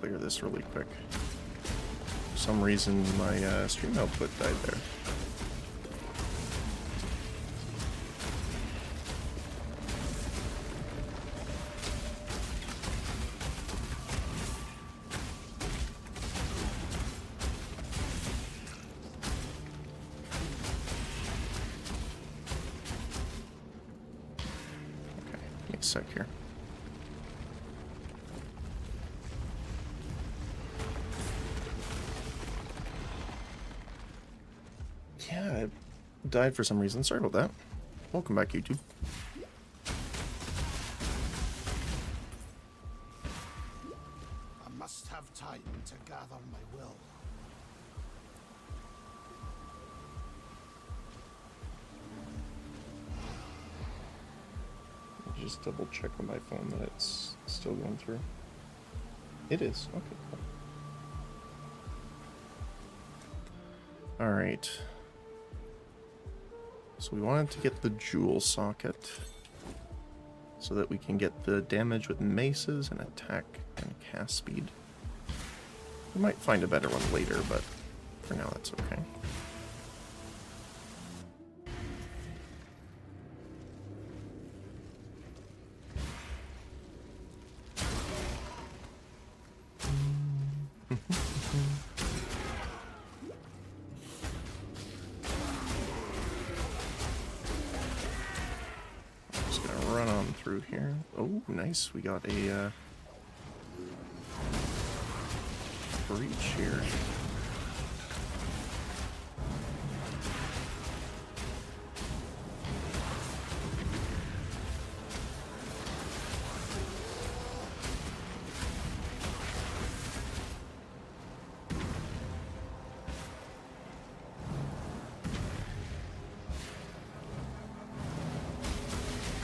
clear this really quick. For some reason, my stream output died there. Okay, give me a sec here. Yeah, it died for some reason. Sorry about that. Welcome back, YouTube. I must have time to gather my will. Just double check on my phone that it's still going through. It is. Okay, cool. Alright. So we wanted to get the jewel socket so that we can get the damage with maces and attack and cast speed. We might find a better one later, but for now that's okay. Through here. Oh, nice. We got a breach here.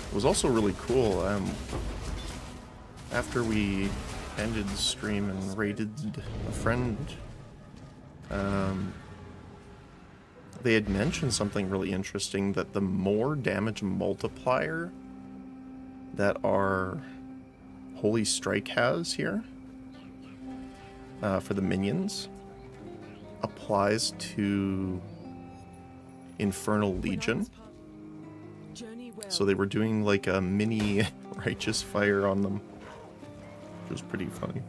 It was also really cool, after we ended the stream and raided a friend, they had mentioned something really interesting, that the more damage multiplier that our Holy Strike has here, for the minions, applies to Infernal Legion. So they were doing like a mini Righteous Fire on them, which was pretty funny.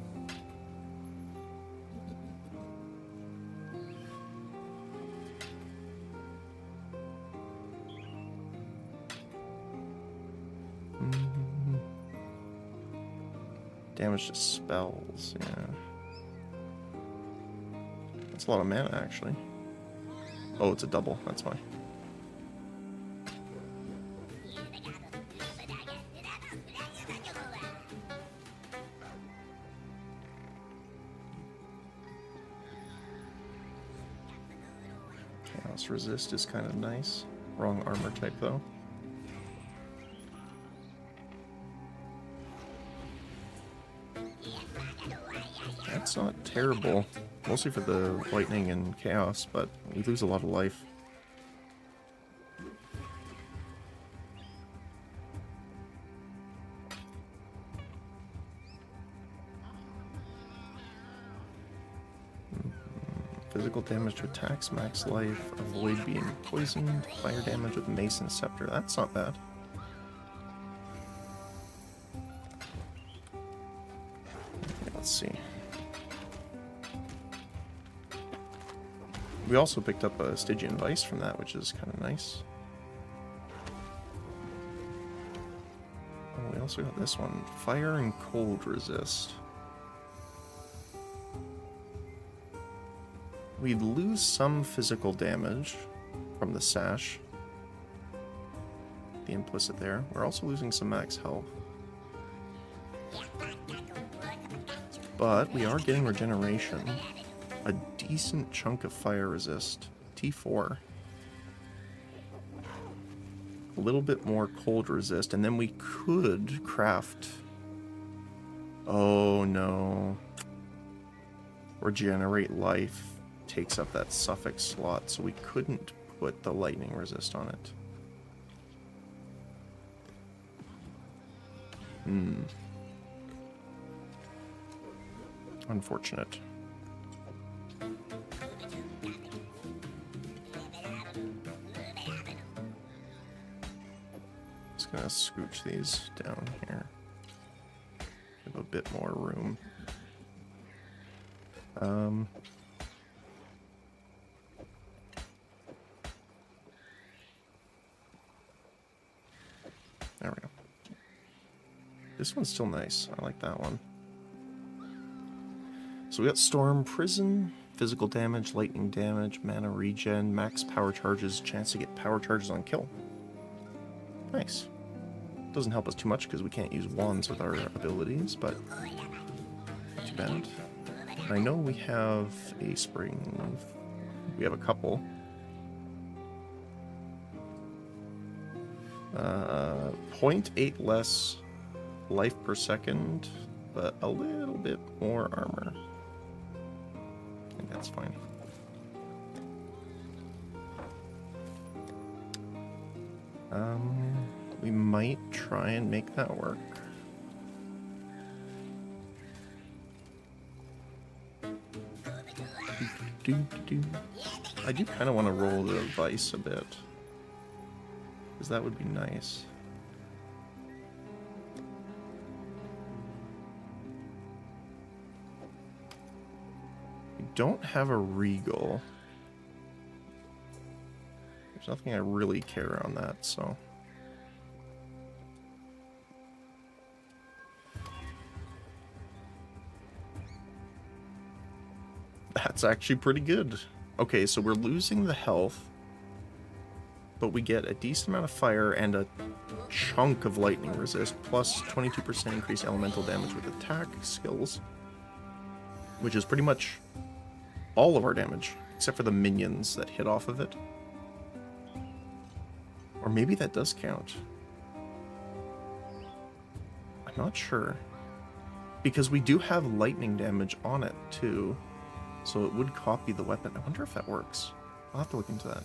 Damage to spells, yeah. That's a lot of mana, actually. Oh, it's a double, that's why. Resist is kind of nice. Wrong armor type though. That's not terrible. Mostly for the lightning and chaos, but we lose a lot of life. Physical damage to attacks, max life, avoid being poisoned, fire damage with mace and scepter. That's not bad. Okay, let's see. We also picked up a Stygian Vice from that, which is kind of nice. Oh, we also got this one. Fire and cold resist. We'd lose some physical damage from the sash. The implicit there. We're also losing some max health. But we are getting regeneration. A decent chunk of fire resist. T4. A little bit more cold resist, and then we could craft... Oh no. Regenerate life takes up that suffix slot, so we couldn't put the lightning resist on it. Unfortunate. Just gonna scooch these down here. Give a bit more room. There we go. This one's still nice. I like that one. So we got Storm, Prison, physical damage, lightning damage, mana regen, max power charges, chance to get power charges on kill. Nice. Doesn't help us too much because we can't use wands with our abilities, but not too bad. I know we have a spring. We have a couple. 0.8 less life per second, but a little bit more armor. I think that's fine. We might try and make that work. I do kind of want to roll the vice a bit, because that would be nice. We don't have a regal. There's nothing I really care on that, so. That's actually pretty good. Okay, so we're losing the health, but we get a decent amount of fire and a chunk of lightning resist, plus 22% increased elemental damage with attack skills, which is pretty much all of our damage, except for the minions that hit off of it. Or maybe that does count. I'm not sure. Because we do have lightning damage on it, too. So it would copy the weapon. I wonder if that works. I'll have to look into that.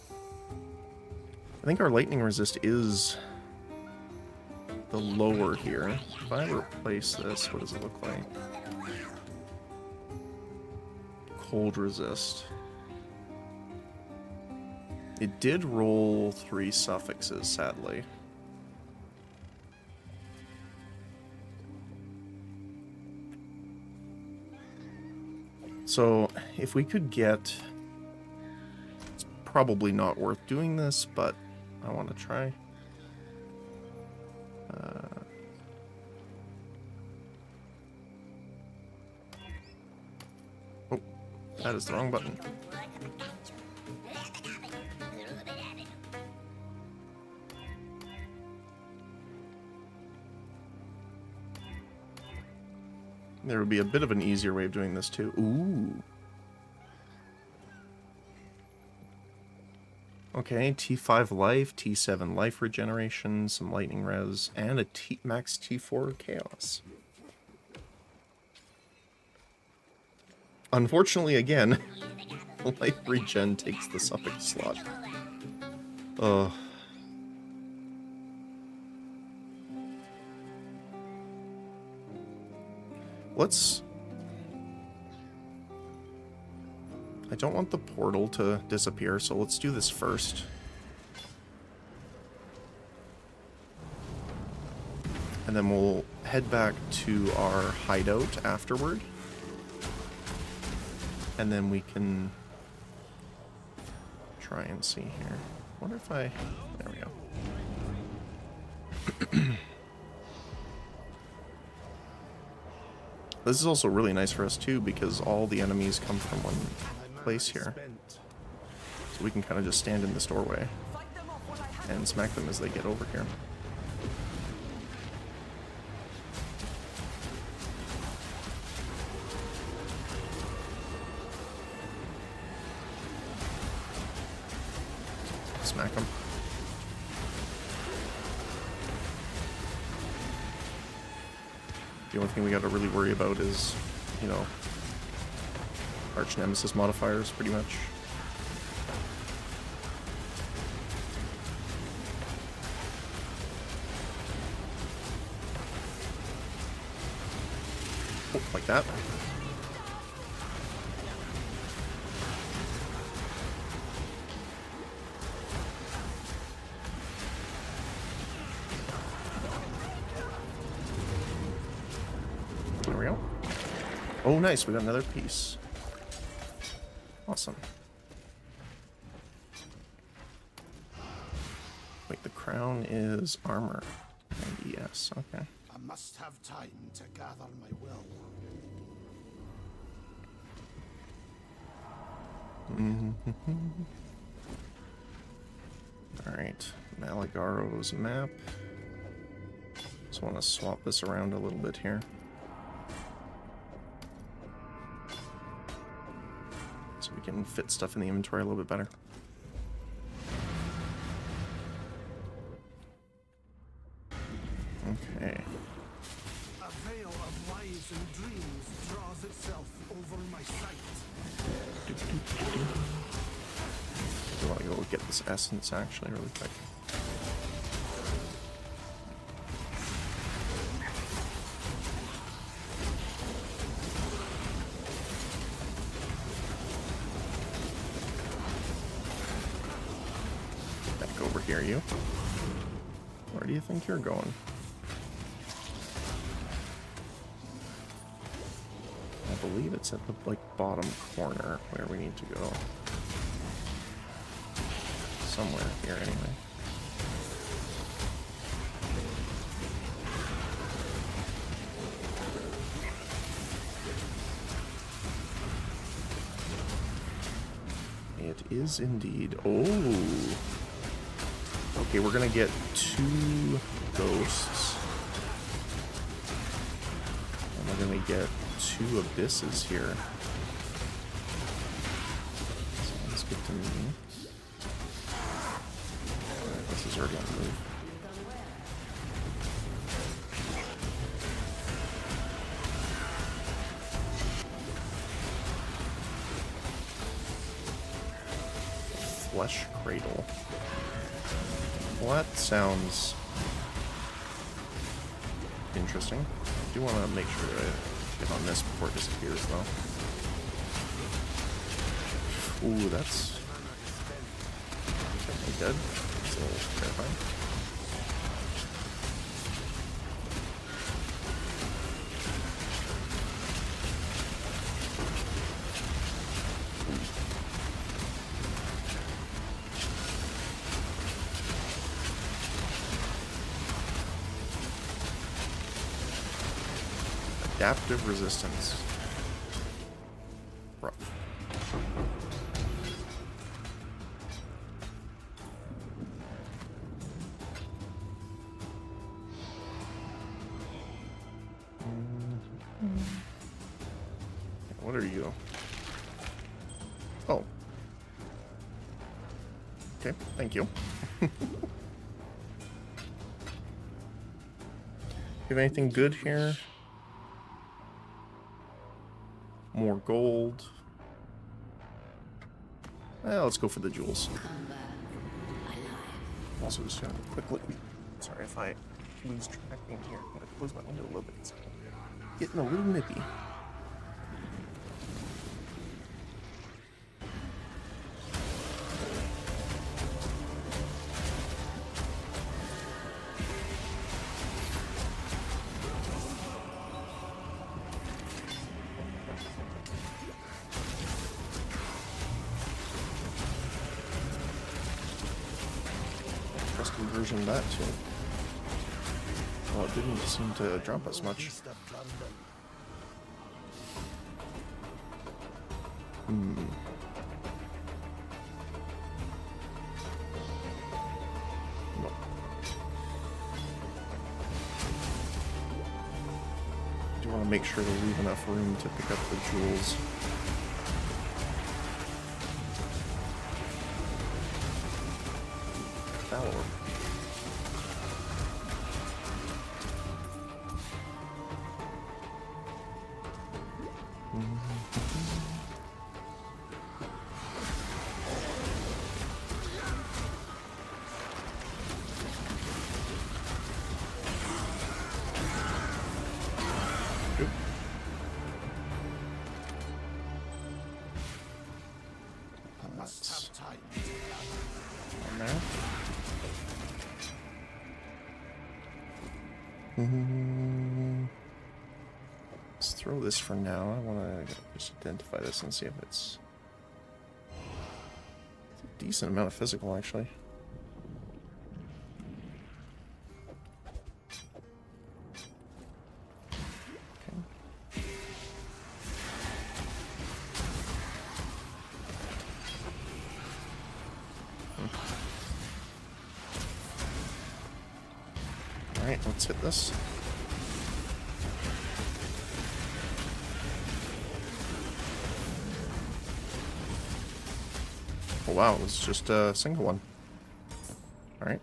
I think our lightning resist is the lower here. If I replace this, what does it look like? Cold resist. It did roll 3 suffixes, sadly. So, if we could get... It's probably not worth doing this, but I want to try. Oh, that is the wrong button. There would be a bit of an easier way of doing this too. Ooh. Okay, T5 life, T7 life regeneration, some lightning res, and a max T4 chaos. Unfortunately, again, life regen takes the suffix slot. Ugh. Let's... I don't want the portal to disappear, so let's do this first. And then we'll head back to our hideout afterward. And then we can try and see here. I wonder if I... There we go. This is also really nice for us too, because all the enemies come from one place here. So we can kind of just stand in this doorway and smack them as they get over here. Smack them. The only thing we got to really worry about is, you know, arch nemesis modifiers, pretty much. Oh, like that. Oh, nice. We got another piece. Awesome. Wait, the crown is armor. And yes, okay. I must have time to gather my will. Alright, Malagaro's map. Just want to swap this around a little bit here. So we can fit stuff in the inventory a little bit better. Okay. A veil of lies and dreams draws itself over my sight. I want to go get this essence actually really quick. Back over here, you. Where do you think you're going? I believe it's at the bottom corner where we need to go. Somewhere here anyway. It is indeed. Oh. Okay, we're gonna get 2 ghosts. And we're gonna get 2 abysses here. Sounds good to me. Alright, this is already on the move. Flesh Cradle. Well, that sounds interesting. I do want to make sure that I get on this before it disappears, though. Ooh, that's definitely dead. It's a little terrifying. Adaptive resistance. Rough. What are you? Oh. Okay, thank you. Have anything good here? More gold. Let's go for the jewels. Also, just have a quick look. Sorry if I lose tracking here. I'm gonna close my window a little bit. It's getting a little nippy. Version of that too. Well, it didn't seem to drop us much. No. Do want to make sure to leave enough room to pick up the jewels. Valor. throw this for now. I want to just identify this and see if it's a decent amount of physical, actually. Alright, let's hit this. Oh wow, it was just a single one. Alright.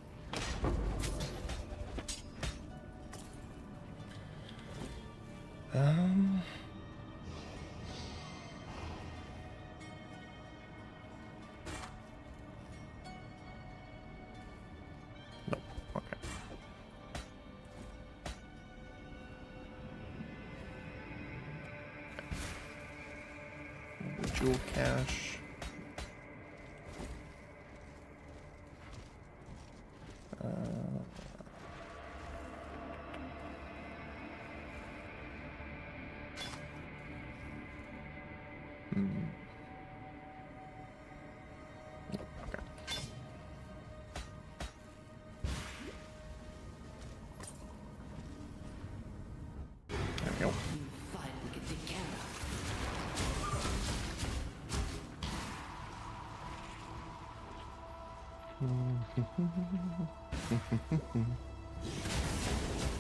Nope. Okay. Jewel cache. Okay. There we go.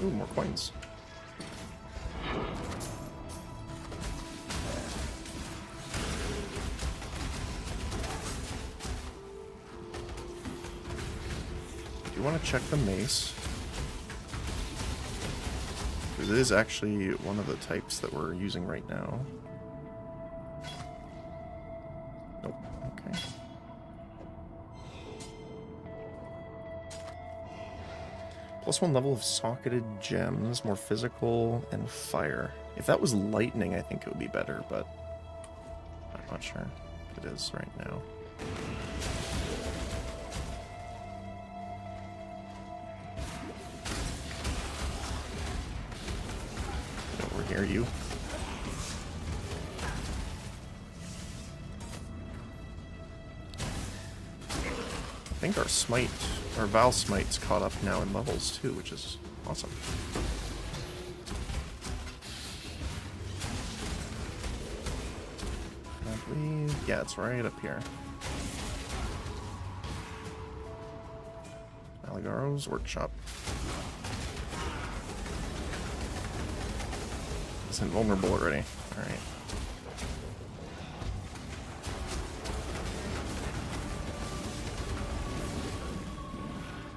Ooh, more coins. Do you want to check the mace? Because it is actually one of the types that we're using right now. Nope. Okay. +1 level of socketed gems, more physical, and fire. If that was lightning, I think it would be better, but I'm not sure if it is right now. Get over here, you. I think our Smite, our Val Smite's caught up now in levels too, which is awesome. I believe, yeah, it's right up here. Aligaro's Workshop. It's invulnerable already. Alright.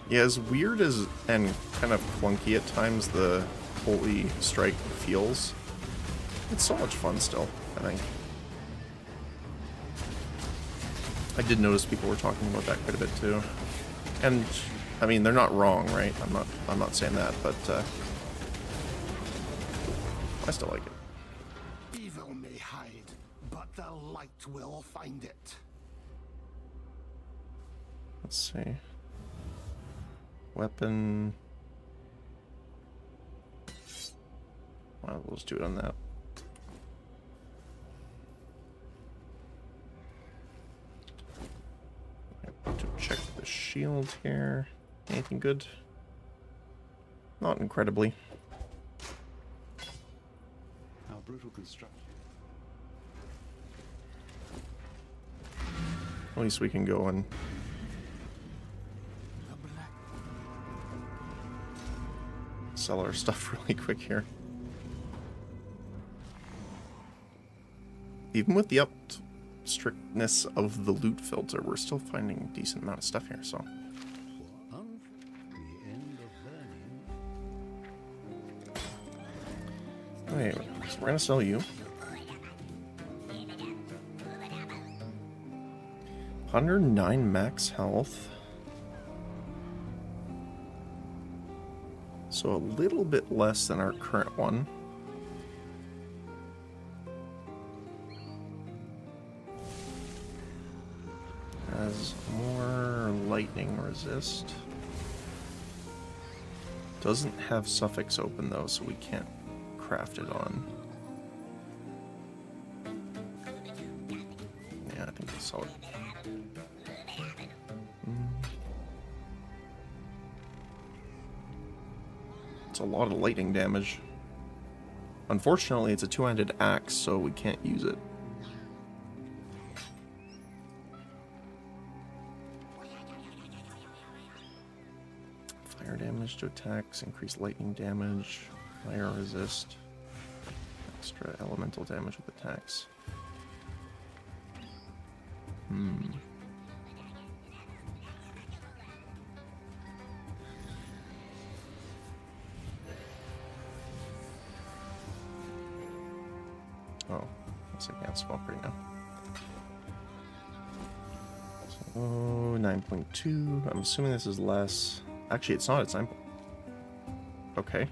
Yeah, as weird as and kind of clunky at times the Holy Strike feels, it's so much fun still, I think. I did notice people were talking about that quite a bit too. And I mean, they're not wrong, right? I'm not saying that, but I still like it. Evil may hide, but the light will find it. Let's see. Weapon. Well, we'll just do it on that. To check the shield here. Anything good? Not incredibly. How brutal construction. At least we can go and sell our stuff really quick here. Even with the upped strictness of the loot filter, we're still finding a decent amount of stuff here, so. Okay, so we're gonna sell you. 109 max health. So a little bit less than our current one. Has more lightning resist. Doesn't have suffix open though, so we can't craft it on. solid. It's a lot of lightning damage. Unfortunately, it's a two-handed axe, so we can't use it. Fire damage to attacks, increased lightning damage, fire resist, extra elemental damage with attacks. Oh, guess I can't swap right now. So, 9.2. I'm assuming this is less. Actually, it's not. It's 9. Okay.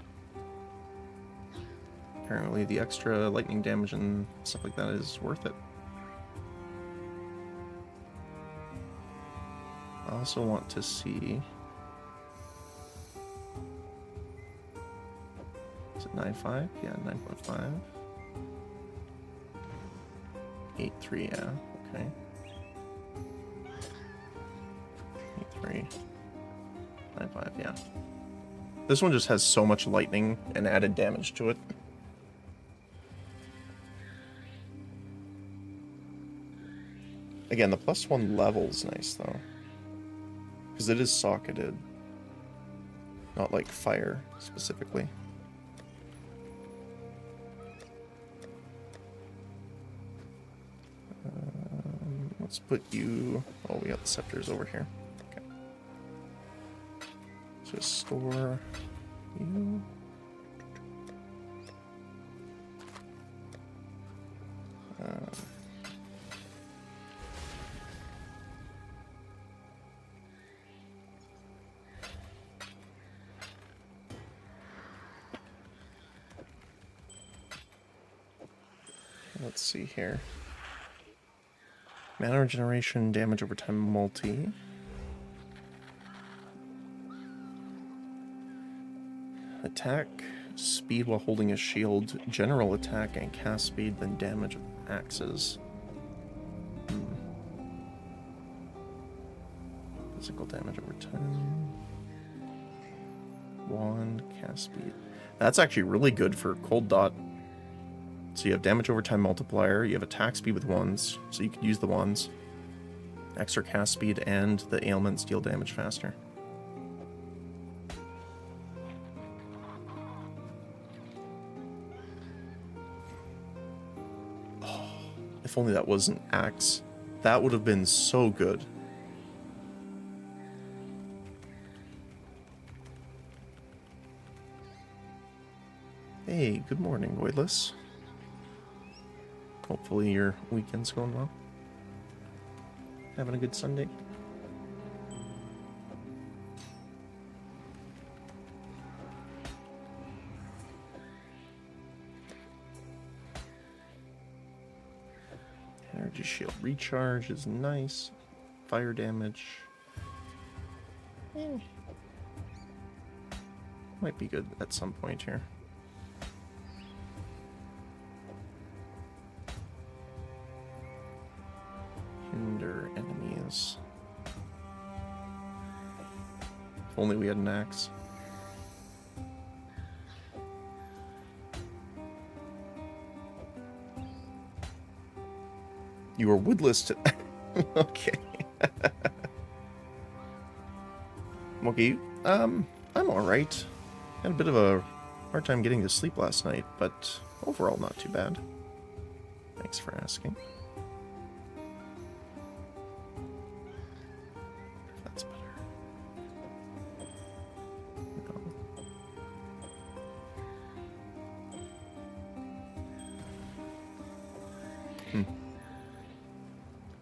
Apparently, the extra lightning damage and stuff like that is worth it. I also want to see. Is it 9.5? Yeah, 9.5. 8.3, yeah, okay. 8.3. 9.5, yeah. This one just has so much lightning and added damage to it. Again, the +1 level's nice, though. Because it is socketed. Not like fire, specifically. Let's put you... Oh, we got the scepters over here. Okay. So store you. Let's see here. Mana regeneration, damage over time multi. Attack, speed while holding a shield, general attack and cast speed, then damage of axes. Physical damage over time. Wand, cast speed. That's actually really good for Cold Dot. So you have damage over time multiplier, you have attack speed with wands, so you can use the wands. Extra cast speed and the ailments deal damage faster. Oh, if only that was an axe. That would have been so good. Hey, good morning, Voidless. Hopefully your weekend's going well. Having a good Sunday. Energy shield recharge is nice. Fire damage. Might be good at some point here. Hinder enemies. If only we had an axe. You were woodless. Okay. Okay. I'm alright. Had a bit of a hard time getting to sleep last night, but overall not too bad. Thanks for asking. That's better. No.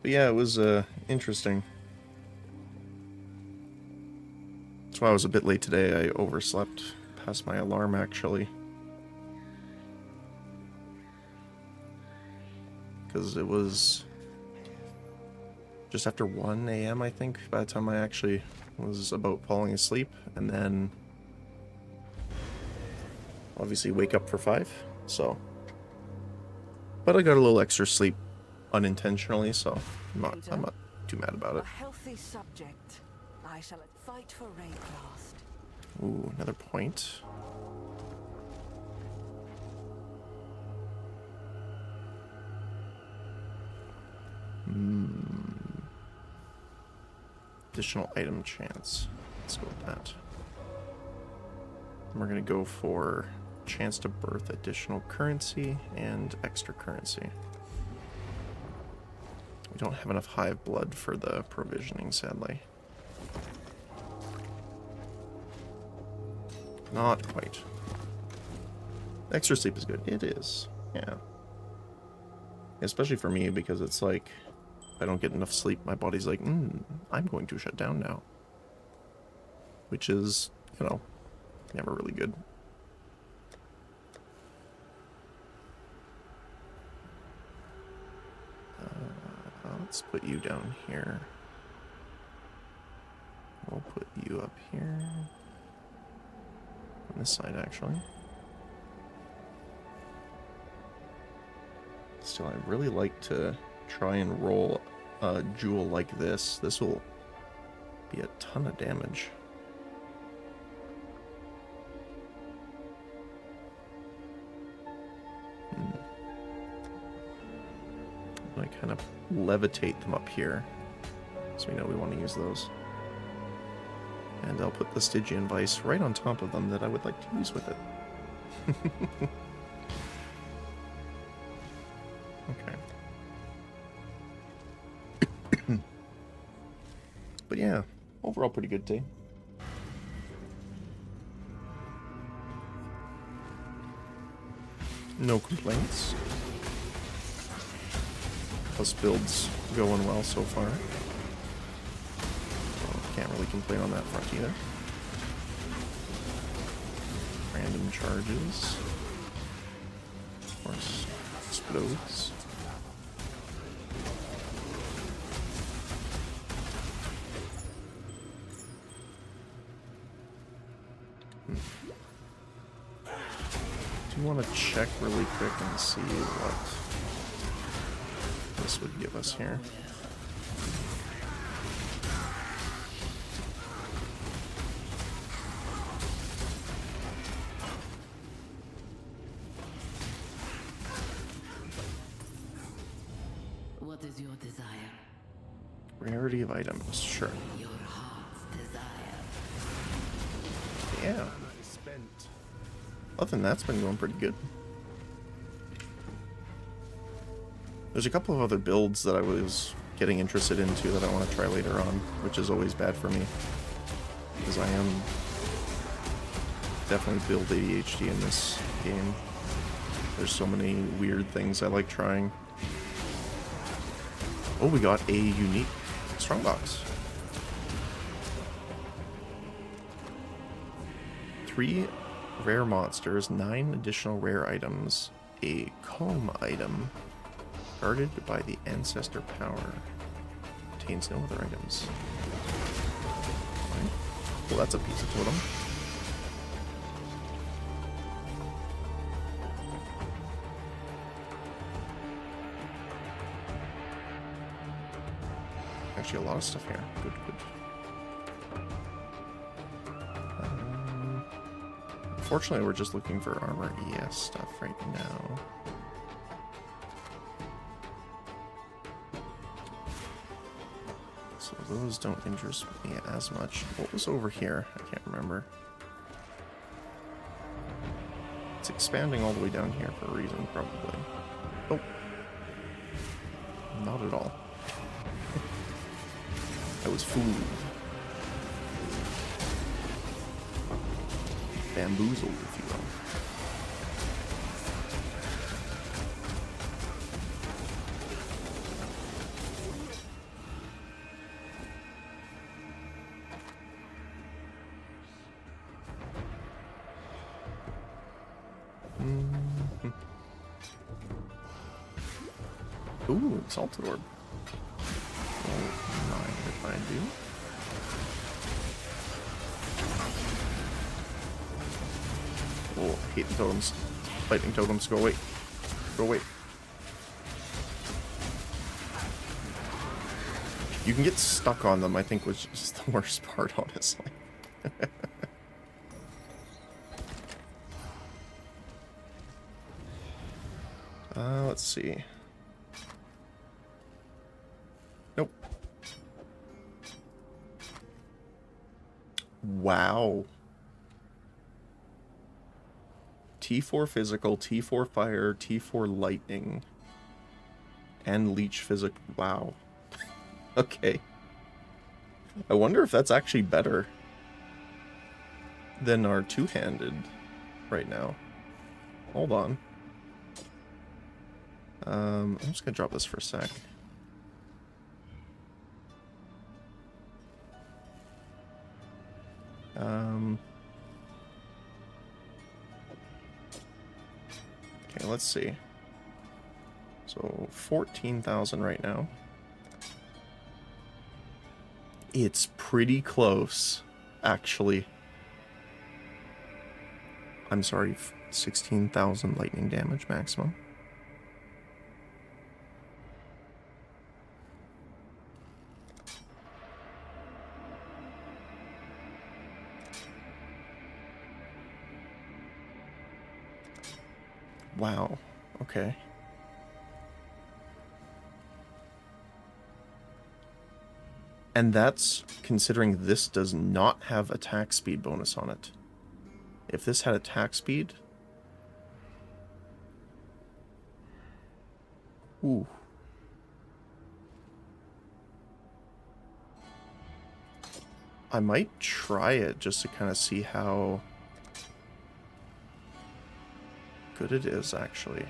But yeah, it was interesting. That's why I was a bit late today. I overslept past my alarm, actually. Because it was just after 1 a.m., I think, by the time I actually was about falling asleep. And then, obviously, wake up for 5, so. But I got a little extra sleep unintentionally, so I'm not too mad about A it. healthy subject. I shall fight for raid last. Ooh, another point. Additional item chance. Let's go with that. And we're going to go for chance to birth additional currency and extra currency. We don't have enough hive blood for the provisioning, sadly. Not quite. Extra sleep is good. It is. Yeah. Especially for me, because it's like, if I don't get enough sleep, my body's like, I'm going to shut down now. Which is, you know, never really good. Let's put you down here. We'll put you up here. On this side, actually. Still, I'd really like to try and roll a jewel like this. This will be a ton of damage. I kind of levitate them up here, so we know we want to use those. And I'll put the Stygian Vice right on top of them that I would like to use with it. Okay. But yeah, overall pretty good day. No complaints. Plus builds going well so far. So can't really complain on that front either. Random charges. Of course, explodes. Do you want to check really quick and see what this would give us here? What is your desire? Rarity of items, sure. Your heart's desire. Yeah. Other than that, it's been going pretty good. There's a couple of other builds that I was getting interested into that I want to try later on, which is always bad for me. Because I am definitely build ADHD in this game. There's so many weird things I like trying. Oh, we got a unique strongbox. 3 rare monsters, 9 additional rare items, a comb item, guarded by the ancestor power. Contains no other items. Right. Well, that's a piece of totem. Actually, a lot of stuff here. Good, good. Unfortunately, we're just looking for armor ES stuff right now. So those don't interest me as much. What was over here? I can't remember. It's expanding all the way down here for a reason, probably. Oh. Not at all. I was fooled. Bamboozled, if you will. Ooh, Exalted Orb. Don't mind if I do. Oh, I hate the totems. Lightning totems, go away. Go away. You can get stuck on them, I think, was just the worst part, honestly. Let's see. Nope. Wow. T4 physical, T4 fire, T4 lightning, and leech physic. Wow. Okay. I wonder if that's actually better than our two-handed right now. Hold on. I'm just gonna drop this for a sec. Okay, let's see. So 14,000 right now. It's pretty close, actually. I'm sorry, 16,000 lightning damage maximum. Wow, okay. And that's considering this does not have attack speed bonus on it. If this had attack speed... Ooh. I might try it just to kind of see how good it is, actually.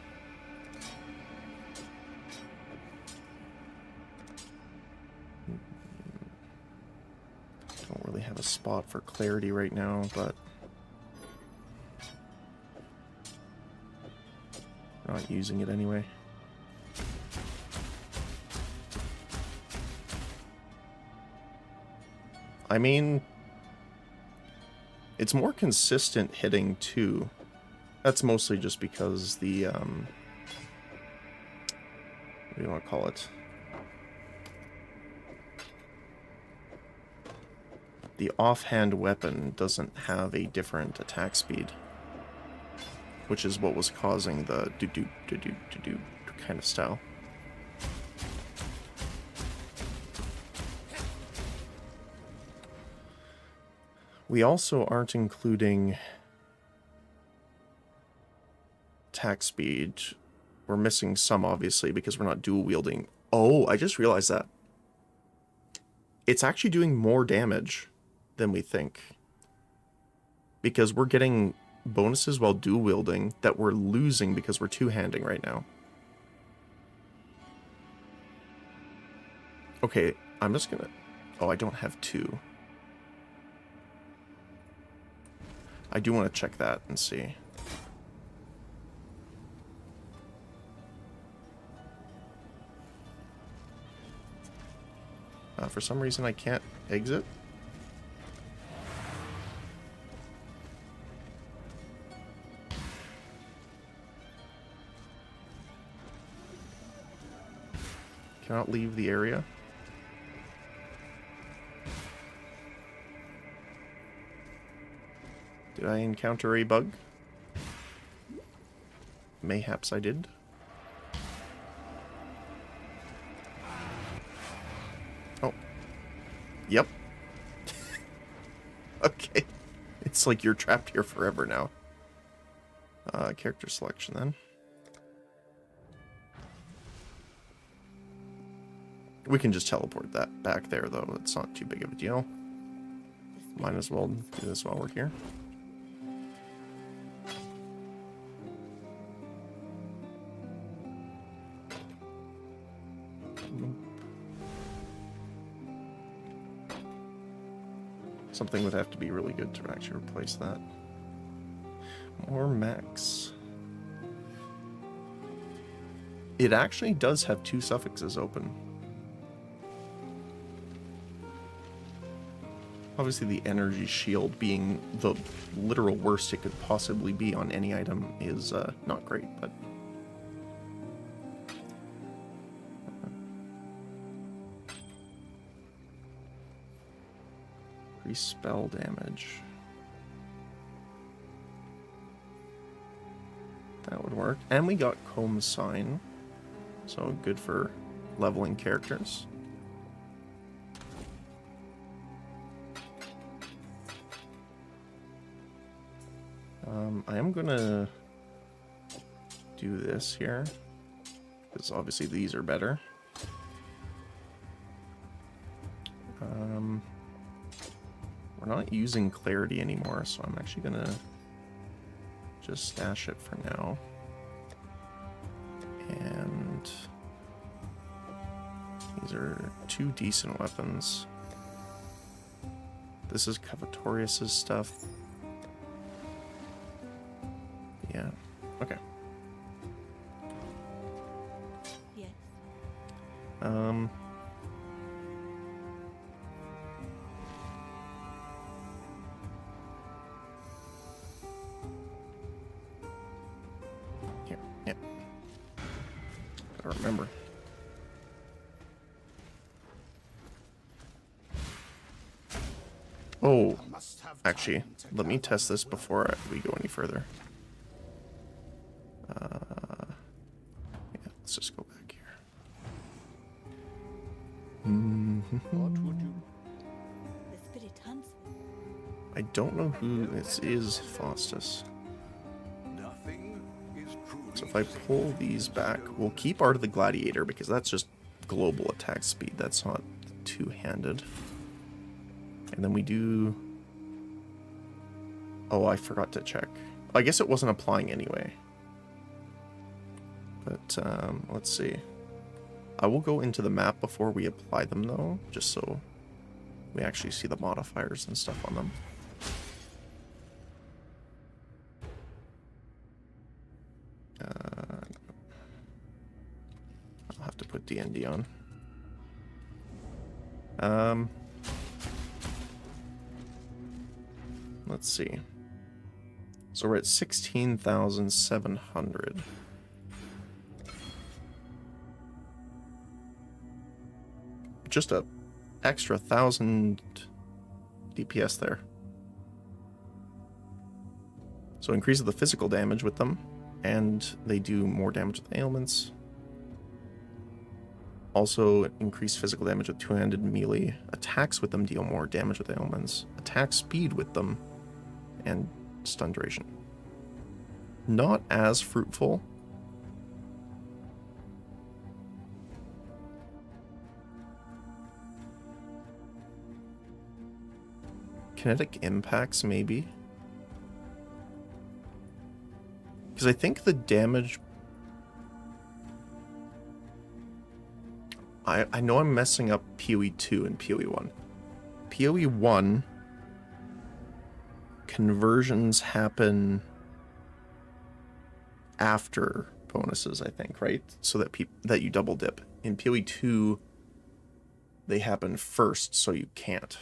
Don't really have a spot for clarity right now, but not using it anyway. I mean, it's more consistent hitting too. That's mostly just because the what do you want to call it? The offhand weapon doesn't have a different attack speed, which is what was causing the do-do-do-do-do-do kind of style. We also aren't including attack speed. We're missing some, obviously, because we're not dual wielding. Oh, I just realized that. It's actually doing more damage than we think, because we're getting bonuses while dual wielding that we're losing because we're two-handing right now. Okay, I'm just gonna... Oh, I don't have two. I do want to check that and see. For some reason I can't exit. Cannot leave the area. Did I encounter a bug? Mayhaps I did. Oh. Yep. Okay. It's like you're trapped here forever now. Character selection then. We can just teleport that back there, though. It's not too big of a deal. Might as well do this while we're here. Something would have to be really good to actually replace that. More mechs. It actually does have two suffixes open. Obviously the energy shield being the literal worst it could possibly be on any item is not great, but... Increase spell damage. That would work. And we got Comb Sign. So good for leveling characters. I am gonna do this here, because obviously these are better. We're not using Clarity anymore, so I'm actually gonna just stash it for now. And these are two decent weapons. This is Cavatorius's stuff. Yeah, okay. Yes. Here, yeah. Gotta remember. Oh, actually, let me test this before we go any further. Yeah, let's just go back here. What would you? The spirit hunts. I don't know who this is, Faustus. Nothing is truly So if I pull these back, we'll keep Art of the Gladiator because that's just global attack speed. That's not two-handed. And then we do... Oh, I forgot to check. I guess it wasn't applying anyway. But, let's see. I will go into the map before we apply them, though, just so we actually see the modifiers and stuff on them. I'll have to put D&D on. Let's see. So we're at 16,700. Just a extra 1,000 DPS there. So increases the physical damage with them, and they do more damage with ailments. Also increase physical damage with two-handed melee. Attacks with them deal more damage with ailments. Attack speed with them, and stun duration. Not as fruitful. Kinetic impacts, maybe. Because I think the damage... I know I'm messing up PoE 2 and PoE 1. PoE 1... conversions happen after bonuses, I think, right? So that that you double dip. In PoE 2, they happen first, so you can't.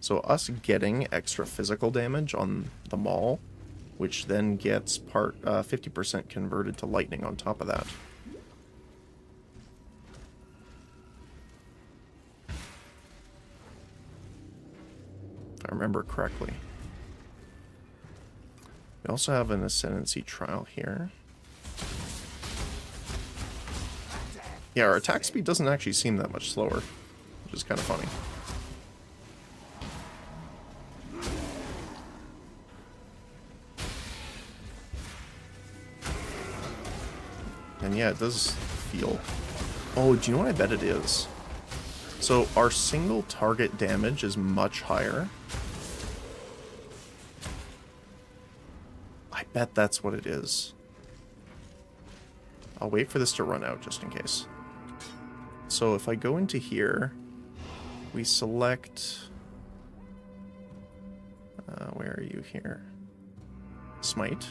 So us getting extra physical damage on the Maul, which then gets 50% converted to lightning on top of that. If I remember correctly. We also have an Ascendancy trial here. Yeah, our attack speed doesn't actually seem that much slower, which is kind of funny. And yeah, it does feel... Oh, do you know what I bet it is? So our single target damage is much higher. I bet that's what it is. I'll wait for this to run out just in case. So if I go into here, we select... where are you here? Smite.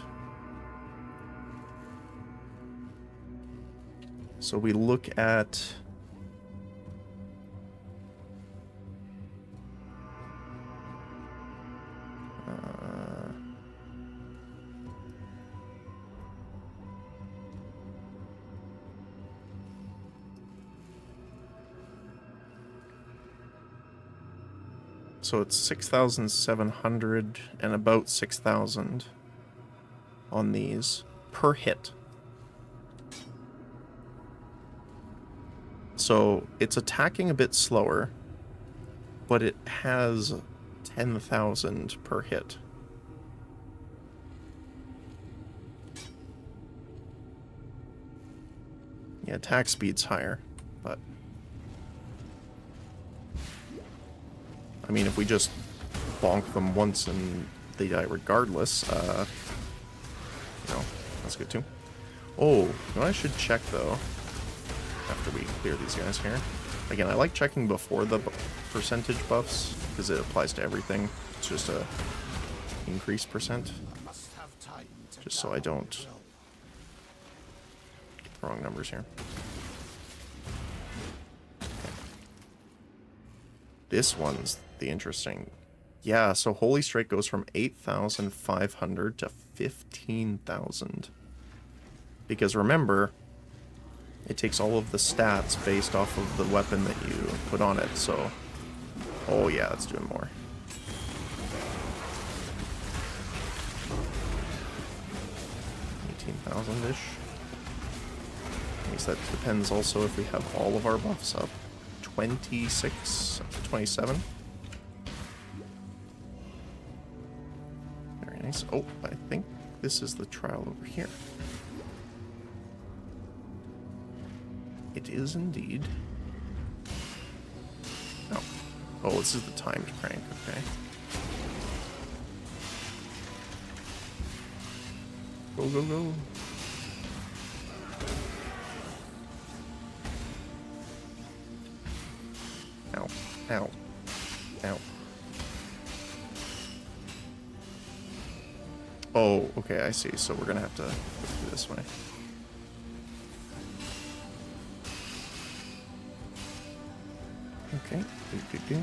So we look at... So it's 6,700 and about 6,000 on these per hit. So it's attacking a bit slower, but it has 10,000 per hit. Yeah, attack speed's higher, but I mean, if we just bonk them once and they die regardless, that's good too. Oh, you know what I should check though, after we clear these guys here. Again, I like checking before the percentage buffs, because it applies to everything. It's just a increased percent, just so I don't get the wrong numbers here. Okay. This one's the interesting. Yeah, so Holy Strike goes from 8,500 to 15,000. Because remember, it takes all of the stats based off of the weapon that you put on it, so... Oh yeah, it's doing more. 18,000-ish. I guess that depends also if we have all of our buffs up. 26, 27. Very nice. Oh, I think this is the trial over here. It is indeed. Oh. Oh, this is the timed crank, okay. Go, go, go. Ow. Ow. Ow. Oh, okay, I see. So we're gonna have to go through this way. Okay, good.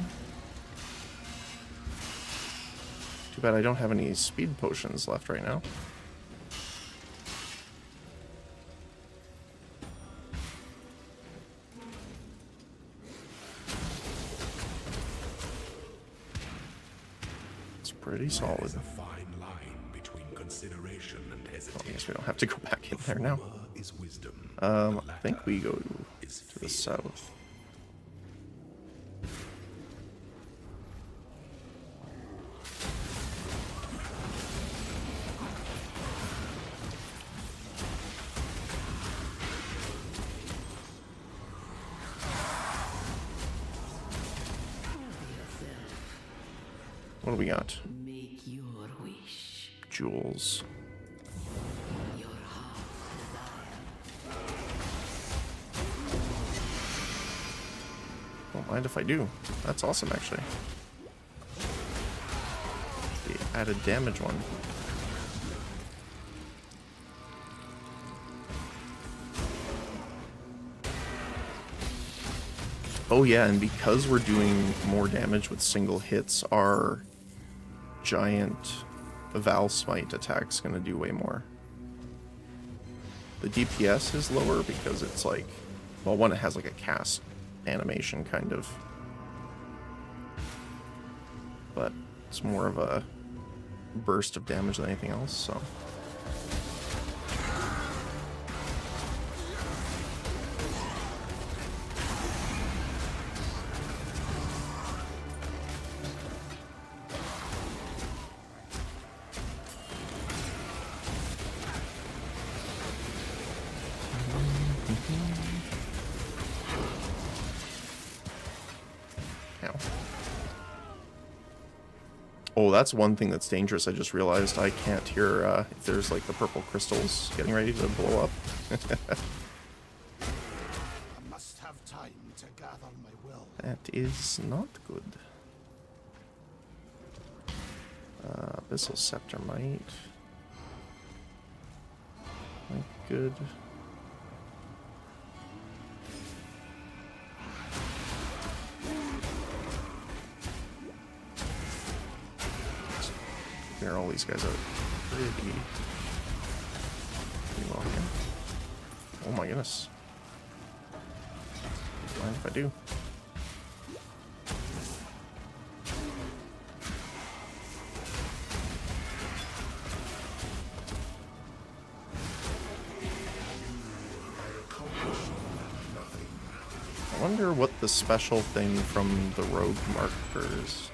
Too bad I don't have any speed potions left right now. It's pretty solid. There's a fine line between consideration and Oh, hesitation. I guess we don't have to go back in there now. Former is wisdom. I think we go to the south. What do we got? Make your wish. Jewels. Your heart's desire. Don't mind if I do. That's awesome, actually. The added damage one. Oh yeah, and because we're doing more damage with single hits, our giant Val Smite attack's gonna do way more. The DPS is lower because it's like, well, one, it has like a cast animation kind of, but it's more of a burst of damage than anything else, so. Oh, that's one thing that's dangerous. I just realized I can't hear if there's like the purple crystals getting ready to blow up. I must have time to gather my will. That is not good. Abyssal Scepter might. Good. Clear all these guys out pretty well here. Oh my goodness. Mind if I do? wonder what the special thing from the rogue markers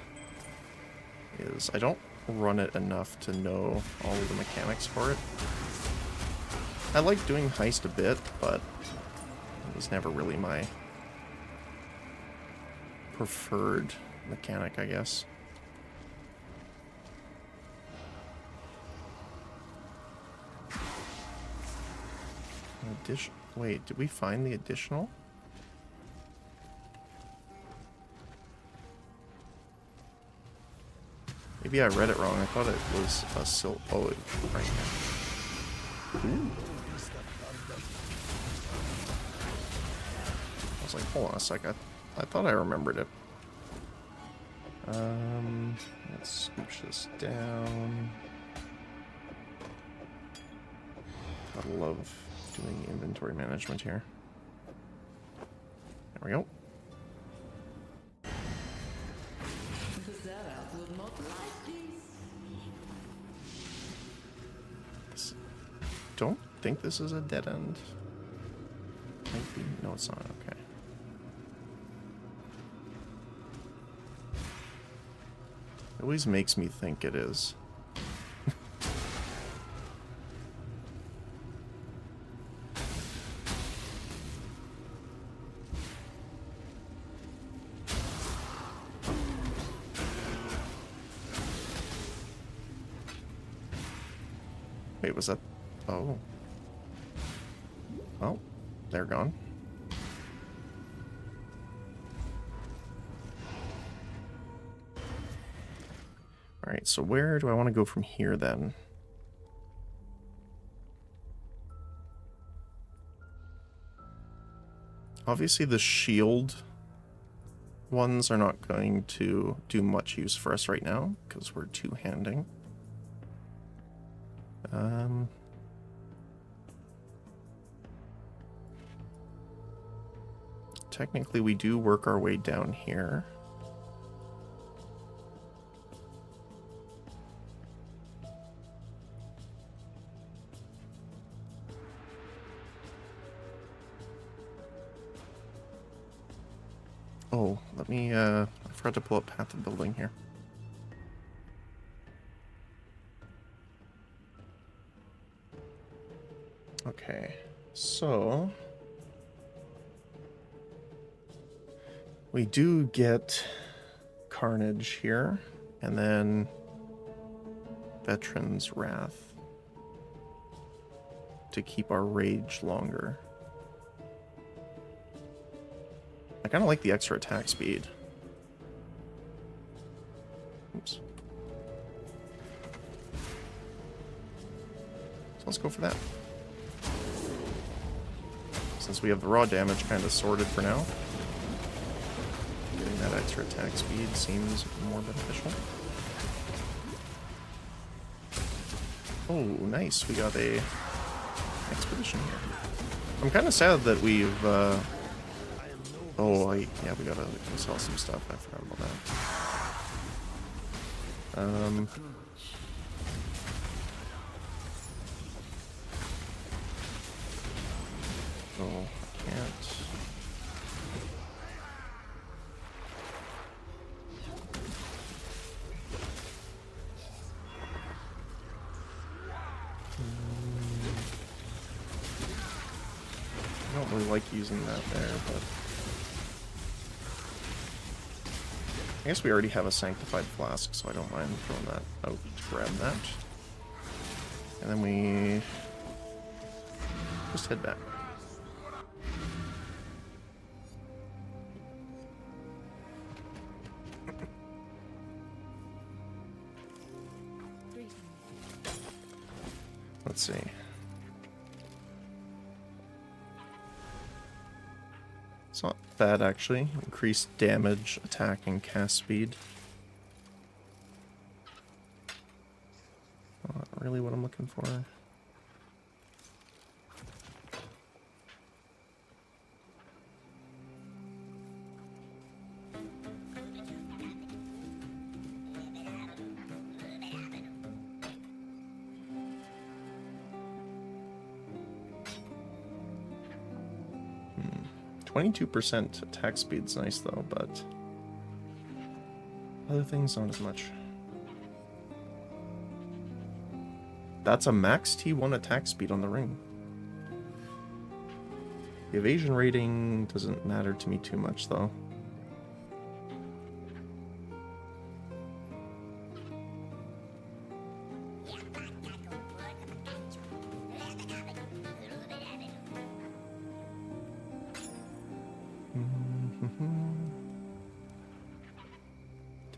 is. I don't run it enough to know all of the mechanics for it. I like doing heist a bit, but it was never really my preferred mechanic, I guess. Wait, did we find the additional? Maybe I read it wrong. I thought it was a oh, right here. Ooh. I was like, hold on a sec. I thought I remembered it. Let's scooch this down. I love doing inventory management here. There we go. Don't think this is a dead end. Might be. No, it's not. Okay. It always makes me think it is. Wait, was that... Oh. Well, they're gone. Alright, so where do I want to go from here then? Obviously the shield ones are not going to do much use for us right now, because we're two-handing. Technically, we do work our way down here. Oh, let me, I forgot to pull up Path of Building here. Okay, so we do get Carnage here, and then Veteran's Wrath to keep our rage longer. I kind of like the extra attack speed. Oops. So let's go for that. Since we have the raw damage kind of sorted for now, getting that extra attack speed seems more beneficial. Oh, nice. We got a expedition here. I'm kind of sad that we've... yeah, we gotta sell some stuff. I forgot about that. Oh, I can't. I don't really like using that there, but I guess we already have a Sanctified Flask, so I don't mind throwing that out to grab that. And then we just head back. Let's see. It's not bad, actually. Increased damage, attack, and cast speed. Not really what I'm looking for. 22% attack speed's nice though, but other things not as much. That's a max T1 attack speed on the ring. The evasion rating doesn't matter to me too much though.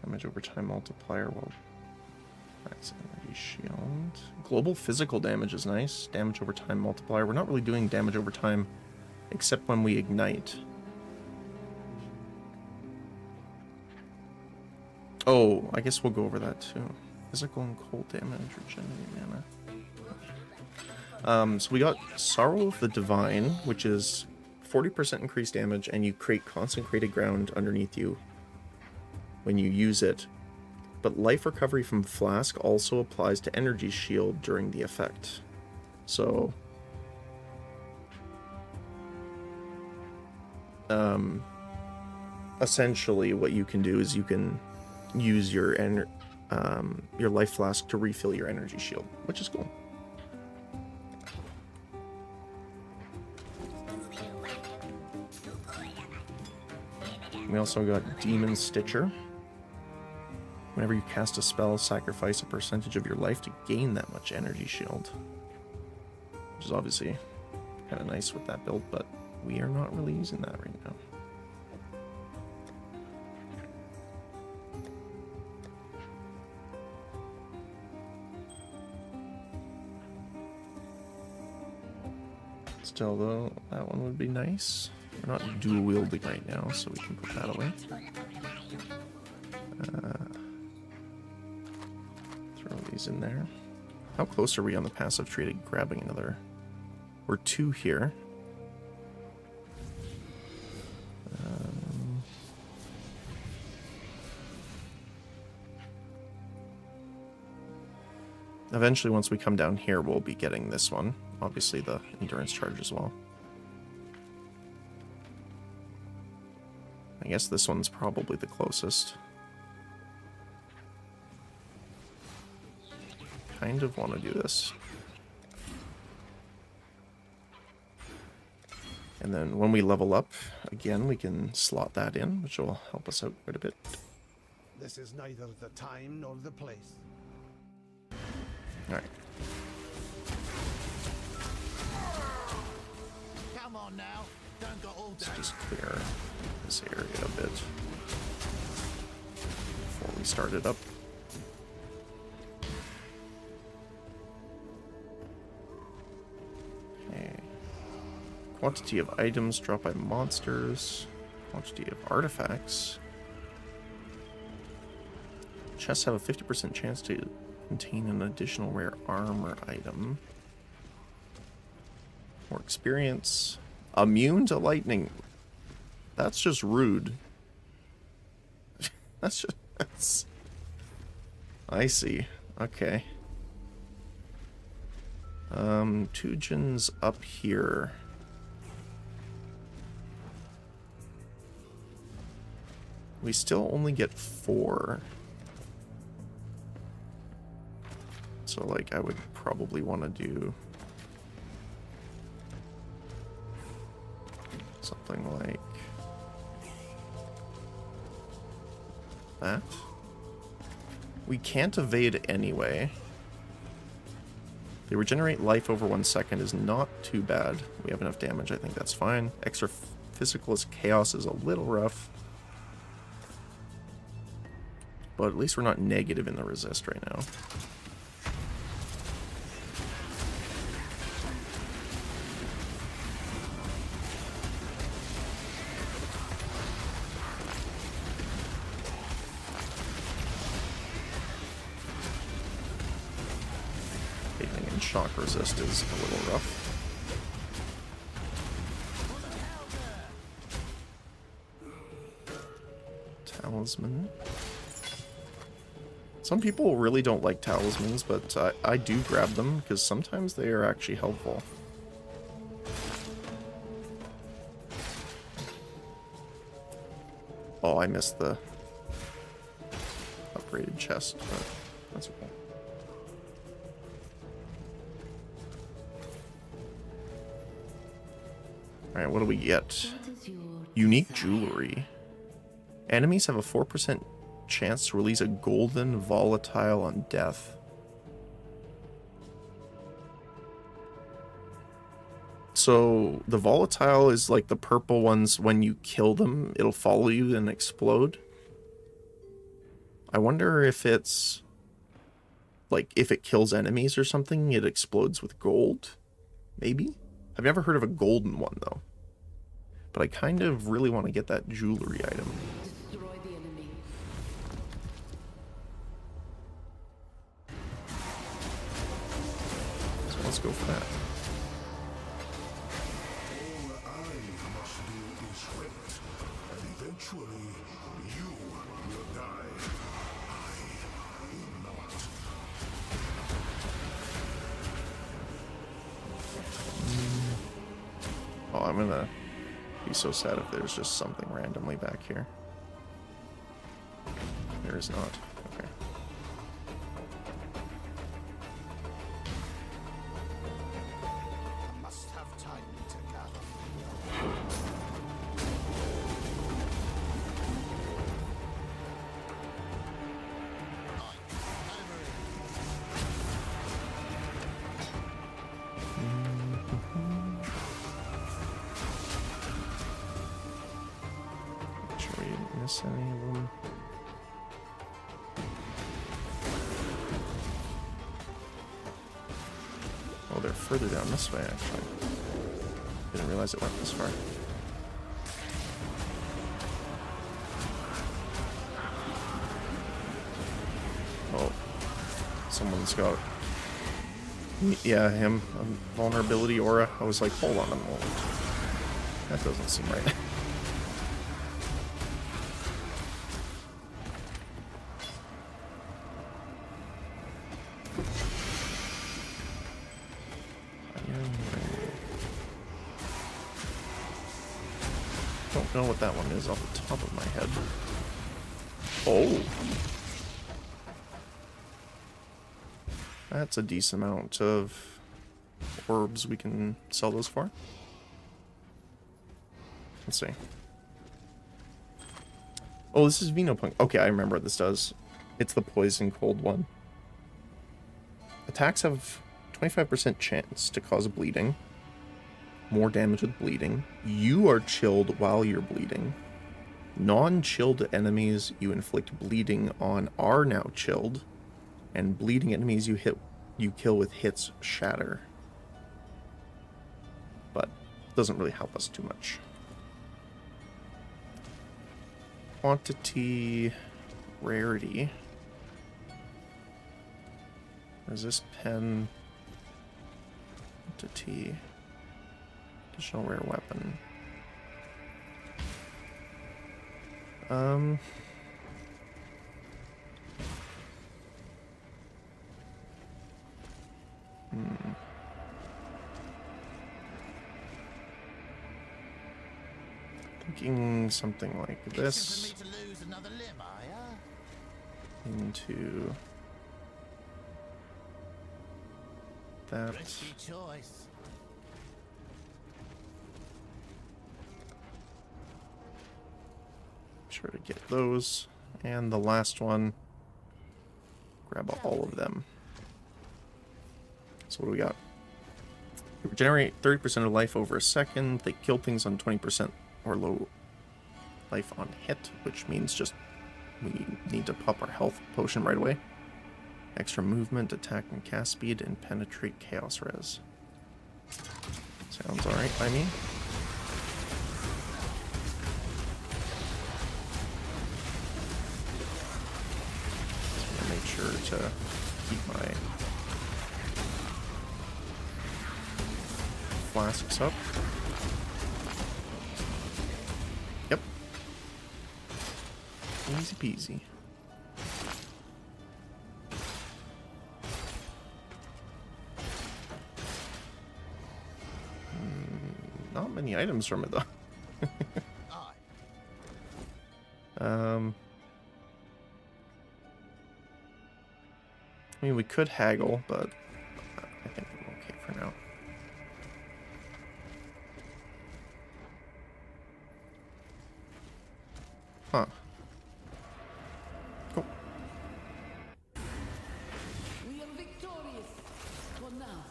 Damage over time multiplier will max energy shield. Global physical damage is nice. Damage over time multiplier. We're not really doing damage over time except when we ignite. Oh, I guess we'll go over that too. Physical and cold damage, regenerate mana. So we got Sorrow of the Divine, which is 40% increased damage, and you create consecrated ground underneath you when you use it. But life recovery from Flask also applies to Energy Shield during the effect. So essentially what you can do is you can use your life flask to refill your energy shield, which is cool. We also got Demon Stitcher. Whenever you cast a spell, sacrifice a percentage of your life to gain that much energy shield. Which is obviously kind of nice with that build, but we are not really using that right now. Still though, that one would be nice. We're not dual wielding right now, so we can put that away. Throw these in there. How close are we on the passive tree to grabbing another? We're 2 here. Eventually, once we come down here, we'll be getting this one. Obviously, the endurance charge as well. I guess this one's probably the closest. Kind of want to do this. And then when we level up, again, we can slot that in, which will help us out quite a bit. This is neither the time nor the place. Alright. Come on now, don't go all day. Let's just clear this area a bit before we start it up. Okay. Quantity of items dropped by monsters. Quantity of artifacts. Chests have a 50% chance to contain an additional rare armor item. More experience. Immune to lightning. That's just rude. That's I see. Okay. Tujin's up here. We still only get 4. So, like, I would probably want to do something like that. We can't evade anyway. They regenerate life over 1 second is not too bad. We have enough damage, I think that's fine. Extra physical as chaos is a little rough. But at least we're not negative in the resist right now. Shock resist is a little rough. Talisman. Some people really don't like talismans, but I do grab them because sometimes they are actually helpful. Oh, I missed the upgraded chest, but that's okay. Alright, what do we get? What is your Unique desire? jewelry. Enemies have a 4% chance to release a golden volatile on death. So the volatile is like the purple ones. When you kill them, it'll follow you and explode. I wonder if it's like if it kills enemies or something, it explodes with gold. Maybe? I've never heard of a golden one though. But I kind of really want to get that jewelry item. Destroy the enemy. So let's go for that. All I must do is wait, and eventually you will die. I will not. Oh, I'm gonna be so sad if there's just something randomly back here. There is not. Okay. I must have time to gather. Make sure we didn't miss any of them. Oh, they're further down this way, actually. Didn't realize it went this far. Oh, someone's got... Yeah, him. Vulnerability aura. I was like, hold on a moment. That doesn't seem right. Don't know what that one is off the top of my head. Oh! That's a decent amount of orbs we can sell those for. Let's see. Oh, this is Venopunk. Okay, I remember what this does. It's the poison cold one. Attacks have 25% chance to cause bleeding. More damage with bleeding. You are chilled while you're bleeding. Non-chilled enemies you inflict bleeding on are now chilled. And bleeding enemies you kill with hits shatter. But doesn't really help us too much. Quantity, rarity. Resist pen. Quantity. Additional rare weapon. Thinking something like this For me to lose another limb, are ya? into that. Risky choice. Sure to get those. And the last one, grab all of them. So what do we got? Regenerate 30% of life over a second. They kill things on 20% or low life on hit, which means just we need to pop our health potion right away. Extra movement, attack and cast speed, and penetrate chaos res. Sounds alright by me. Make sure to keep my flasks up. Yep. Easy peasy. Not many items from it though. I mean, we could haggle, but I think we're okay for now. Huh. Cool. We are victorious for now.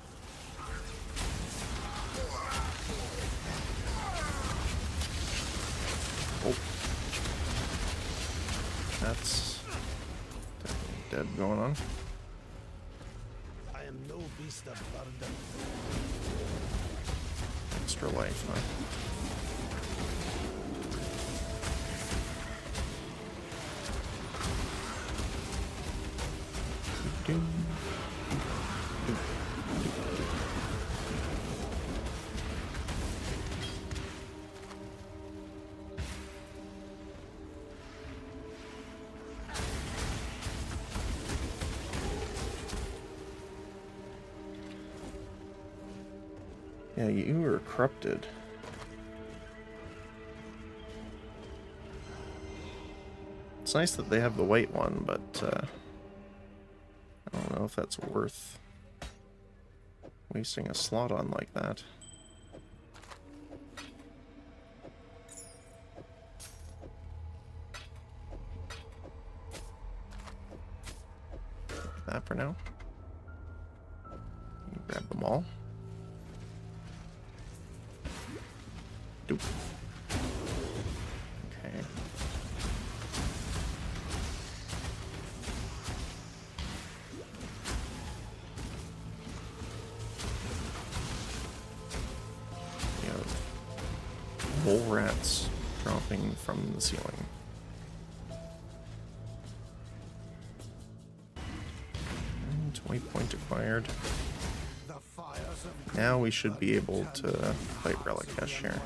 Oh. That's definitely dead going on. I am no beast of burden. Extra life, huh? Yeah, you were corrupted. It's nice that they have the white one, but I don't know if that's worth wasting a slot on like that. That for now. Grab them all. Doop. Okay. We have mole rats dropping from the ceiling. And 20 point acquired. The fires of Now we should be able to fight Relicash here.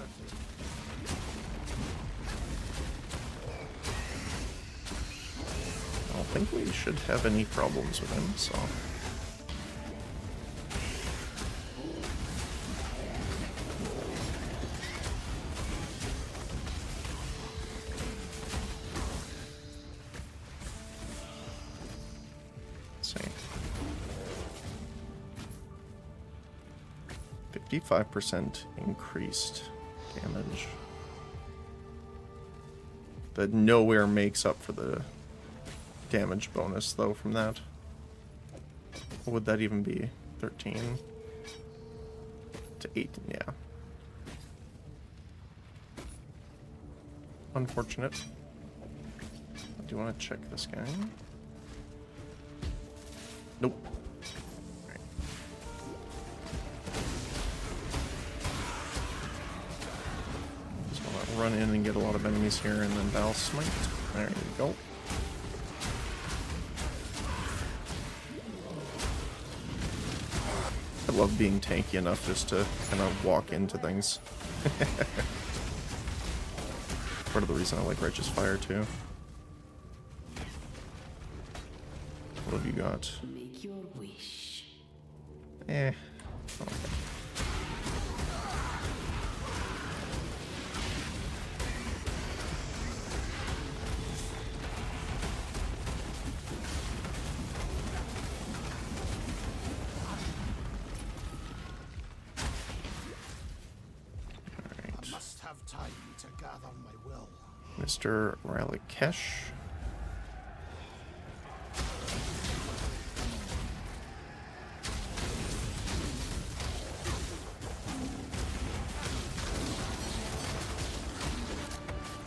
I don't think we should have any problems with him, so... Let's see. 55% increased damage. That nowhere makes up for the damage bonus, though, from that. What would that even be? 13 to 8, yeah. Unfortunate. I do want to check this guy. Nope. Alright. So I'll run in and get a lot of enemies here and then Battle Smite. There you go. I love being tanky enough just to kind of walk into things. Part of the reason I like Righteous Fire too. What have you got? Make your wish. Eh. Okay. Alright. must have time to gather my will. Mr. Relicash.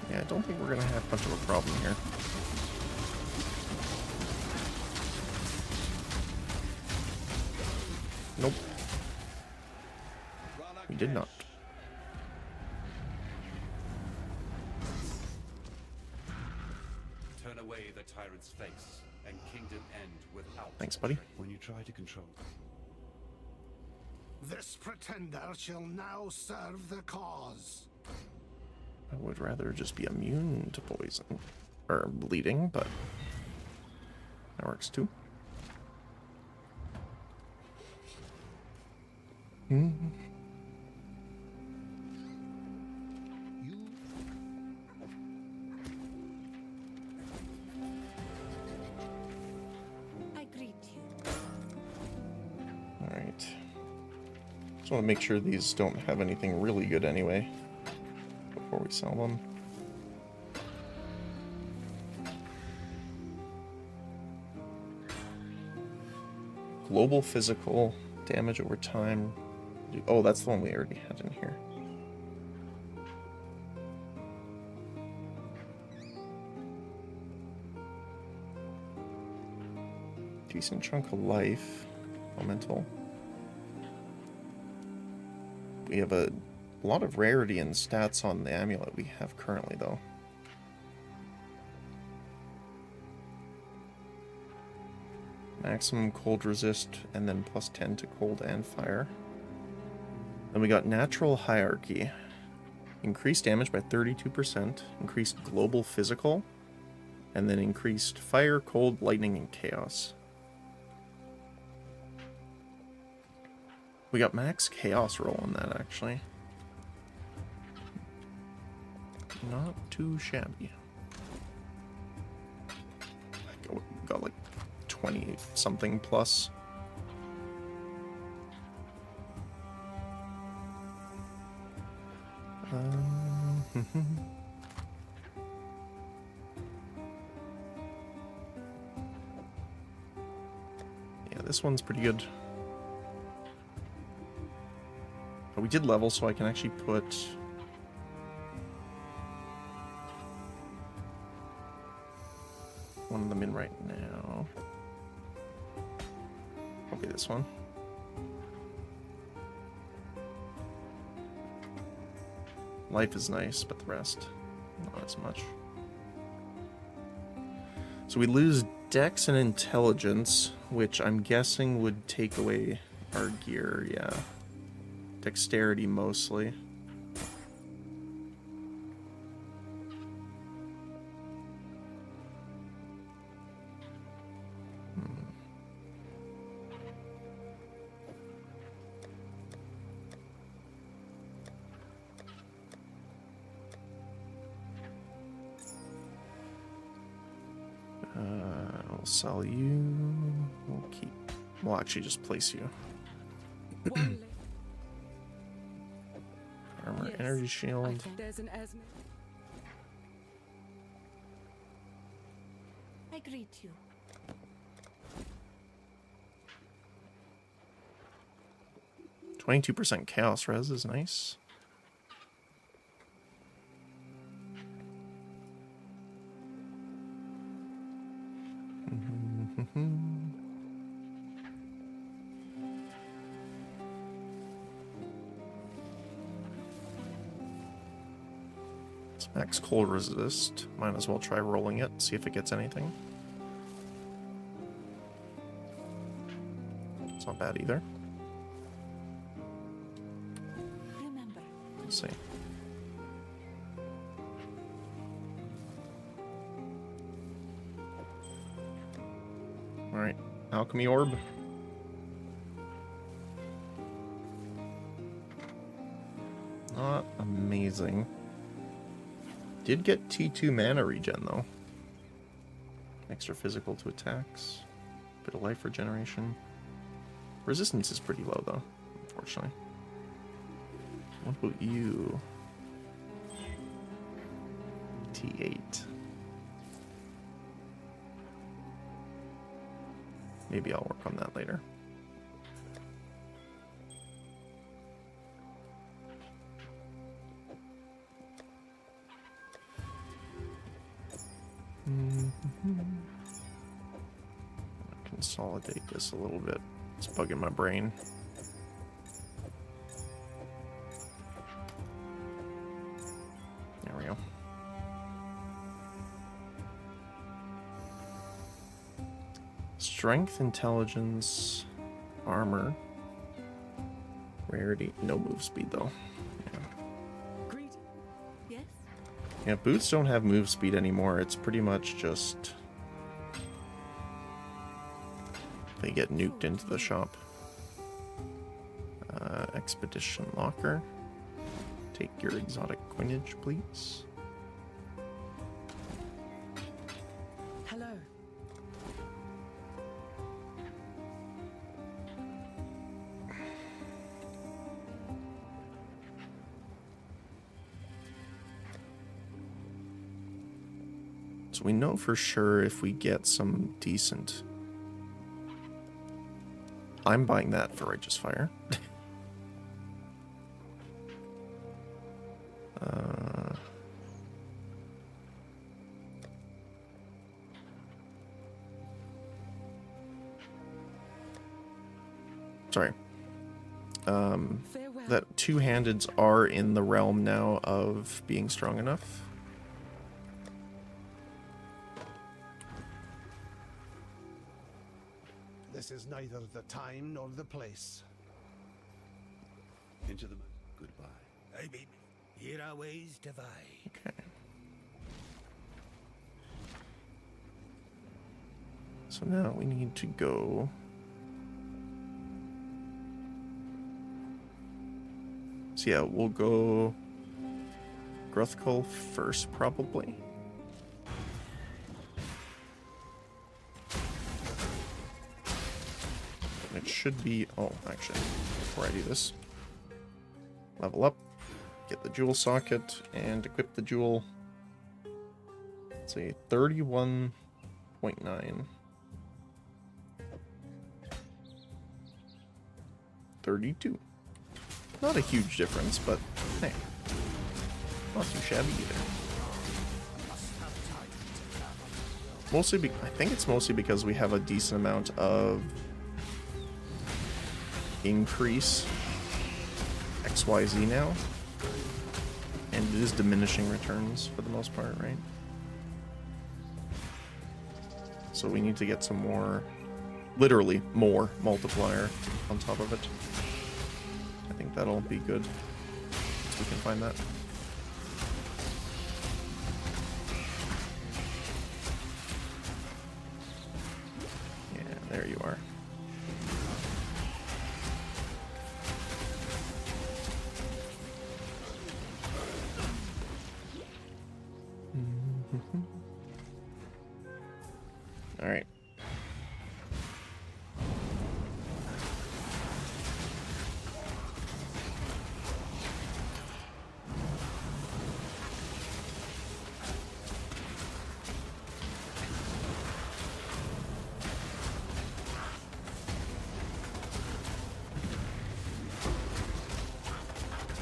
Yeah, I don't think we're gonna have much of a problem here. Nope. We did not. Turn away the tyrant's face, and kingdom end without. Thanks, buddy. When you try to control. This pretender shall now serve the cause. I would rather just be immune to poison. Or bleeding, but that works too. Alright. Just want to make sure these don't have anything really good anyway before we sell them. Global physical damage over time. Oh, that's the one we already had in here. Decent chunk of life. Elemental. We have a lot of rarity and stats on the amulet we have currently, though. Maximum cold resist, and then plus 10 to cold and fire. Then we got natural hierarchy. Increased damage by 32%, increased global physical, and then increased fire, cold, lightning, and chaos. We got max chaos roll on that, actually. Not too shabby. Got like 20 something plus. Yeah, this one's pretty good. But we did level, so I can actually put one of them in right now. Probably this one. Life is nice, but the rest, not as much. So we lose Dex and Intelligence, which I'm guessing would take away our gear, yeah. Dexterity mostly. I'll sell you. We'll keep. We'll actually just place you. One Armor, Yes, energy I shield. think there's an asthma. I greet you. – 22% chaos res is nice. It's max cold resist. Might as well try rolling it, see if it gets anything. It's not bad either. Remember, We'll see. Alright, Alchemy Orb. Not amazing. Did get T2 mana regen though. Extra physical to attacks. Bit of life regeneration. Resistance is pretty low though, unfortunately. What about you? T8. Maybe I'll work on that later. Consolidate this a little bit. It's bugging my brain. There we go. Strength, intelligence, armor, rarity, no move speed though. Greet. yes? Yeah, boots don't have move speed anymore. It's pretty much just they get nuked into the shop. Expedition locker. Take your exotic coinage, please. Hello. So we know for sure if we get some decent... I'm buying that for Righteous Fire. Sorry. Farewell. That two-handeds are in the realm now of being strong enough. This is neither the time nor the place. Into the goodbye. I mean, here our ways divide. Okay. So now we need to go... So yeah, we'll go Gruthkull first, probably. And it should be... Oh, actually, before I do this, level up, get the jewel socket, and equip the jewel. Let's see, 31.9. 32. Not a huge difference, but hey, not too shabby either. Mostly, I think it's mostly because we have a decent amount of increase XYZ now, and it is diminishing returns for the most part, right? So we need to get some more, literally more multiplier on top of it. I think that'll be good once we can find that. Yeah, there you are. All right.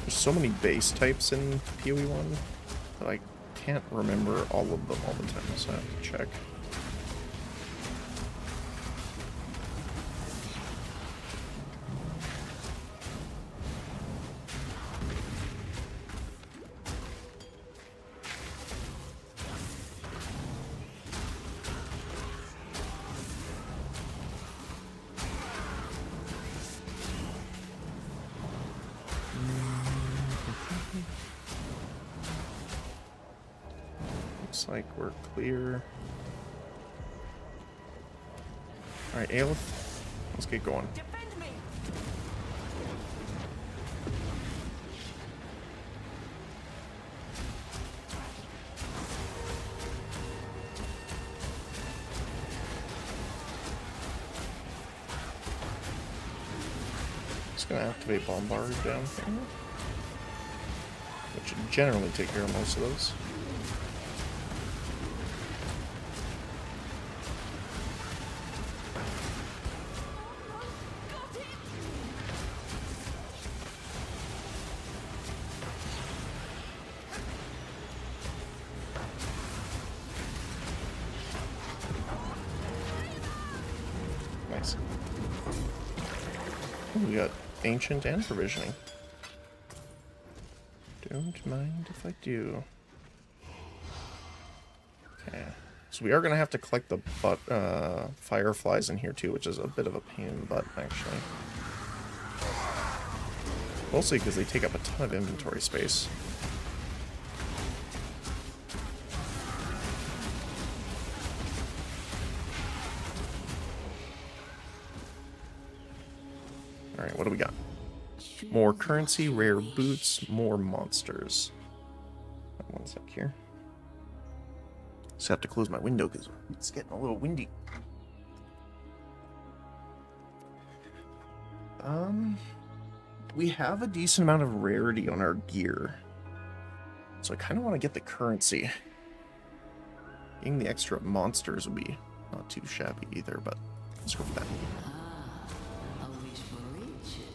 There's so many base types in PoE1 that I can't remember all of them all the time, so I have to check. Looks like we're clear. Alright, Aelith, let's get going. Defend me. Just gonna activate Bombard down here, which should generally take care of most of those. Nice. Ooh, we got Ancient and Provisioning. Don't mind if I do. Okay. So we are going to have to collect the fireflies in here too, which is a bit of a pain in the butt, actually. Mostly because they take up a ton of inventory space. Alright, what do we got? More currency, rare boots, more monsters. One sec here. Just have to close my window because it's getting a little windy. We have a decent amount of rarity on our gear. So I kind of want to get the currency. Getting the extra monsters would be not too shabby either, but let's go for that. A wish for riches.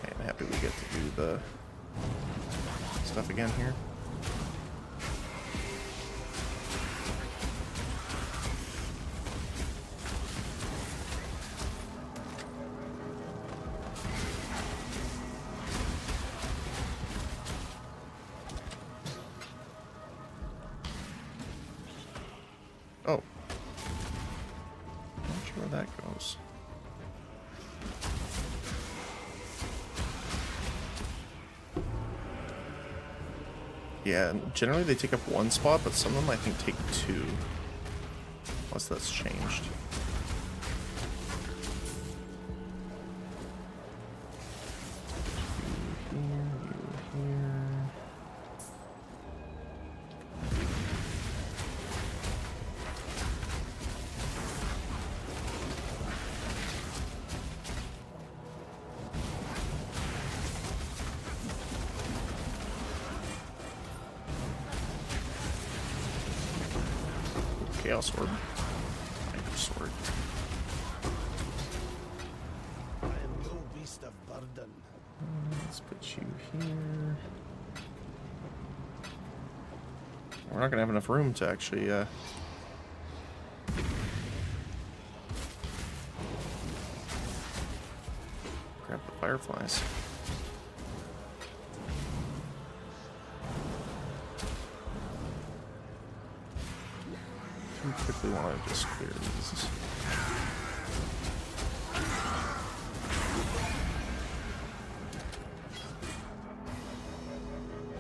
Okay, I'm happy we get to do the stuff again here. Oh. Not sure where that goes. Yeah, generally they take up one spot, but some of them I think take two. Unless that's changed. You here. Chaos Sword. Hyper Sword. I am no beast of burden. Let's put you here. We're not gonna have enough room to actually grab the fireflies. We quickly want to just clear these.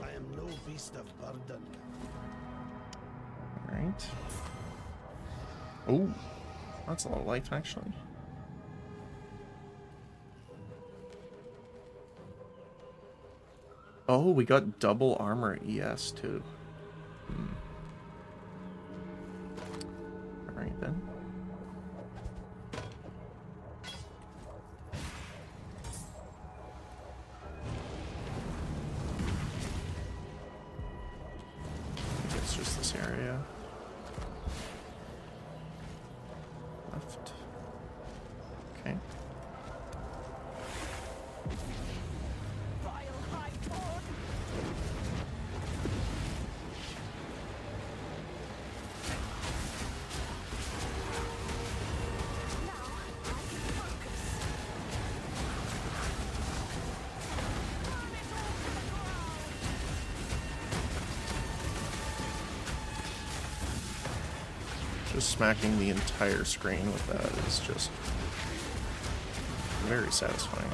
I am no beast of burden. Alright. Oh, that's a lot of life actually. Oh, we got double armor ES too. Alright then. I think it's just this area. Left. Okay. Just smacking the entire screen with that is just very satisfying.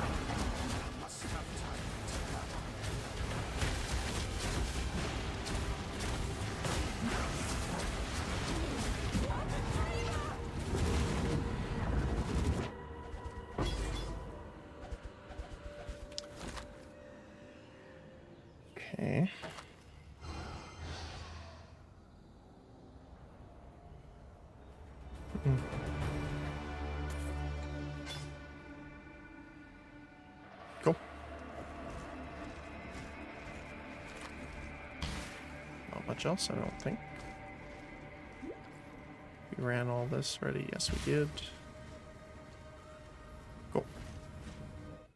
Okay. Cool. Not much else, I don't think. We ran all this already. Yes, we did. Cool.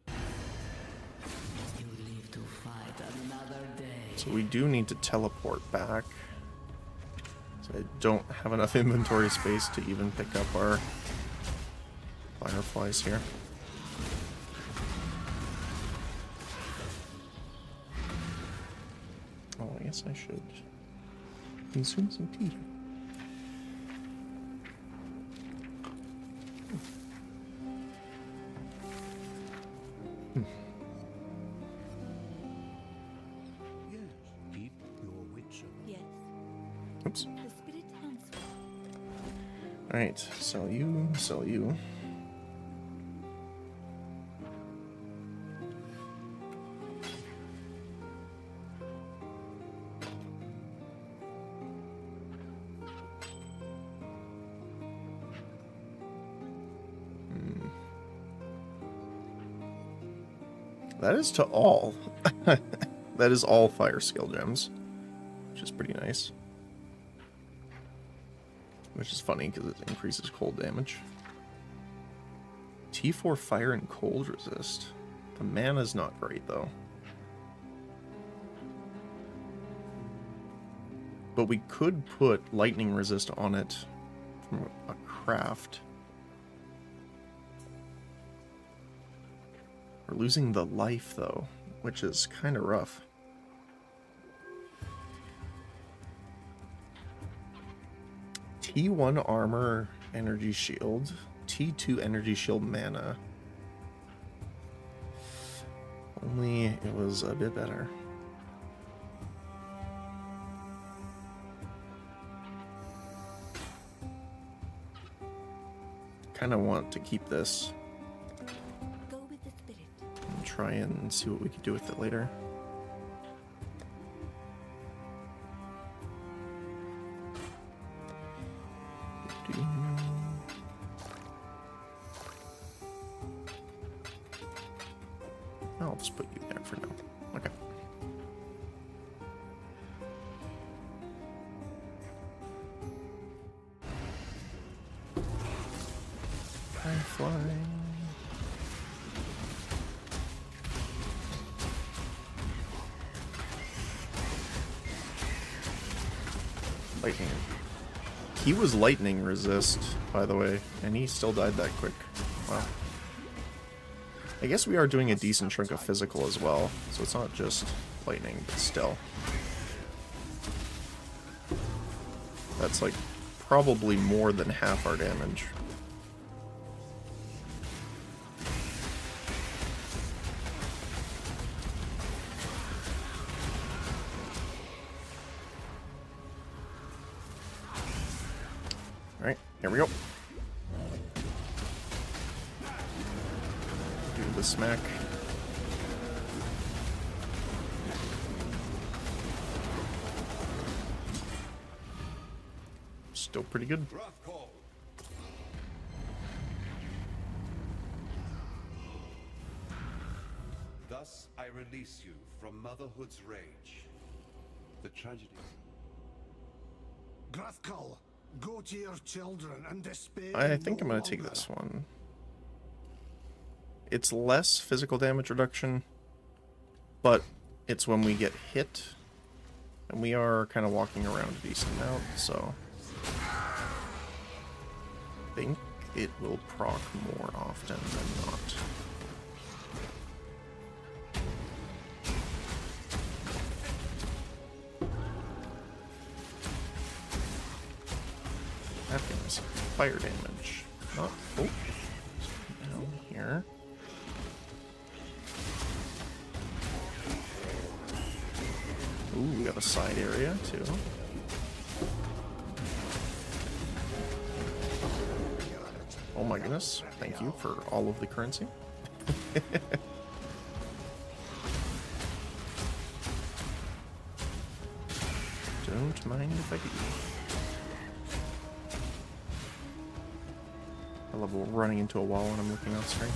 You live to fight another day. So we do need to teleport back. So I don't have enough inventory space to even pick up our fireflies here. Oh, I guess I should consume some tea. Yes, keep your wits about. Yes, Oops. the spirit answers. Alright, sell you, sell you. That is to all. That is all fire skill gems, which is pretty nice. Which is funny because it increases cold damage. T4 fire and cold resist. The mana's not great though. But we could put lightning resist on it from a craft. We're losing the life though, which is kind of rough. T1 armor, energy shield. T2 energy shield mana. Only it was a bit better. Kind of want to keep this. Go with the spirit. And try and see what we could do with it later. I'll just put you there for now. Okay. I'm flying. Lightning. He was lightning resist, by the way, and he still died that quick. Wow. I guess we are doing a decent chunk of physical as well, so it's not just lightning, but still. That's like probably more than half our damage. Alright, here we go. Do the smack. Still pretty good. Wrath call. Thus I release you from motherhood's rage. The tragedies. Grathkull, go to your children and despair. I think no I'm going to take longer. this one. It's less physical damage reduction, but it's when we get hit, and we are kind of walking around a decent amount, so I think it will proc more often than not. That thing's fire damage. Not down here. Ooh, we got a side area too. Oh my goodness, thank you for all of the currency. Don't mind if I do. I love running into a wall when I'm looking off screen.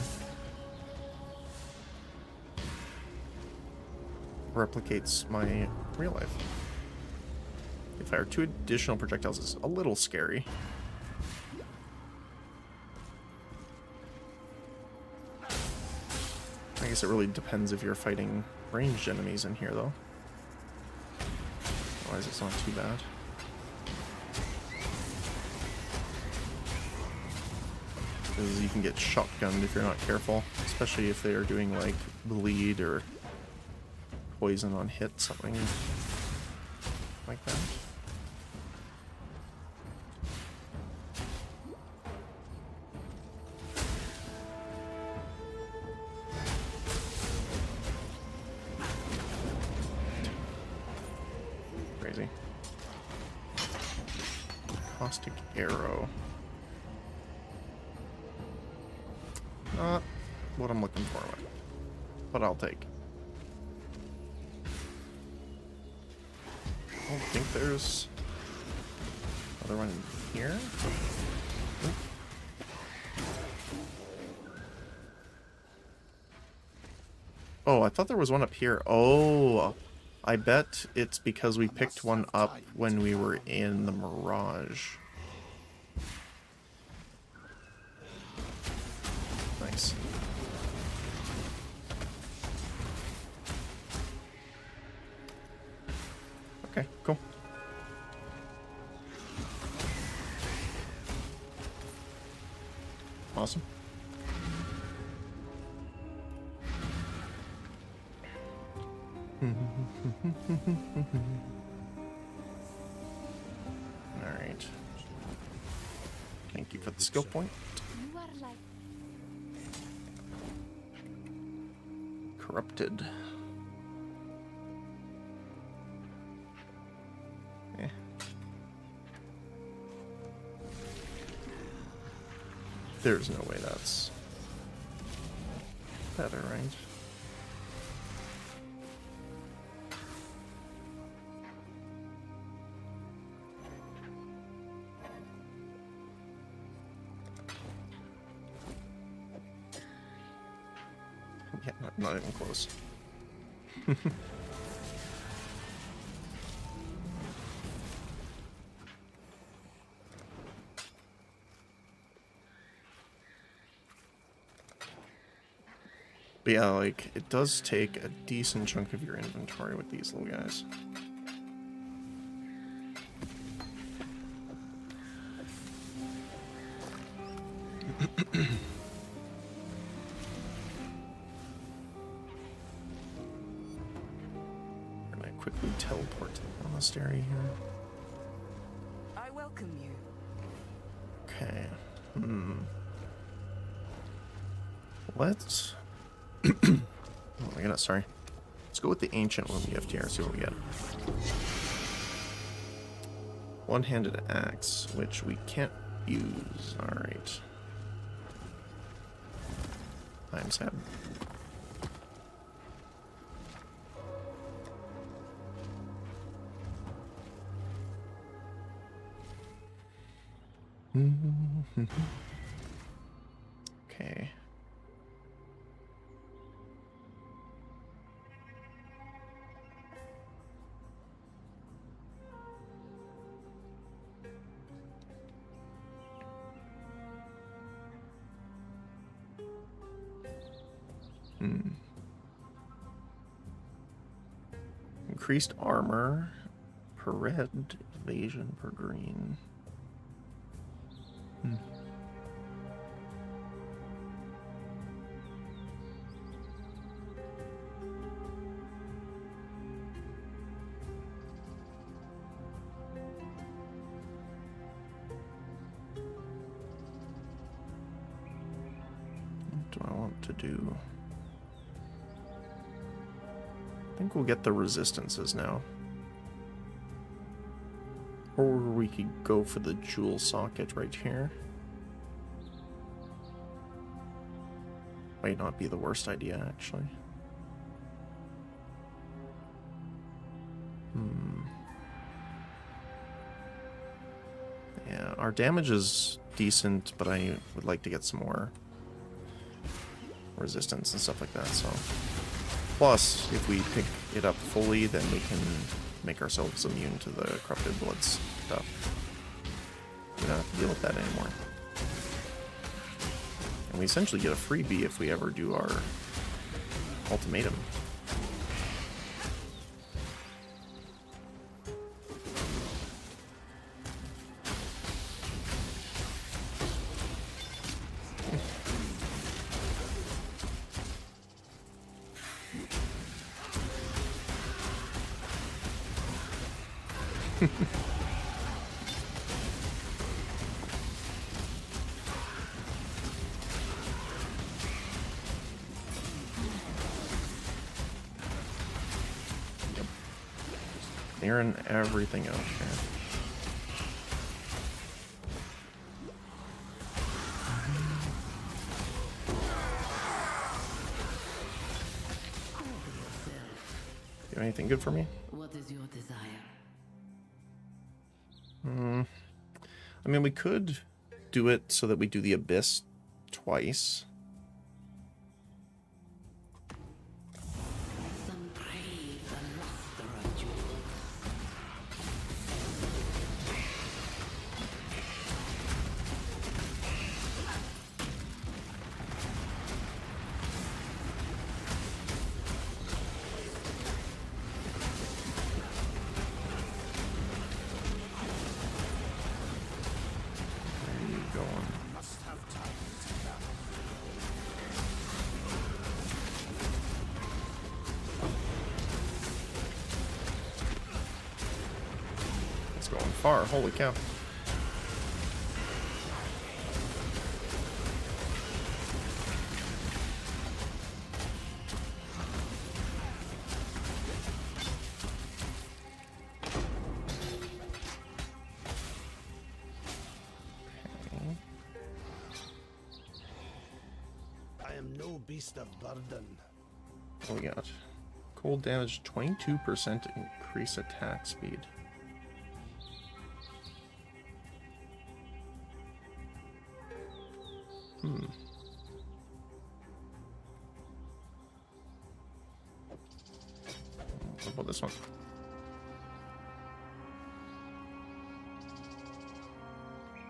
Replicates my real life. If I fire 2 additional projectiles is a little scary. I guess it really depends if you're fighting ranged enemies in here, though. Otherwise, it's not too bad. Because you can get shotgunned if you're not careful, especially if they are doing like bleed or poison on hit, something like that. Crazy. Caustic arrow. what I'm looking for, but I'll take. I don't think there's another one here. Oop. Oh, I thought there was one up here. Oh, I bet it's because we picked one up when we were in the Mirage. Nice. Okay, cool. Awesome. Alright. Thank you for the skill point. You are like Corrupted. Eh. There's no way that's better, right? Yeah, not even close. But yeah, like, it does take a decent chunk of your inventory with these little guys. We're gonna quickly teleport to the monastery here. I welcome you. Okay. Let's... oh my goodness, sorry. Let's go with the ancient one gift here, see what we get. One-handed axe, which we can't use. Alright. I'm sad. Okay. Increased armor per red, evasion per green. What do I want to do? I think we'll get the resistances now. Or we could go for the jewel socket right here. Might not be the worst idea, actually. Yeah, our damage is decent, but I would like to get some more resistance and stuff like that, so... Plus, if we pick it up fully, then we can make ourselves immune to the corrupted bloods stuff. We don't have to deal with that anymore. And we essentially get a freebie if we ever do our ultimatum. Clearing everything out here. Do anything good for me? What is your desire? I mean, we could do it so that we do the Abyss twice. Some crave the luster of jewels. Where are you going? Must have time to gather. It's going far. Holy cow. Okay. I am no beast of burden. What we got? Cold damage, 22% increase attack speed. What about this one?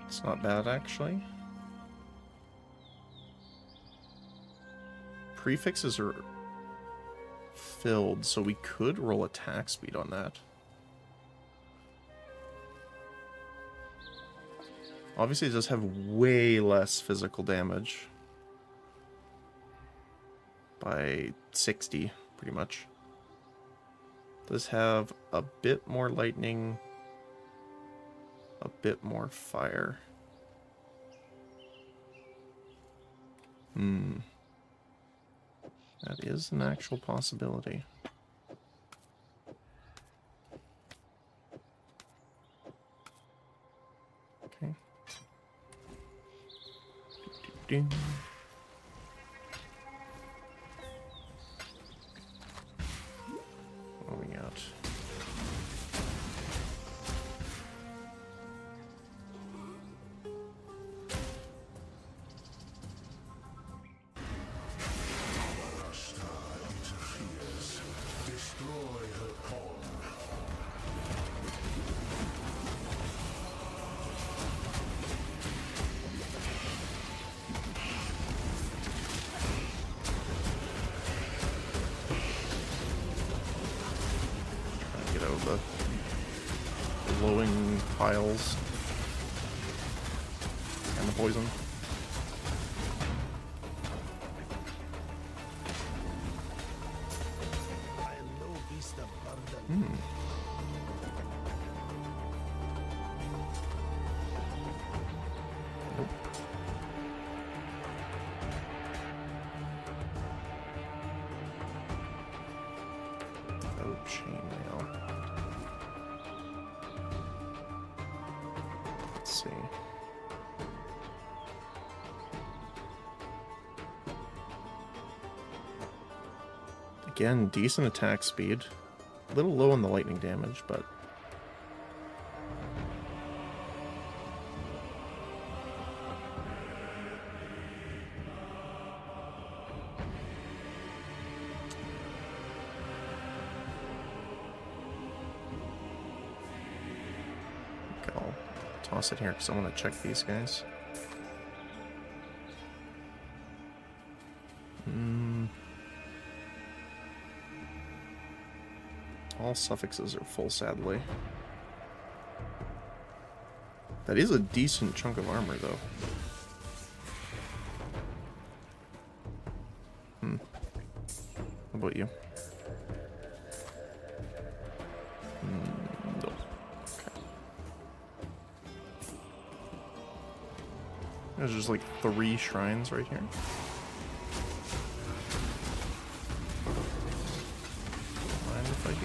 It's not bad, actually. Prefixes are filled, so we could roll attack speed on that. Obviously, it does have way less physical damage. By 60, pretty much. Does have a bit more lightning, a bit more fire. That is an actual possibility. Okay. Doo-doo-doo. What we got? Interferes. Destroy her pawn. Trying to get out of the glowing piles and the poison. I am no beast of burden. Nope. Oh, chainmail. Let's see. Again, decent attack speed. A little low on the lightning damage, but I'll toss it here because I want to check these guys. All suffixes are full, sadly. That is a decent chunk of armor, though. How about you? No. Okay. There's just like 3 shrines right here. Mind if I do?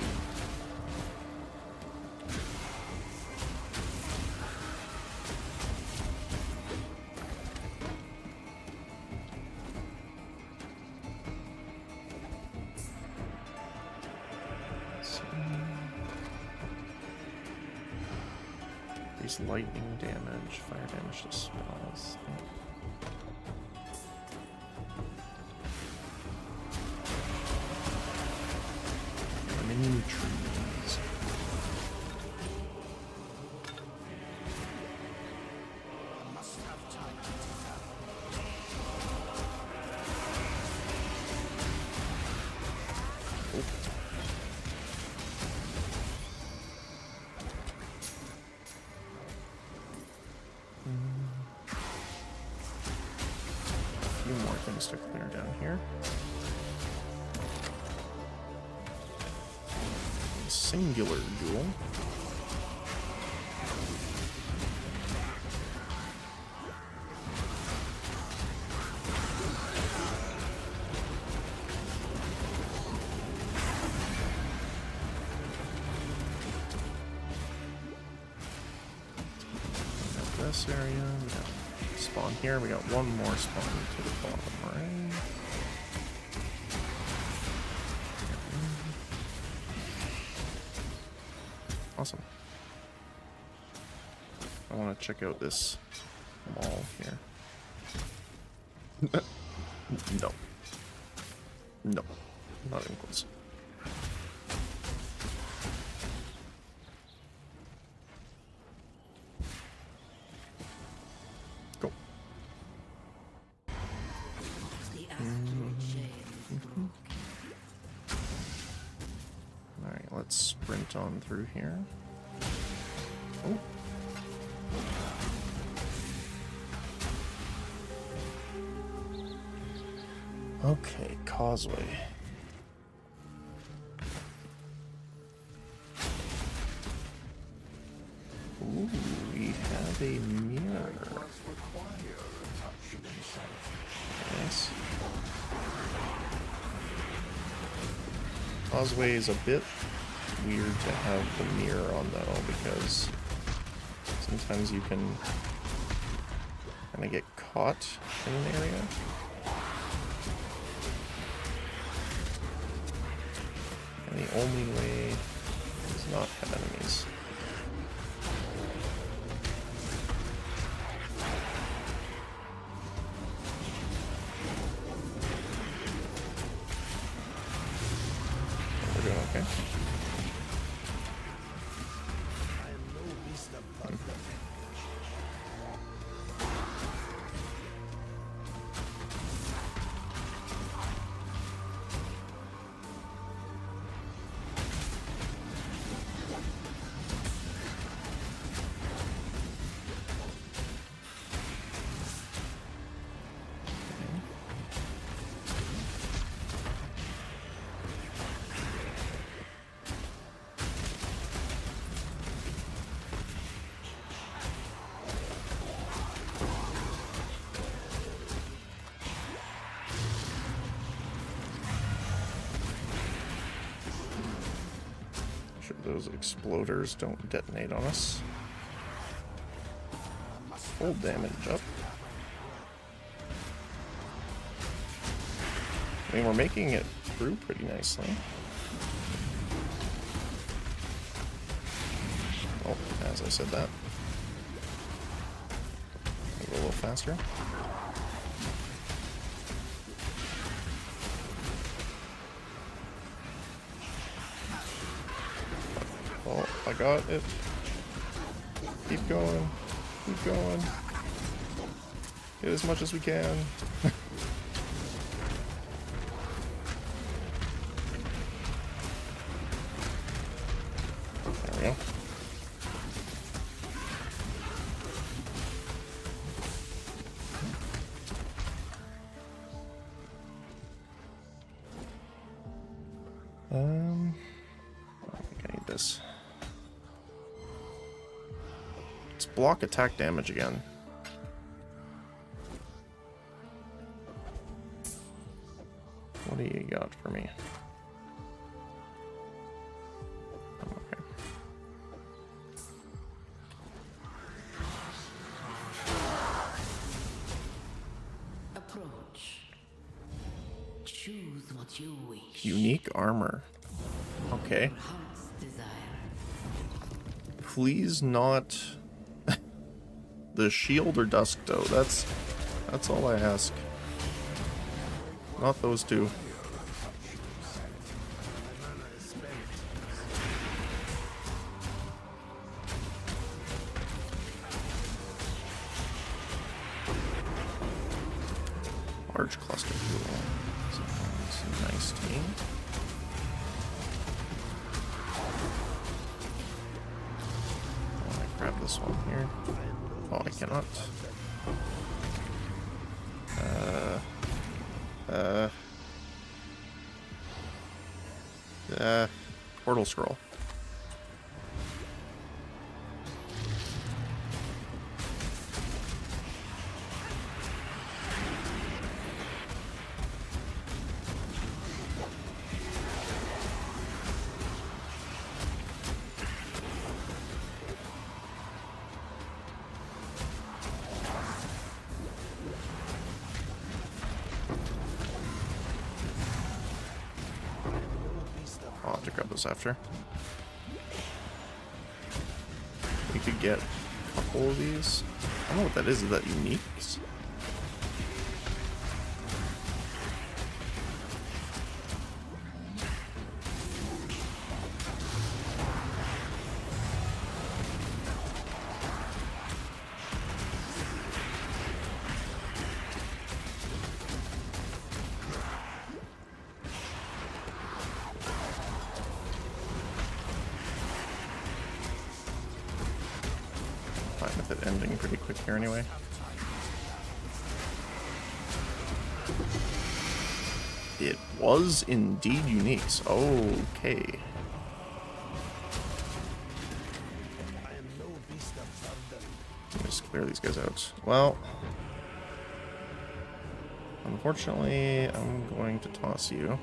Increase lightning damage, fire damage to spells. Mini trees. Must have time to tell. A few more things to clear down here. Singular jewel. This area, we got spawn here, we got one more spawn to the bottom right. Awesome. I want to check out this mall here. No. No. Not even close. Go. The asteroid chain is broken. Alright, let's sprint on through here. Oh. Okay, causeway. Ooh, we have a mirror. Yes. Causeway is a bit weird to have the mirror on though, because sometimes you can kind of get caught in an area. And the only way is not have enemies. We're doing okay. I am no beast of burden. Sure those exploders don't detonate on us. Full damage up. I mean, we're making it through pretty nicely. Oh, as I said that. Go a little faster. Oh, I got it. Keep going. Keep going. Get as much as we can. There we go. I think I need this. Let's block attack damage again. What do you got for me? Okay. Approach. Choose what you wish. Unique armor. Okay. Your heart Please not the shield or dusk though. That's all I ask. Not those two. Large cluster fuel. It's a nice team. I grab this one here. Oh, I cannot. Portal scroll. I'll have to grab those after. We could get a couple of these. I don't know what that is. Is that uniques? Fine with it ending pretty quick here anyway. It was indeed uniques. Okay. Let me just clear these guys out. Well, unfortunately, I'm going to toss you.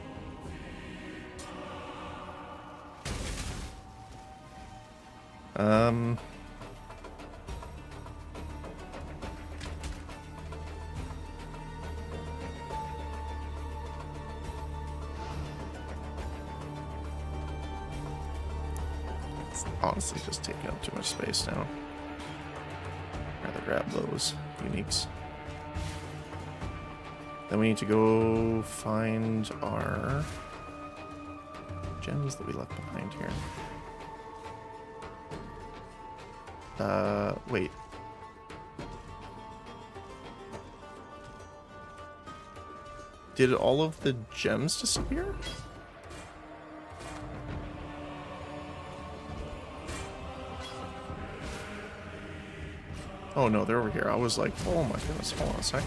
It's honestly just taking up too much space now. Rather grab those uniques. Then we need to go find our gems that we left behind here. Wait. Did all of the gems disappear? Oh no, they're over here. I was like, oh my goodness, hold on a sec.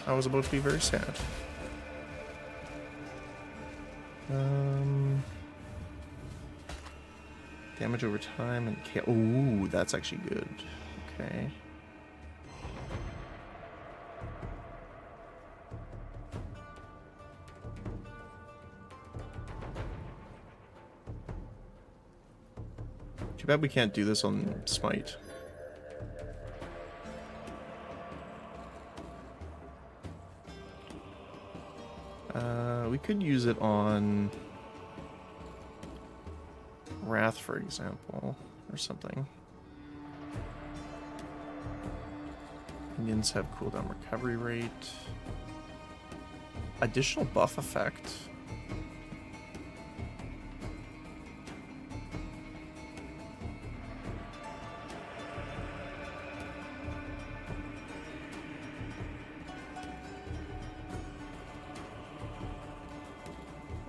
I was about to be very sad. Damage over time and ooh, that's actually good. Okay. Too bad we can't do this on Smite. We could use it on Wrath, for example, or something. Minions have cooldown recovery rate. Additional buff effect.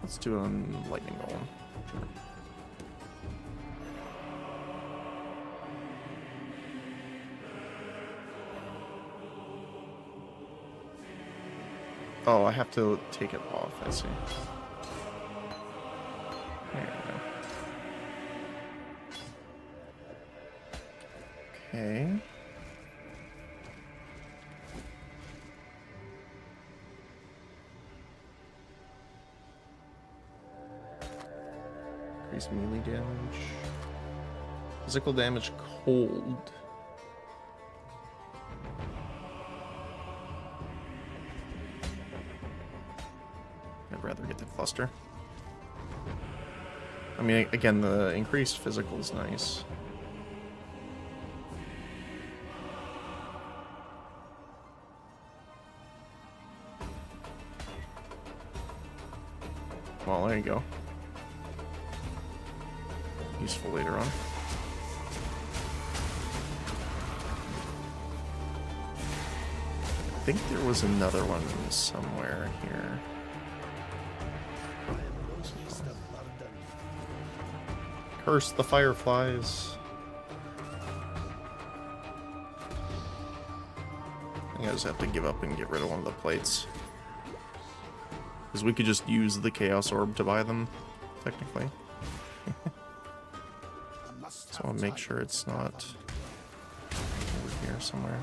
Let's do it on Lightning Golem. Sure. Oh, I have to take it off, I see. There we go. Okay. Increase melee damage. Physical damage cold. rather get the cluster. I mean, again, the increased physical is nice. Well, there you go. Useful later on. I think there was another one somewhere here. Curse the fireflies. I think I just have to give up and get rid of one of the plates. Because we could just use the Chaos Orb to buy them, technically. So I'll make sure it's not over here somewhere.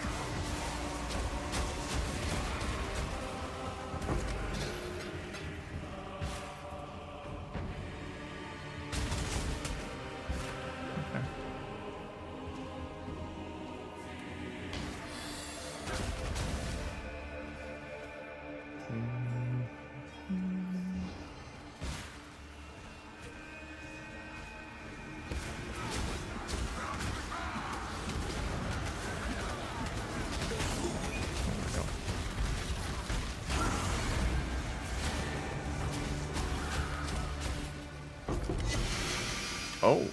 Oh.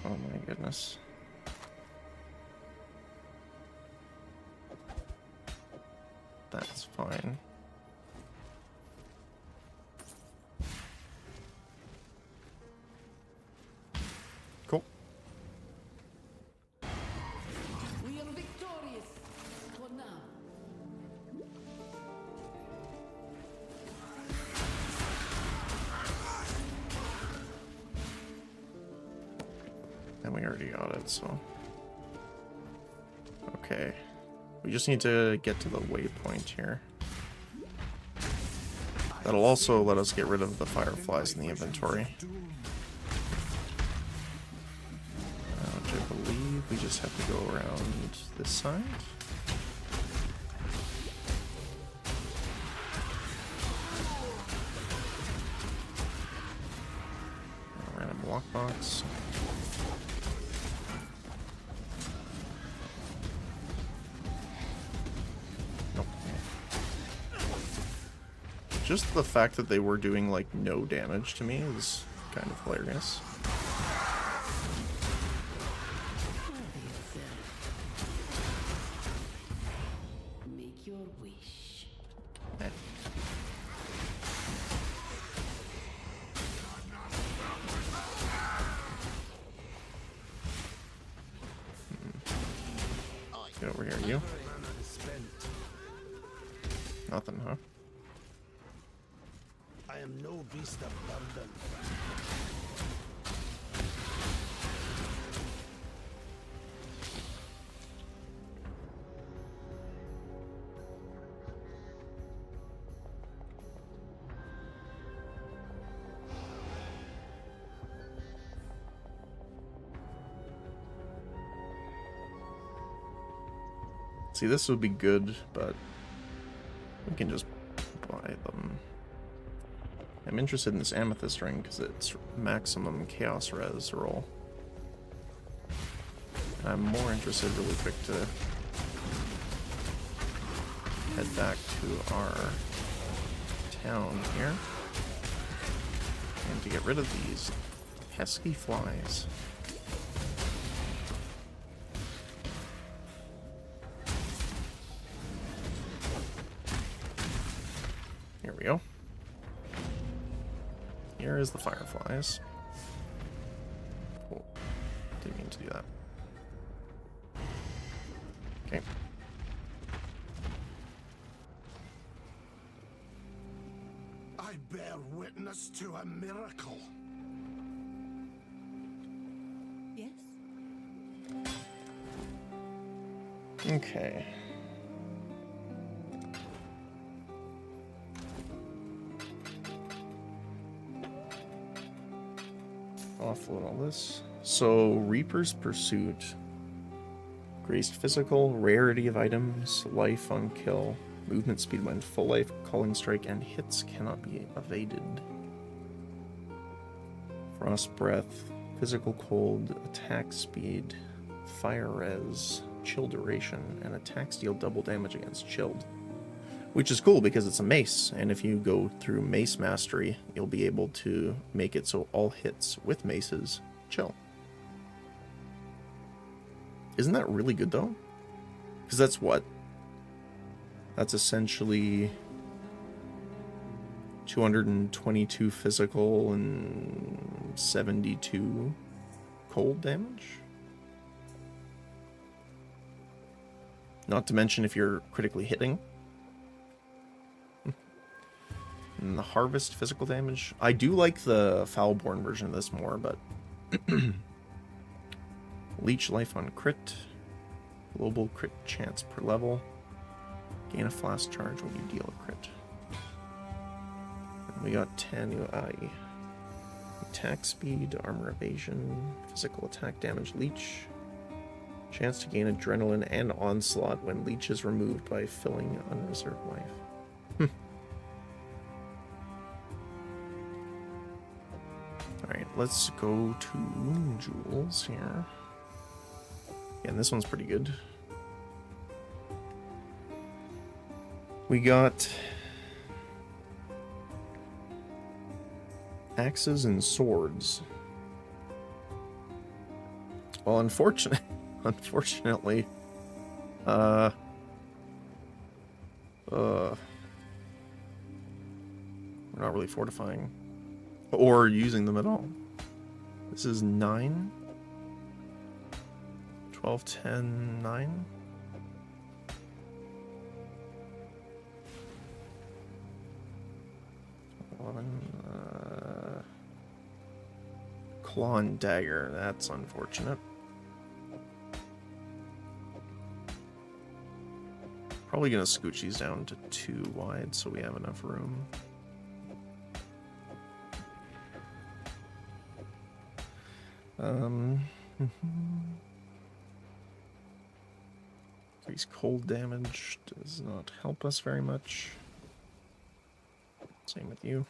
Oh my goodness. That's fine. Cool. We are victorious for now. And we already got it, so. Okay. We just need to get to the waypoint here. That'll also let us get rid of the fireflies in the inventory. Which I believe we just have to go around this side. Random lockbox. Just the fact that they were doing, like, no damage to me was kind of hilarious. Make your wish. Eh. Get over here, you. Nothing, huh? I am no beast of burden. See, this would be good, but we can just buy them. I'm interested in this amethyst ring because it's maximum chaos res roll. And I'm more interested really quick to head back to our town here and to get rid of these pesky flies. Here we go. Here is the fireflies. Oh, didn't mean to do that. Okay. I bear witness to a miracle. Yes? Okay. Offload all this. So, Reaper's Pursuit Increased physical, rarity of items, life on kill, movement speed when full life, calling strike, and hits cannot be evaded. Frost breath, physical cold, attack speed, fire res, chill duration, and attacks deal double damage against chilled. Which is cool because it's a mace, and if you go through mace mastery, you'll be able to make it so all hits with maces chill. Isn't that really good though? Because that's what? That's essentially 222 physical and 72 cold damage. Not to mention if you're critically hitting. And the harvest physical damage. I do like the Foulborn version of this more, but leech life on crit. Global crit chance per level. Gain a flash charge when you deal a crit. And we got 10 UI. Attack speed, armor evasion, physical attack damage, leech. Chance to gain adrenaline and onslaught when leech is removed by filling unreserved life. Alright, let's go to jewels here. Yeah, and this one's pretty good. We got axes and swords. Well, unfortunately, we're not really fortifying or using them at all. This is 9, 12, 10, 9. Claw and dagger, that's unfortunate. Probably gonna scooch these down to 2 wide so we have enough room. Increased cold damage does not help us very much. Same with you.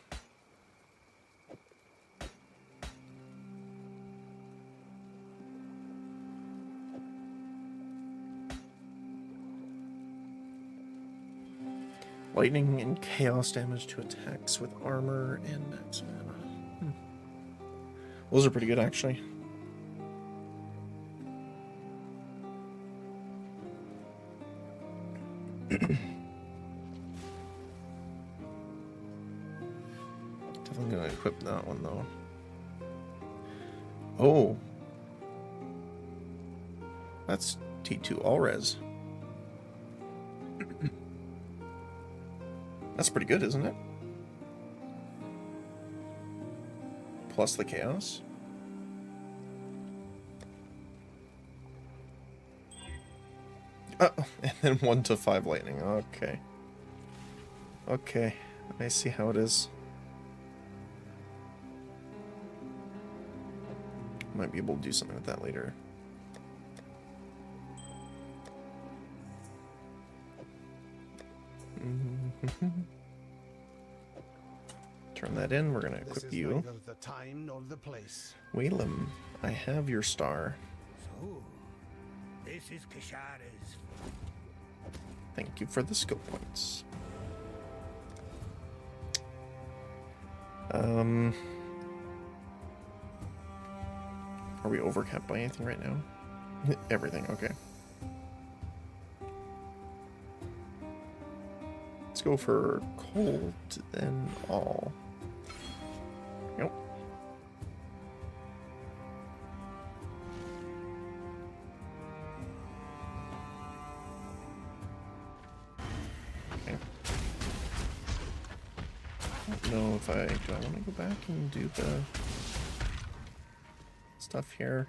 Lightning and chaos damage to attacks with armor and max mana. Those are pretty good, actually. Definitely gonna equip that one though. Oh, that's T2 all res. That's pretty good, isn't it? Plus the chaos. Oh, and then 1 to 5 lightning. Okay. Okay, I see how it is. Might be able to do something with that later. Turn that in. We're gonna equip you. Neither the time nor the place. Whalem, I have your star. So, this is Kishara's. Thank you for the skill points. Are we overcapped by anything right now? Everything, okay. Let's go for cold, then all. Nope. Okay. I don't know if do I want to go back and do the stuff here?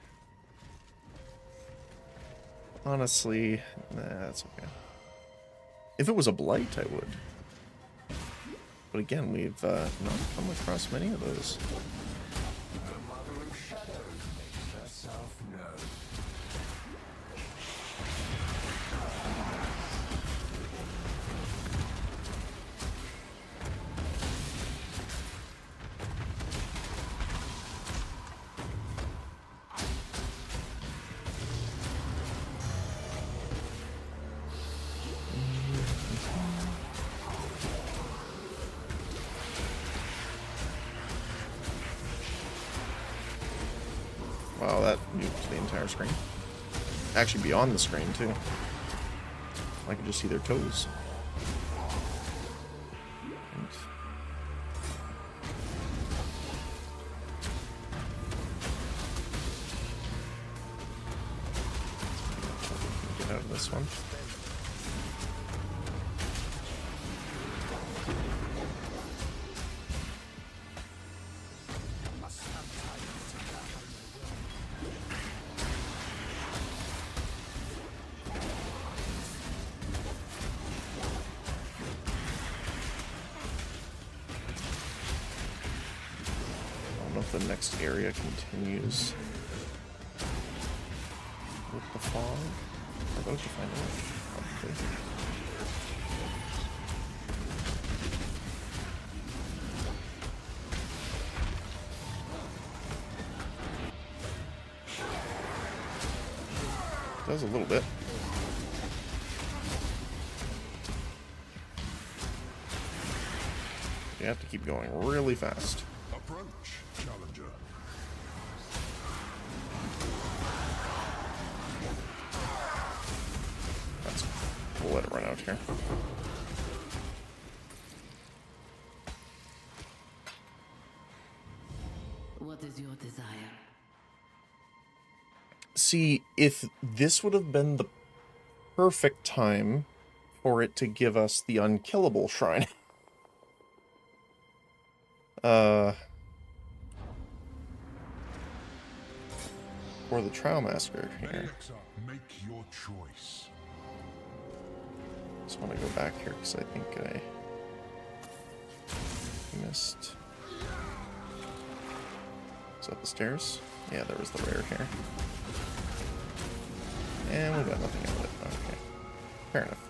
Honestly, nah, that's okay. If it was a blight, I would. But again, we've not come across many of those. The Mother of Shadows makes herself known. Wow, that nuked the entire screen. Actually, beyond the screen, too. I can just see their toes. And get out of this one. The next area continues with the fog. Are those to find out? Probably. Does a little bit. You have to keep going really fast. Approach, challenger. We'll let it run out here. What is your desire? See, if this would have been the perfect time for it to give us the unkillable shrine. Or the Trial Massacre here. Exile, make your choice. Just want to go back here because I think I missed. Is that the stairs? Yeah, there was the rare here. And we got nothing out of it. Okay. Fair enough.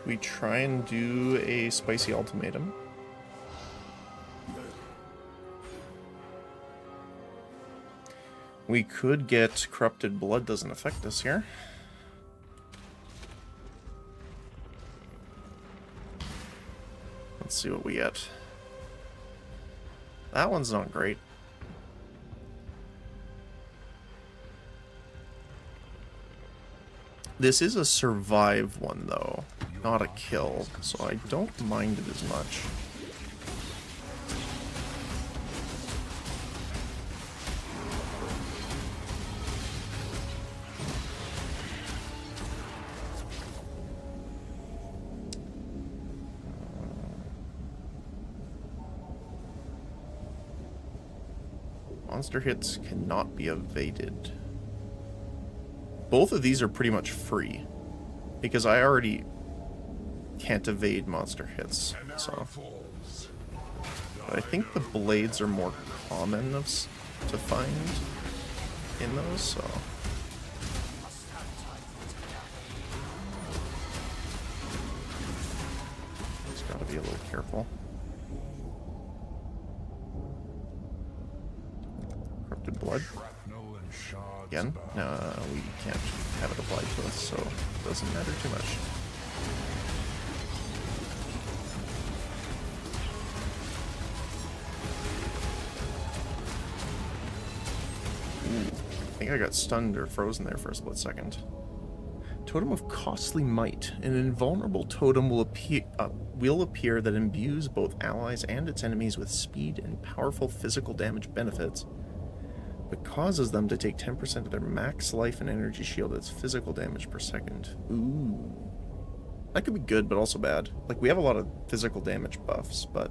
We try and do a spicy ultimatum. We could get corrupted blood, doesn't affect us here. Let's see what we get. That one's not great. This is a survive one, though, not a kill, so I don't mind it as much. Monster hits cannot be evaded. Both of these are pretty much free, because I already can't evade monster hits, so. But I think the blades are more common to find in those, so. Just gotta be a little careful. Corrupted blood. Again? No, we can't have it applied to us, so it doesn't matter too much. Ooh, I think I got stunned or frozen there for a split second. Totem of Costly Might. An invulnerable totem will appear that imbues both allies and its enemies with speed and powerful physical damage benefits, but causes them to take 10% of their max life and energy shield as physical damage per second. Ooh. That could be good, but also bad. Like, we have a lot of physical damage buffs, but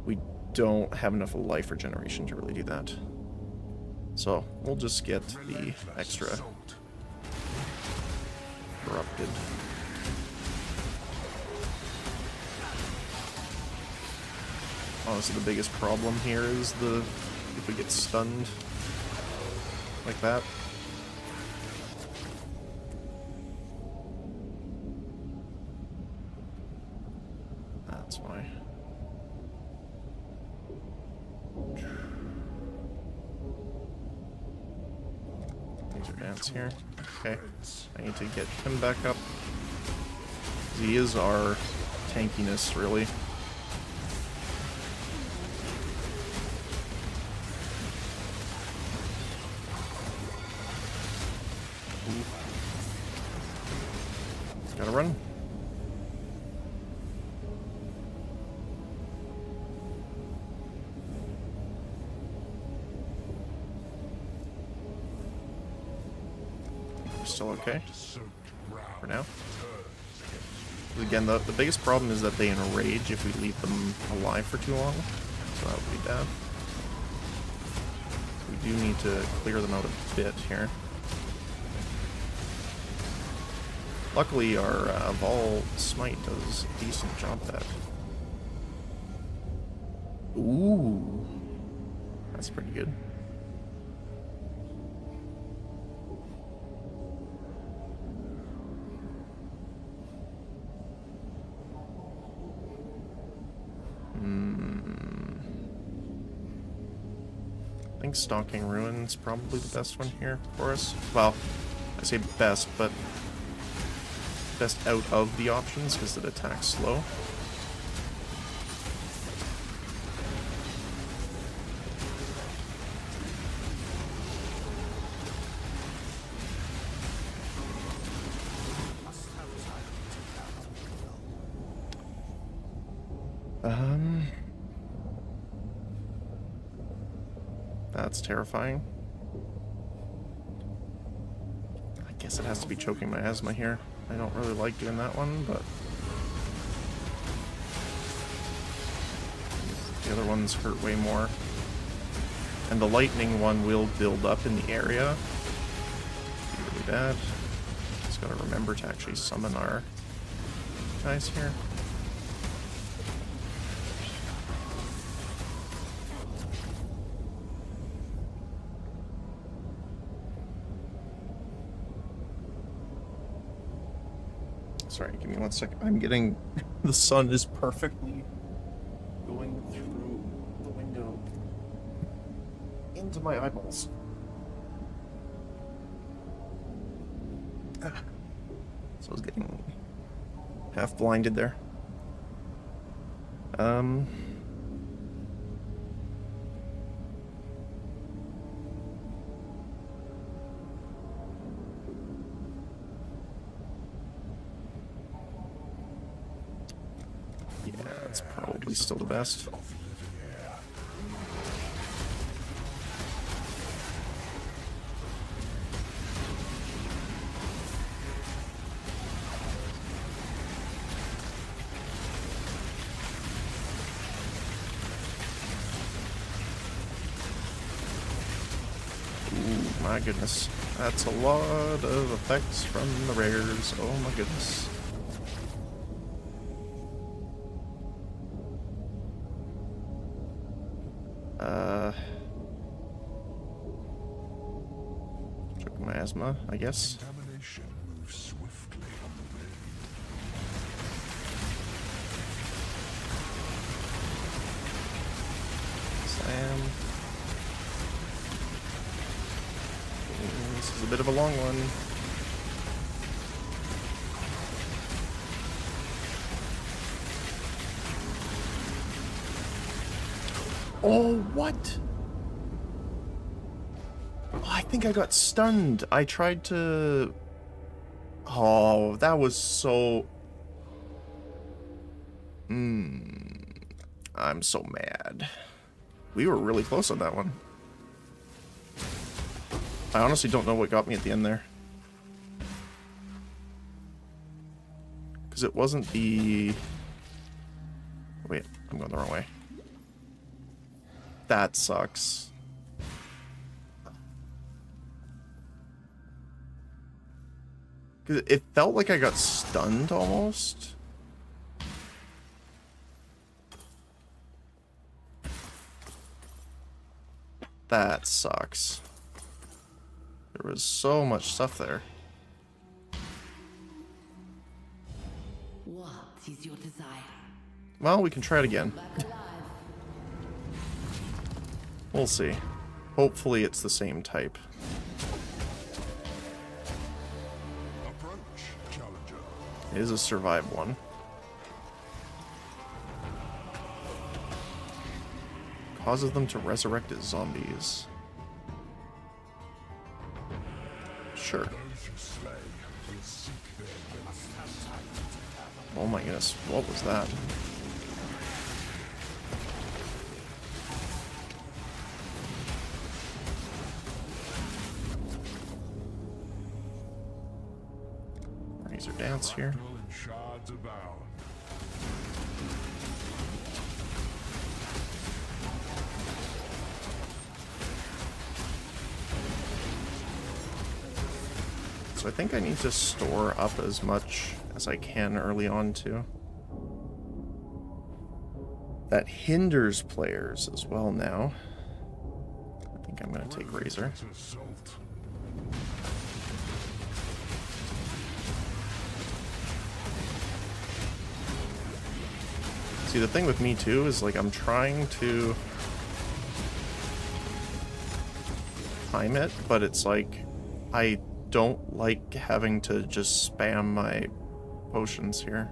we don't have enough life regeneration to really do that. So, we'll just get the extra corrupted. Honestly, the biggest problem here is if we get stunned like that. That's why. Advance here. Okay. I need to get him back up. He is our tankiness, really. Ooh. Gotta run. Still okay for now. Again, the biggest problem is that they enrage if we leave them alive for too long, so that would be bad. We do need to clear them out a bit here. Luckily, our Vol Smite does a decent job at that. Ooh, that's pretty good. I think Stalking Ruin's probably the best one here for us. Well, I say best, but best out of the options because it attacks slow. That's terrifying. I guess it has to be choking my asthma here. I don't really like doing that one, but the other ones hurt way more. And the lightning one will build up in the area. Be really bad. Just gotta remember to actually summon our guys here. Sorry, give me 1 second. I'm getting... the sun is perfectly going through the window into my eyeballs. So I was getting half blinded there. That's probably still the best. Ooh, my goodness. That's a lot of effects from the rares. Oh my goodness. Choking my asthma, I guess. Contamination moves swiftly on the wind. Slam. This is a bit of a long one. Oh, what? Oh, I think I got stunned. I tried to... Oh, that was so... I'm so mad. We were really close on that one. I honestly don't know what got me at the end there. Because it wasn't the... Wait, I'm going the wrong way. That sucks. Because it felt like I got stunned almost. That sucks. There was so much stuff there. What is your desire? Well, we can try it again. Back alive. We'll see. Hopefully it's the same type. It is a survive one. Causes them to resurrect as zombies. Sure. Those you slay will seek their Oh my goodness, what was that? Razor dance here. and shards abound. So I think I need to store up as much as I can early on too. That hinders players as well now. I think I'm gonna take Razor. Assault. See, the thing with me too is like I'm trying to time it, but it's like I don't like having to just spam my potions here.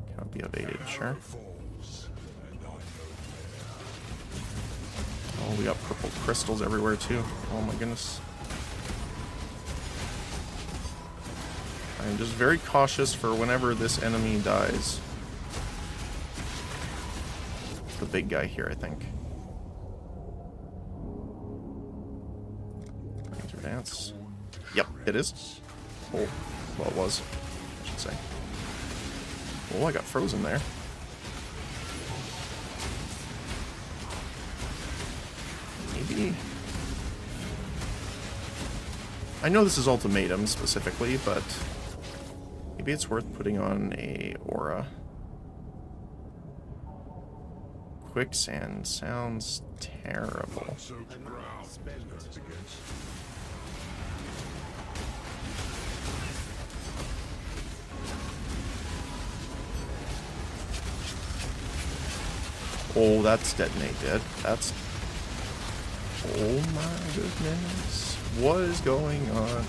Cannot be evaded, sure. Falls, and I know Oh, we got purple crystals everywhere too. Oh my goodness. I'm just very cautious for whenever this enemy dies. It's the big guy here, I think. Razor dance. Yep, it is. Oh, well, it was, I should say. Oh, I got frozen there. Maybe. I know this is ultimatum specifically, but maybe it's worth putting on a aura. Quicksand sounds terrible. soaked ground. That's against. Oh, that's detonate dead. That's... Oh my goodness. What is going on?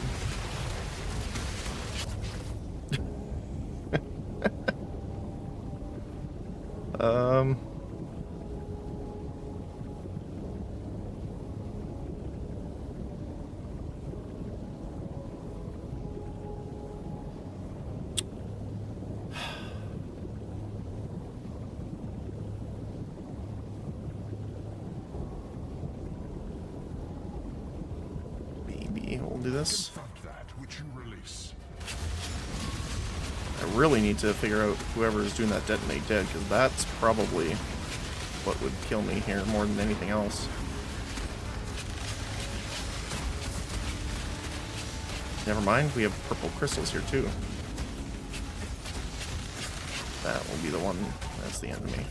Maybe we'll do this. Confront that which you release. I really need to figure out whoever is doing that detonate dead, because that's probably what would kill me here more than anything else. Never mind, we have purple crystals here too. That will be the one that's the enemy.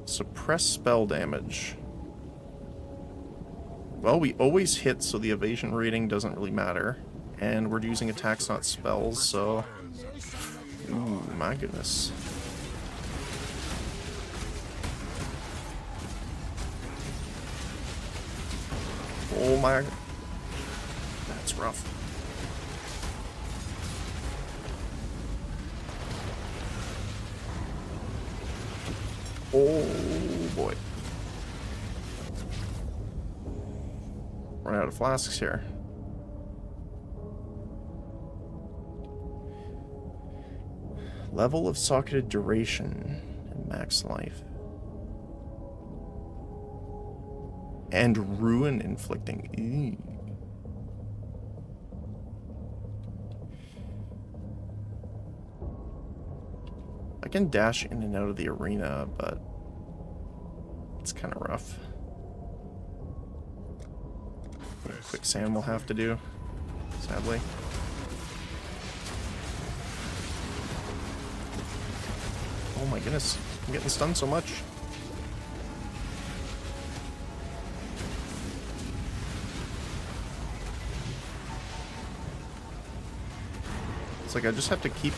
Suppress spell damage. Well, we always hit, so the evasion rating doesn't really matter. And we're using attacks, not spells, so... Ooh, my goodness. Oh my... That's rough. Oh boy. Run out of flasks here. Level of socketed duration and max life. And ruin inflicting. Eee. I can dash in and out of the arena, but it's kind of rough. Quicksand will have to do, sadly. Oh my goodness, I'm getting stunned so much. It's like I just have to keep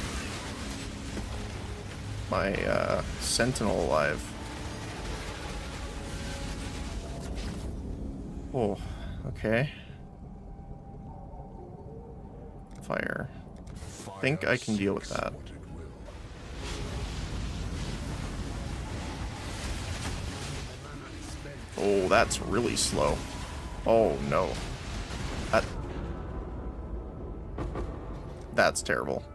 my sentinel alive. Oh, Okay. Fire. I think I can deal with that. Oh, that's really slow. Oh no. That's terrible.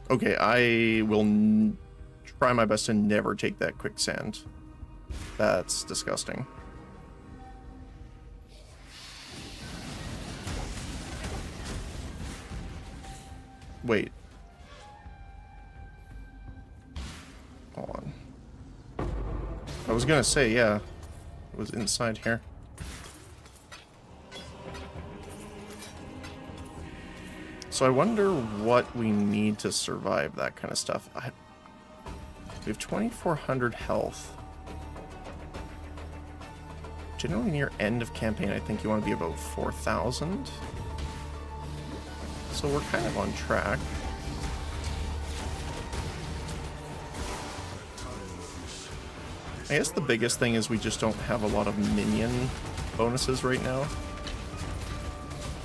Okay, I will try my best to never take that quicksand. That's disgusting. Wait. Hold on. I was gonna say, yeah. It was inside here. So I wonder what we need to survive that kind of stuff. We have 2,400 health. Generally near end of campaign, I think you want to be about 4,000. So we're kind of on track. I guess the biggest thing is we just don't have a lot of minion bonuses right now.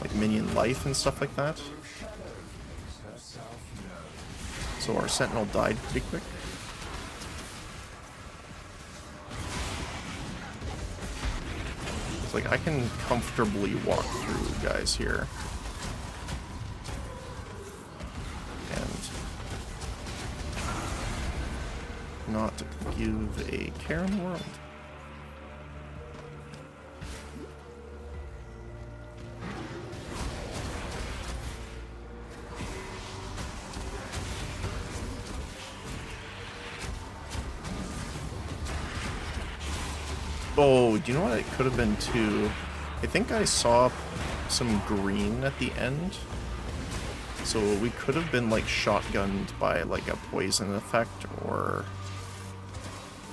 Like minion life and stuff like that. So our sentinel died pretty quick. It's like I can comfortably walk through guys here. And not give a care in the world. Oh, do you know what it could have been too? I think I saw some green at the end. So we could have been like shotgunned by like a poison effect or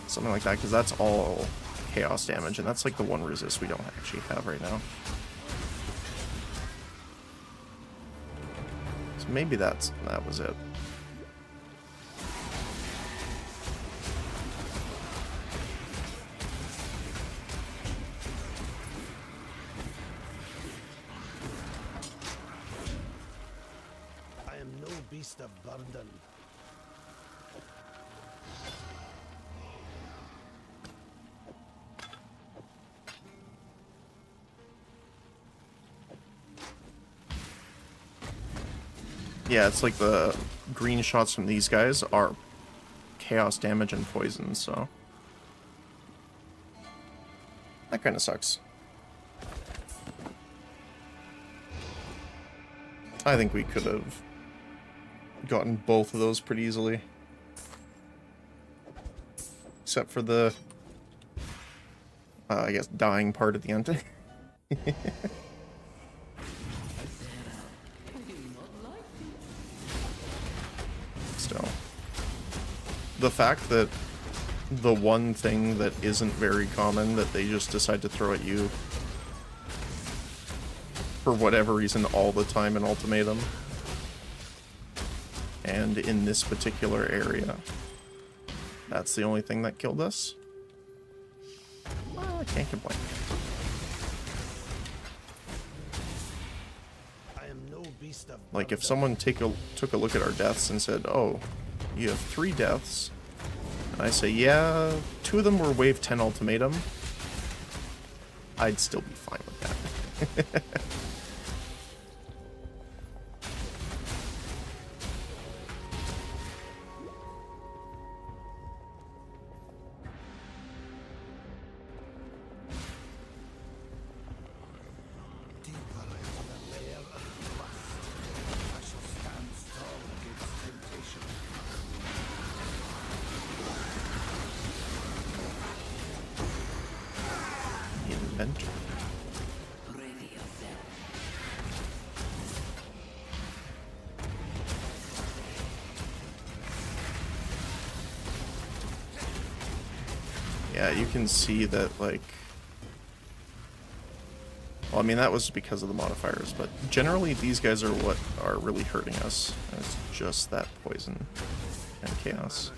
something like that, because that's all chaos damage, and that's like the one resist we don't actually have right now. So maybe that was it. Beast of burden. Yeah, it's like the green shots from these guys are chaos damage and poison, so that kind of sucks. I think we could have gotten both of those pretty easily. Except for the, I guess, dying part at the end. Still. The fact that the one thing that isn't very common that they just decide to throw at you for whatever reason all the time in Ultimatum. And in this particular area, that's the only thing that killed us. Well, I can't complain. Like if someone took a look at our deaths and said, "Oh, you have 3 deaths," and I say, "Yeah, 2 of them were wave 10 ultimatum," I'd still be fine with that. Yeah, you can see that, like... Well, I mean, that was because of the modifiers, but generally these guys are what are really hurting us. And it's just that poison and chaos.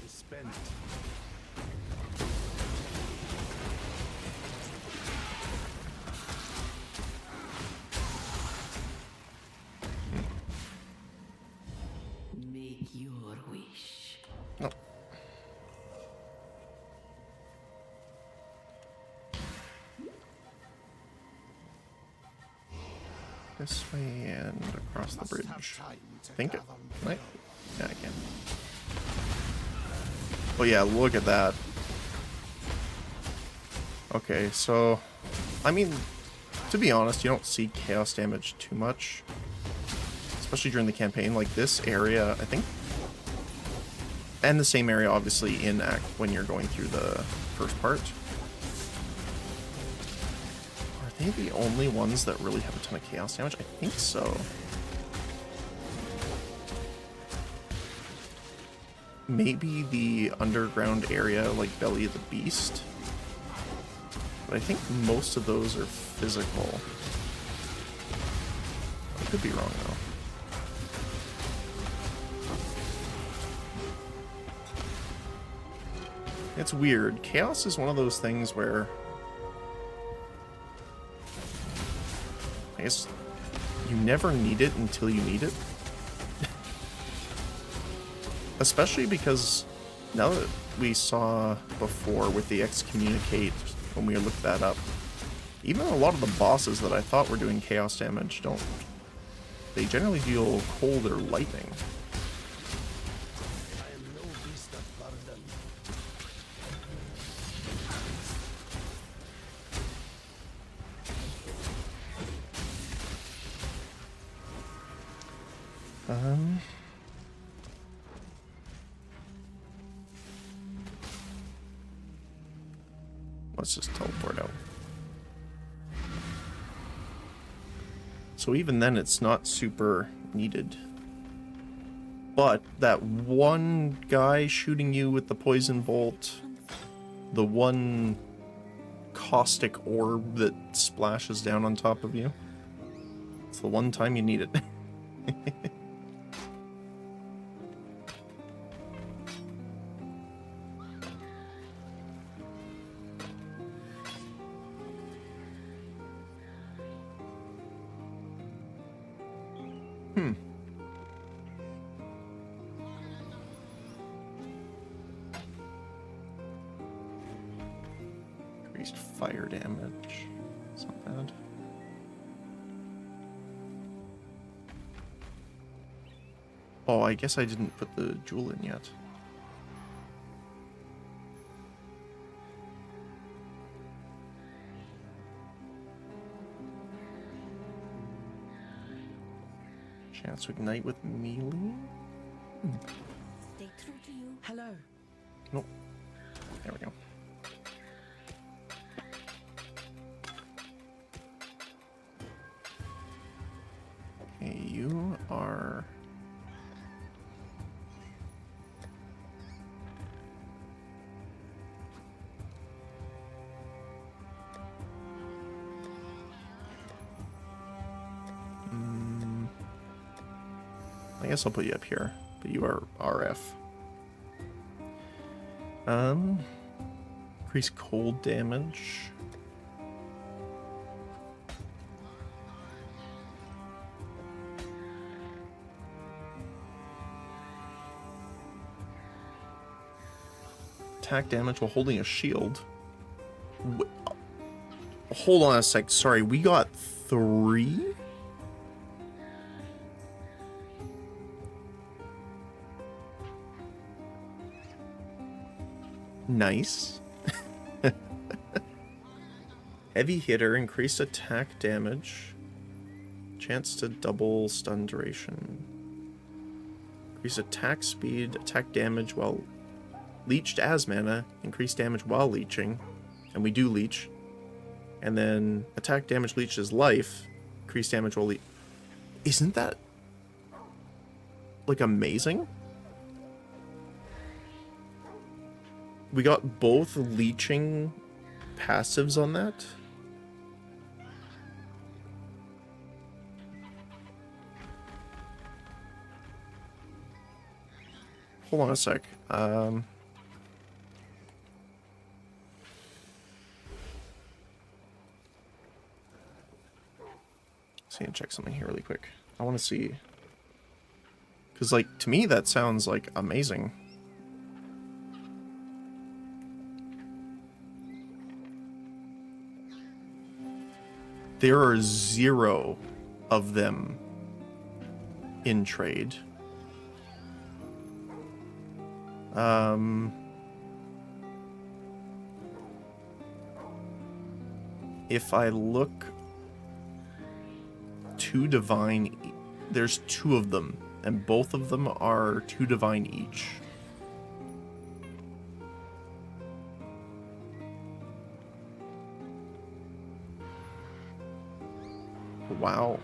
this way and across the Must bridge. have time to Think it. gather Right? Yeah, I can. Oh yeah, look at that. Okay, so, I mean, to be honest, you don't see chaos damage too much. Especially during the campaign. Like, this area, I think, and the same area, obviously, in Act when you're going through the first part. Are they the only ones that really have a ton of chaos damage? I think so. Maybe the underground area, like Belly of the Beast. But I think most of those are physical. I could be wrong, though. It's weird. Chaos is one of those things where I guess you never need it until you need it. Especially because now that we saw before with the excommunicate when we looked that up, even a lot of the bosses that I thought were doing chaos damage don't. They generally deal cold or lightning. I am no beast of burden. Let's just teleport out. So even then, it's not super needed. But that one guy shooting you with the poison bolt, the one caustic orb that splashes down on top of you, it's the one time you need it. Increased fire damage. It's not bad. Oh, I guess I didn't put the jewel in yet. Chance to ignite with melee? Stay true to you. Hello. Nope. There we go. Okay, you are... I guess I'll put you up here, but you are RF. Increase cold damage. Attack damage while holding a shield. Hold on a sec. Sorry, we got 3? Nice. Heavy hitter, increased attack damage. Chance to double stun duration. Increase attack speed, attack damage while leached as mana, increased damage while leeching. And we do leech. And then attack damage leached as life, increased damage while Isn't that like amazing? We got both leeching passives on that. Hold on a sec. See and check something here really quick. I want to see. Because, like, to me that sounds like amazing. There are 0 of them in trade. If I look to divine, there's 2 of them, and both of them are 2 divine each. Wow.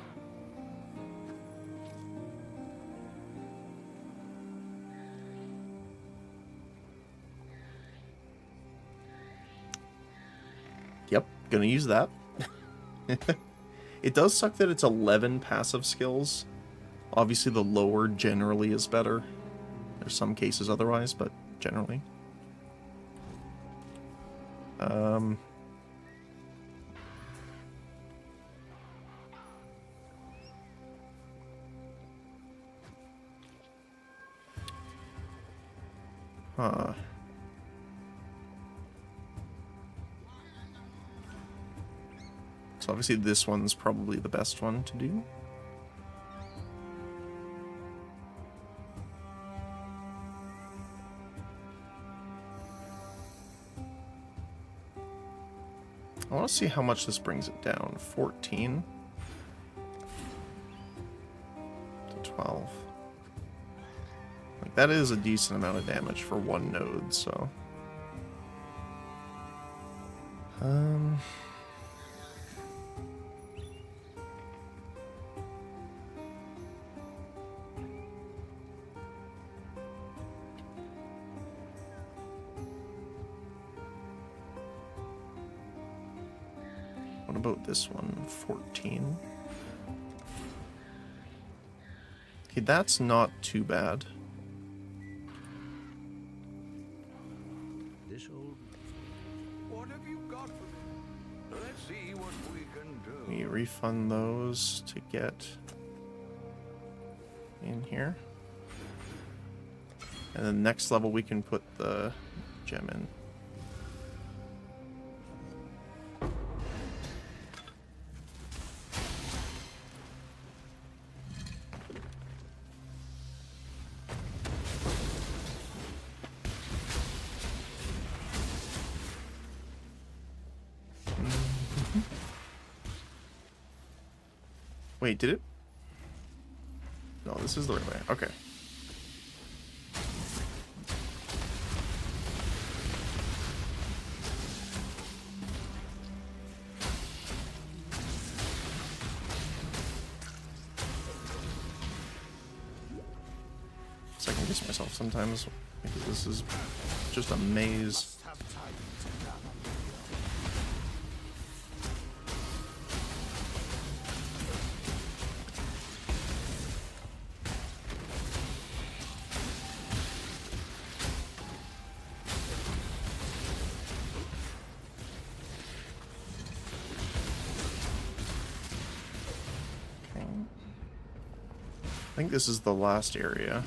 Yep, gonna use that. It does suck that it's 11 passive skills. Obviously, the lower generally is better. There's some cases otherwise, but generally. Huh. So obviously this one's probably the best one to do. I want to see how much this brings it down. 14 to 12. Like, that is a decent amount of damage for one node, so... What about this one? 14. Okay, that's not too bad. This old... What have you got for me? Let's see what we can do. We refund those to get in here. And then next level we can put the gem in. Wait, did it? No, this is the right way. Okay. Second guess myself sometimes because this is just a maze. I think this is the last area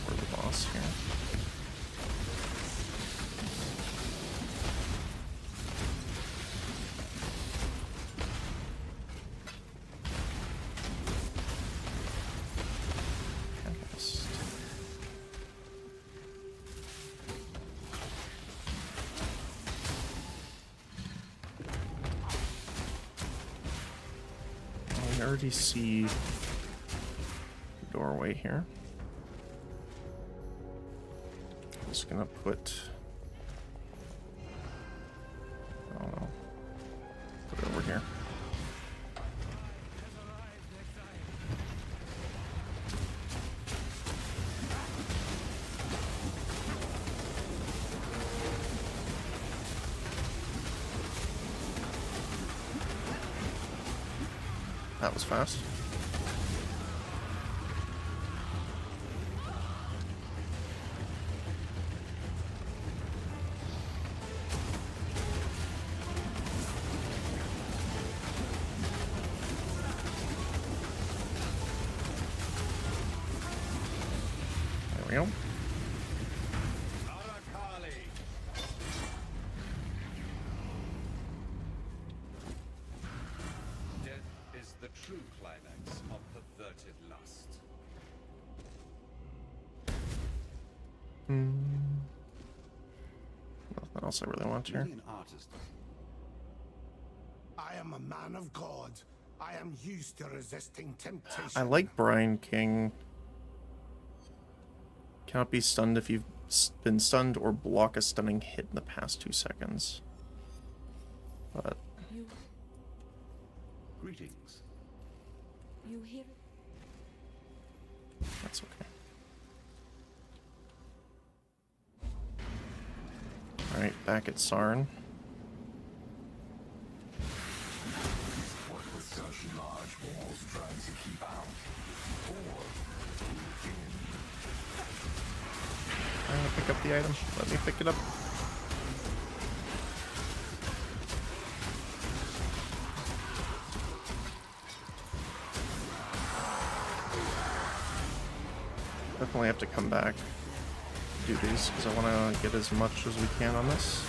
for the boss here. Chemist. We already see doorway here. I'm just gonna put, I don't know, put it over here. That was fast. There we go. Death is the truth. else I really want here. Maybe an artist. I am a man of God. I am used to resisting temptation. I like Brian King. Cannot be stunned if you've been stunned or block a stunning hit in the past 2 seconds. But You Greetings. hear it? that's okay. Alright, back at Sarn. What with such large walls trying to keep out, or in. I'm gonna pick up the item. Let me pick it up. Definitely have to come back, do these, because I want to get as much as we can on this.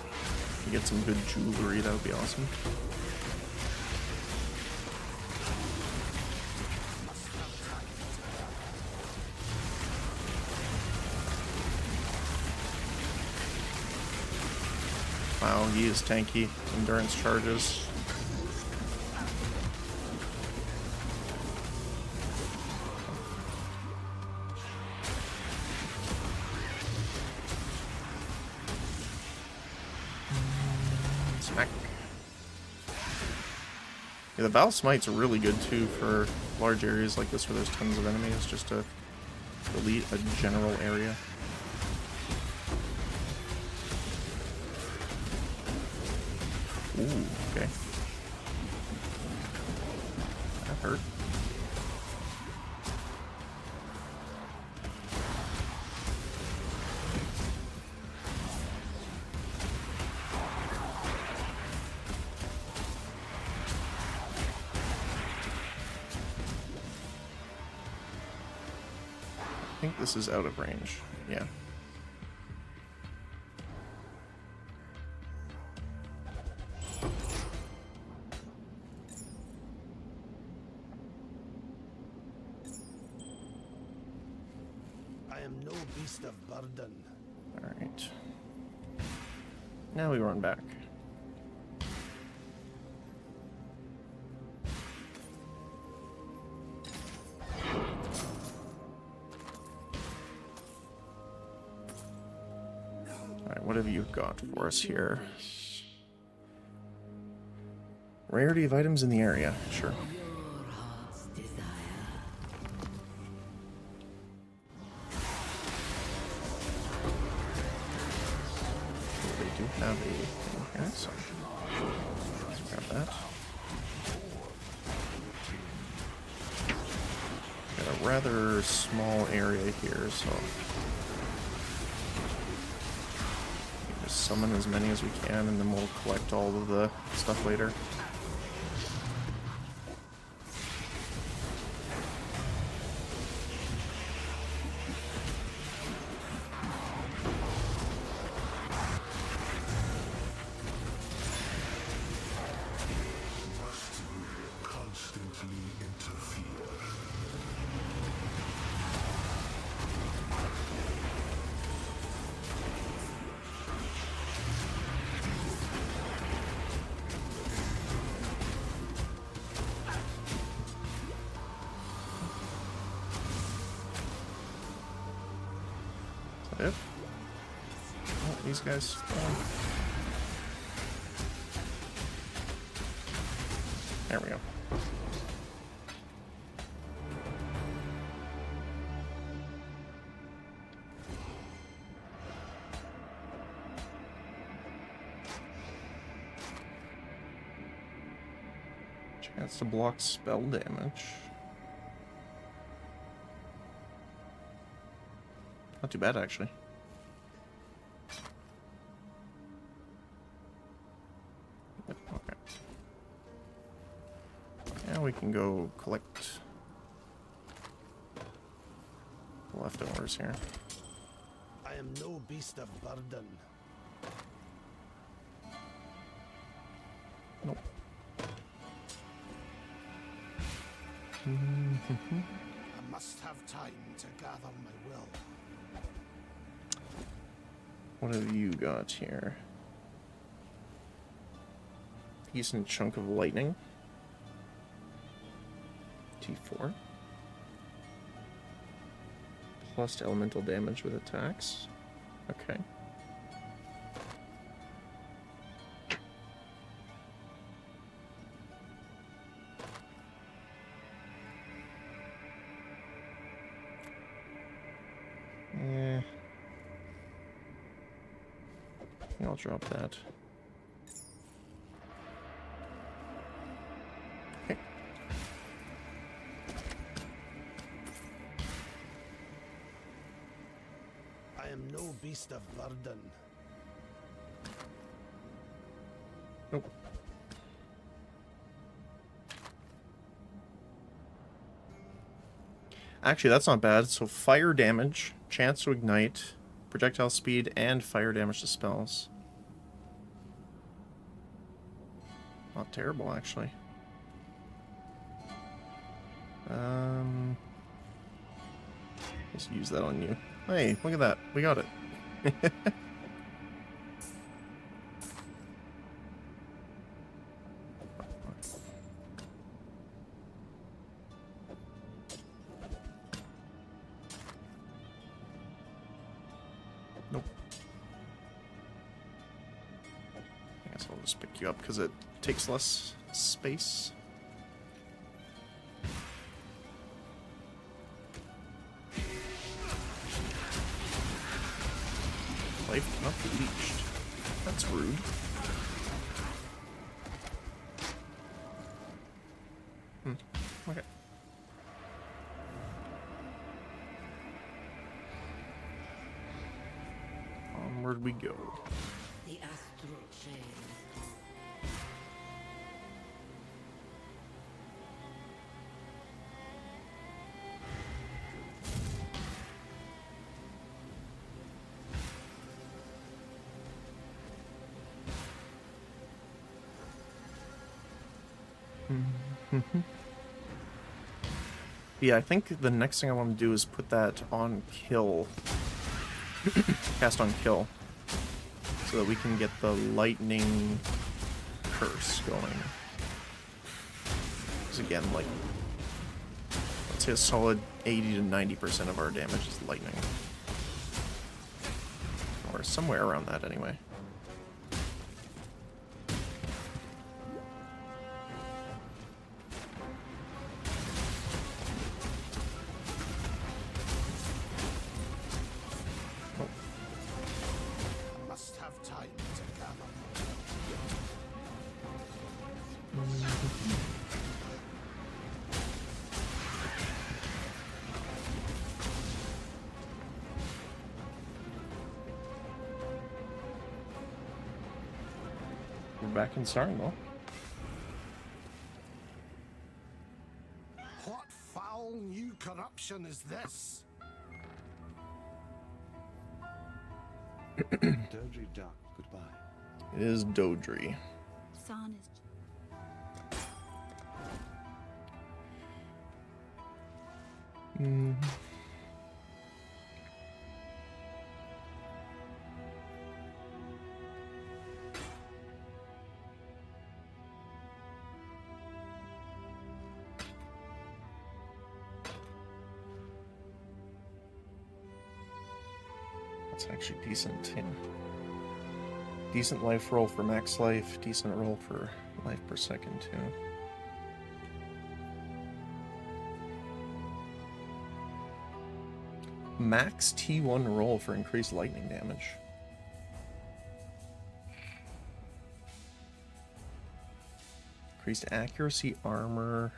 If you get some good jewelry, that would be awesome. Wow, he is tanky. Endurance charges. Smack. Yeah, the Val Smite's really good too for large areas like this where there's tons of enemies, just to delete a general area. Ooh, okay. That hurt. I think this is out of range. Yeah. I am no beast of burden. Alright. Now we run back. Alright, what have you got for us here? Rarity of items in the area, sure. Your heart's desire. They do have a thing here, so let's grab that. Got a rather small area here, so just summon as many as we can, and then we'll collect all of the stuff later. Must constantly interfere. Is that it? Oh, these guys. There we go. Chance to block spell damage. Not too bad, actually. Okay. Now we can go collect the leftovers here. I am no beast of burden. Nope. I must have time to gather my will. What have you got here? Decent chunk of lightning. T4. Plus elemental damage with attacks. Okay. Yeah, I'll drop that. Okay. I am no beast of burden. Nope. Actually, that's not bad. So fire damage, chance to ignite, projectile speed, and fire damage to spells. Not terrible, actually. Just use that on you. Hey, look at that. We got it. Nope. I guess I'll just pick you up because it takes less space. Life cannot be leached. That's rude. Okay. Onward we go. The astral chain. Yeah, I think the next thing I want to do is put that on kill. Cast on kill. So that we can get the lightning curse going. Because again, like, let's say a solid 80 to 90% of our damage is lightning. Or somewhere around that anyway. Must have time to gather. We're back in Sarnwell. What foul new corruption is this? Dodgy duck, goodbye. It is Dodry. San is That's actually decent, yeah. Decent life roll for max life, decent roll for life per second, too. Max T1 roll for increased lightning damage. Increased accuracy, armor.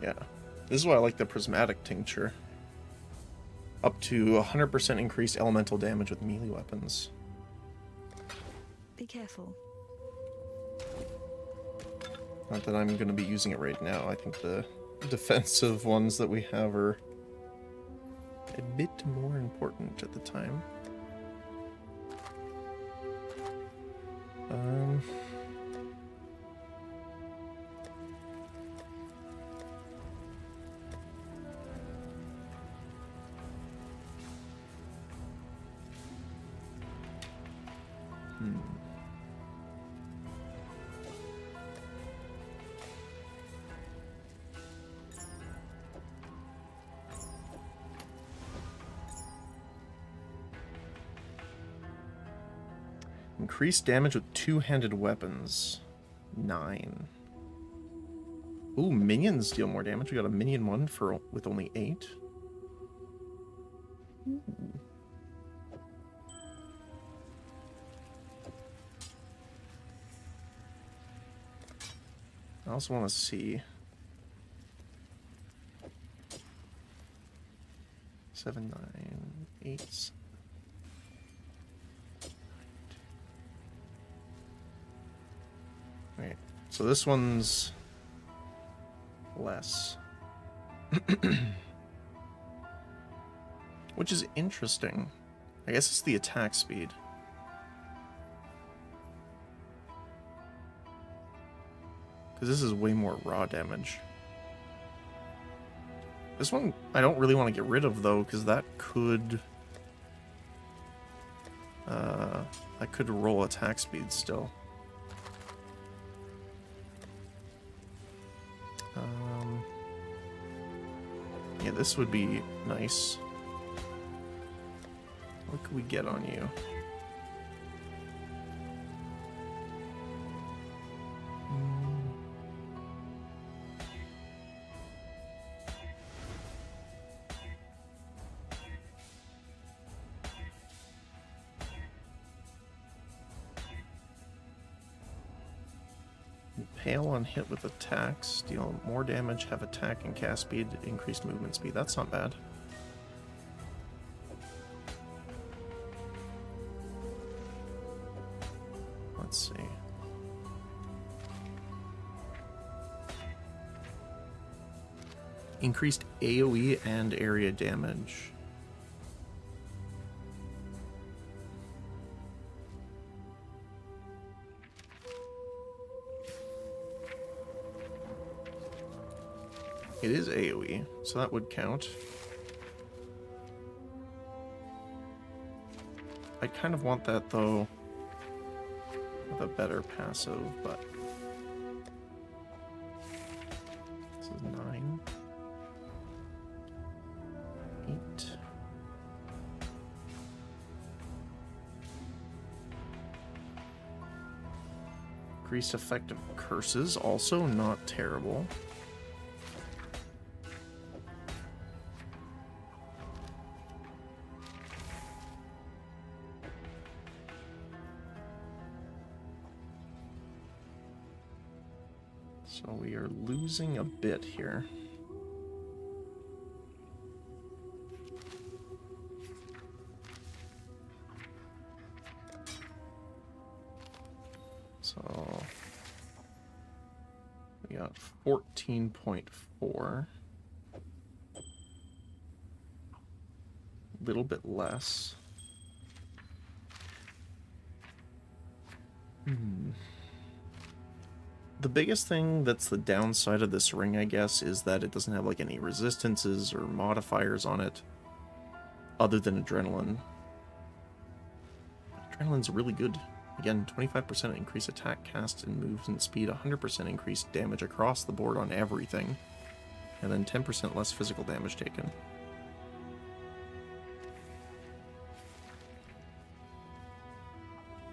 Yeah, this is why I like the prismatic tincture. Up to 100% increased elemental damage with melee weapons. be careful. Not that I'm going to be using it right now. I think the defensive ones that we have are a bit more important at the time. Increased damage with two-handed weapons. 9. Ooh, minions deal more damage. We got a minion one for with only 8. Ooh. I also want to see 7, 9, 8. Okay, so this one's less. Which is interesting. I guess it's the attack speed. Because this is way more raw damage. This one I don't really want to get rid of though, because that could roll attack speed still. Yeah, this would be nice. What could we get on you? Pale on hit with attacks, deal more damage, have attack and cast speed, increased movement speed. That's not bad. Let's see. Increased AoE and area damage. It is AoE, so that would count. I kind of want that though with a better passive, but this is 9, 8. Increased effective curses, also not terrible. So we are losing a bit here. So we got 14.4. A little bit less. The biggest thing that's the downside of this ring, I guess, is that it doesn't have like any resistances or modifiers on it other than adrenaline. Adrenaline's really good. Again, 25% increase attack, cast, and movement speed, 100% increased damage across the board on everything, and then 10% less physical damage taken.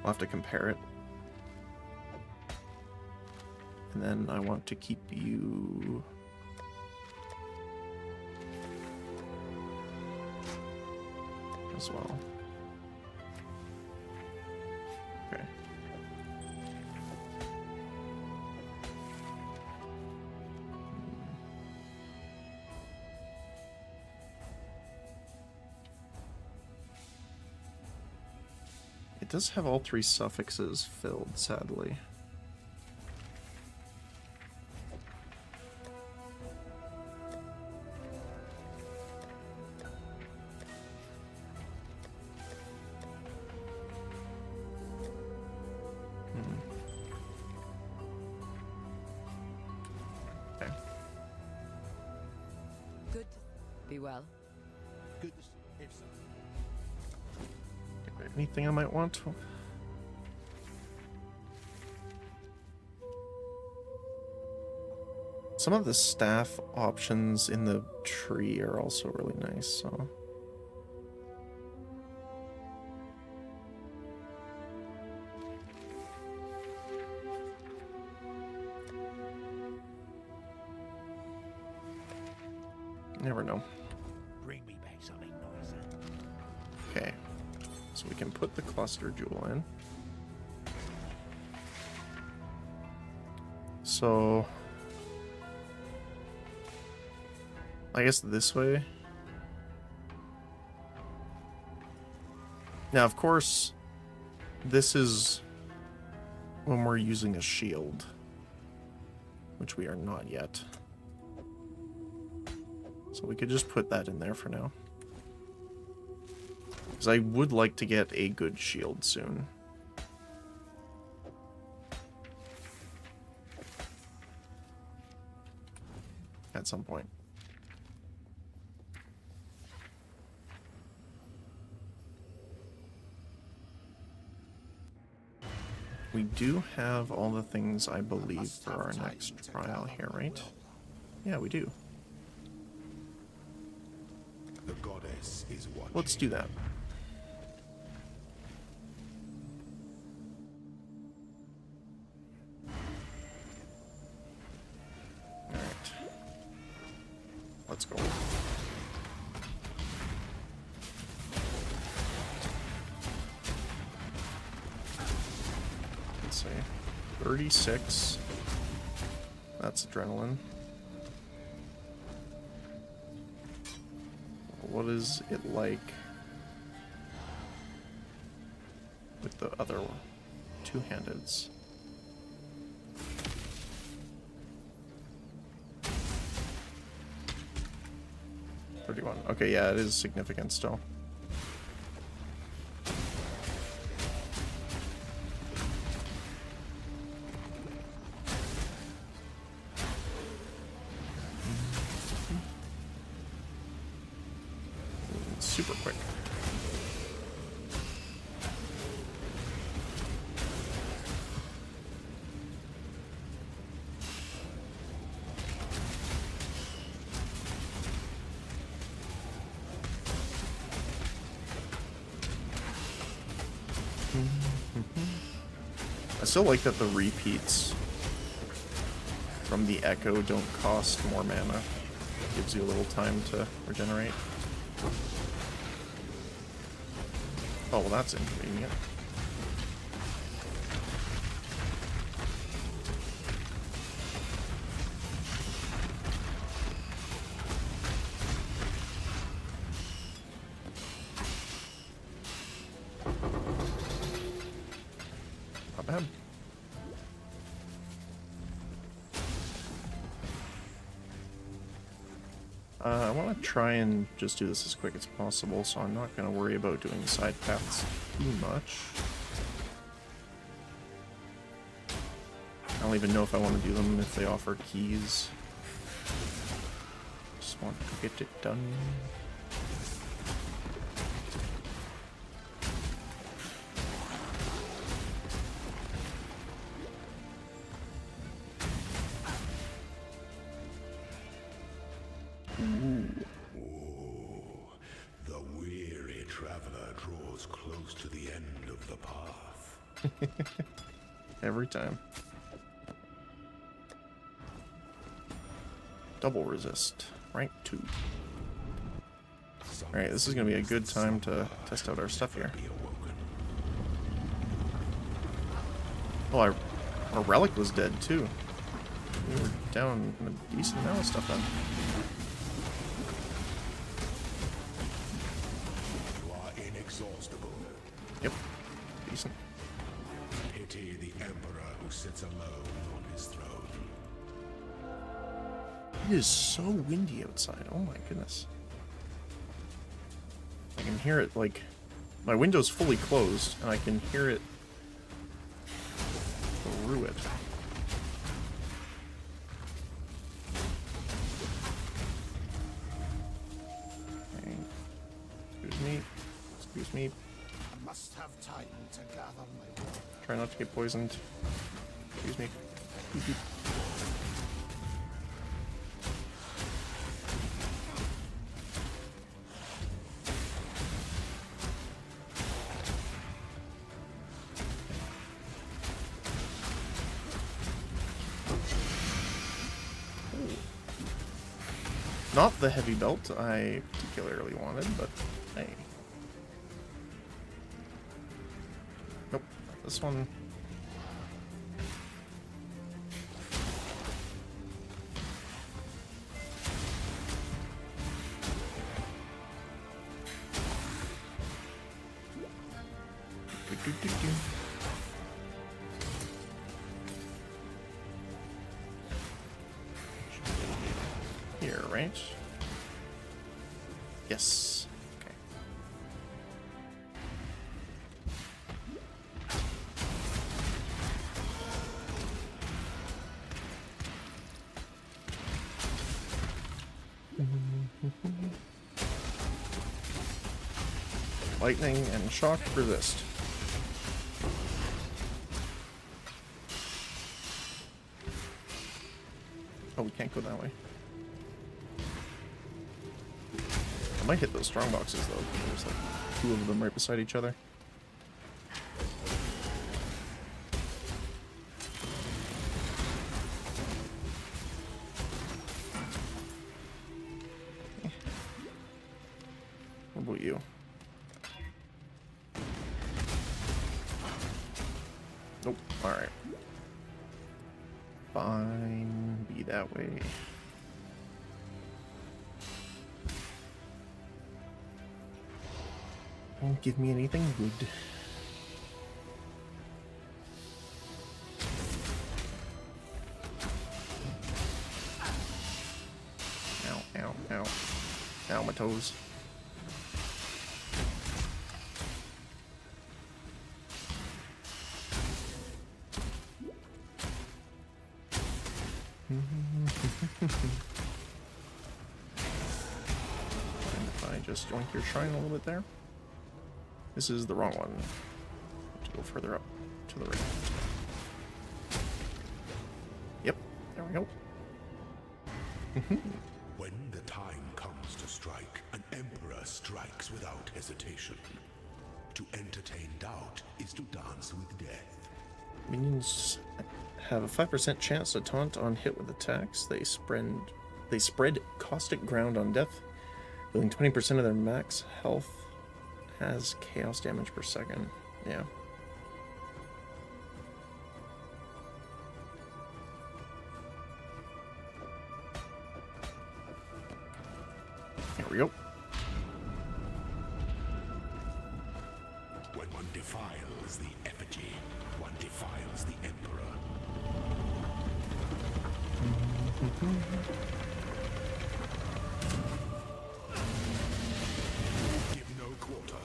I'll have to compare it. And then I want to keep you as well. Okay. It does have all 3 suffixes filled, sadly. Okay. Good. Be well. Good to see if so. Anything I might want to? Some of the staff options in the tree are also really nice, so... Never know. Bring me back something nicer. Okay, so we can put the cluster jewel in. So... I guess this way. Now, of course, this is when we're using a shield, which we are not yet. So we could just put that in there for now. Because I would like to get a good shield soon. At some point. We do have all the things, I believe, for our next trial here, right? Yeah, we do. The goddess is watching. Let's do that. Alright. Let's go. Let's see. 36. That's adrenaline. What is it like with the other one? Two-handeds. Okay, yeah, it is significant still. Super quick. I still like that the repeats from the echo don't cost more mana. Gives you a little time to regenerate. Oh, well, that's inconvenient. Not bad. I want to try and just do this as quick as possible, so I'm not going to worry about doing side paths too much. I don't even know if I want to do them if they offer keys. Just want to get it done. The weary traveler draws close to the end of the path. Every time. Double resist. Rank 2. Alright, this is going to be a good time to test out our stuff here. Oh, our relic was dead too. We were down a decent amount of stuff then. You are inexhaustible. Yep. Decent. Pity the emperor who sits alone on his throne. It is so windy outside. Oh my goodness. I can hear it, like, my window's fully closed and I can hear it through it. Excuse me. I must have time to gather my word. Try not to get poisoned. Excuse me. Beep, beep. Not the heavy belt I particularly wanted, but hey. Nope, this one. Do. Here, right? Yes. Okay. Lightning and shock resist. Oh, we can't go that way. I might hit those strong boxes though. There's like 2 of them right beside each other. What about you? Nope. Alright. Fine. Be that way. Won't give me anything good. Ow, ow, ow. Ow, my toes. And if I just joint your shrine a little bit there. This is the wrong one. To go further up to the right. Yep, there we go. When the time comes to strike, an emperor strikes without hesitation. To entertain doubt is to dance with death. Minions have a 5% chance to taunt on hit with attacks. They spread caustic ground on death, dealing 20% of their max health. Has chaos damage per second. Yeah. Here we go. When one defiles the effigy, one defiles the emperor. Give no quarter.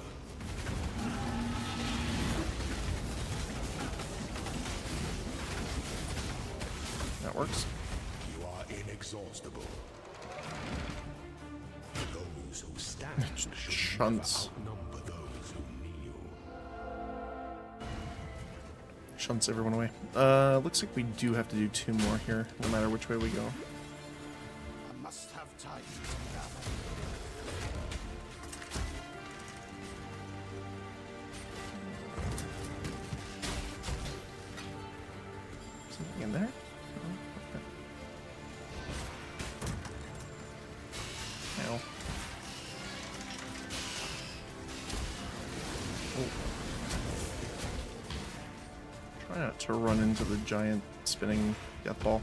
That works. You are inexhaustible. Those who stand should Shunts. never outnumber those who kneel. Shunts everyone away. Looks like we do have to do 2 more here, no matter which way we go. I must have time to gather. Something in there? Ow. Oh. Try not to run into the giant spinning death ball.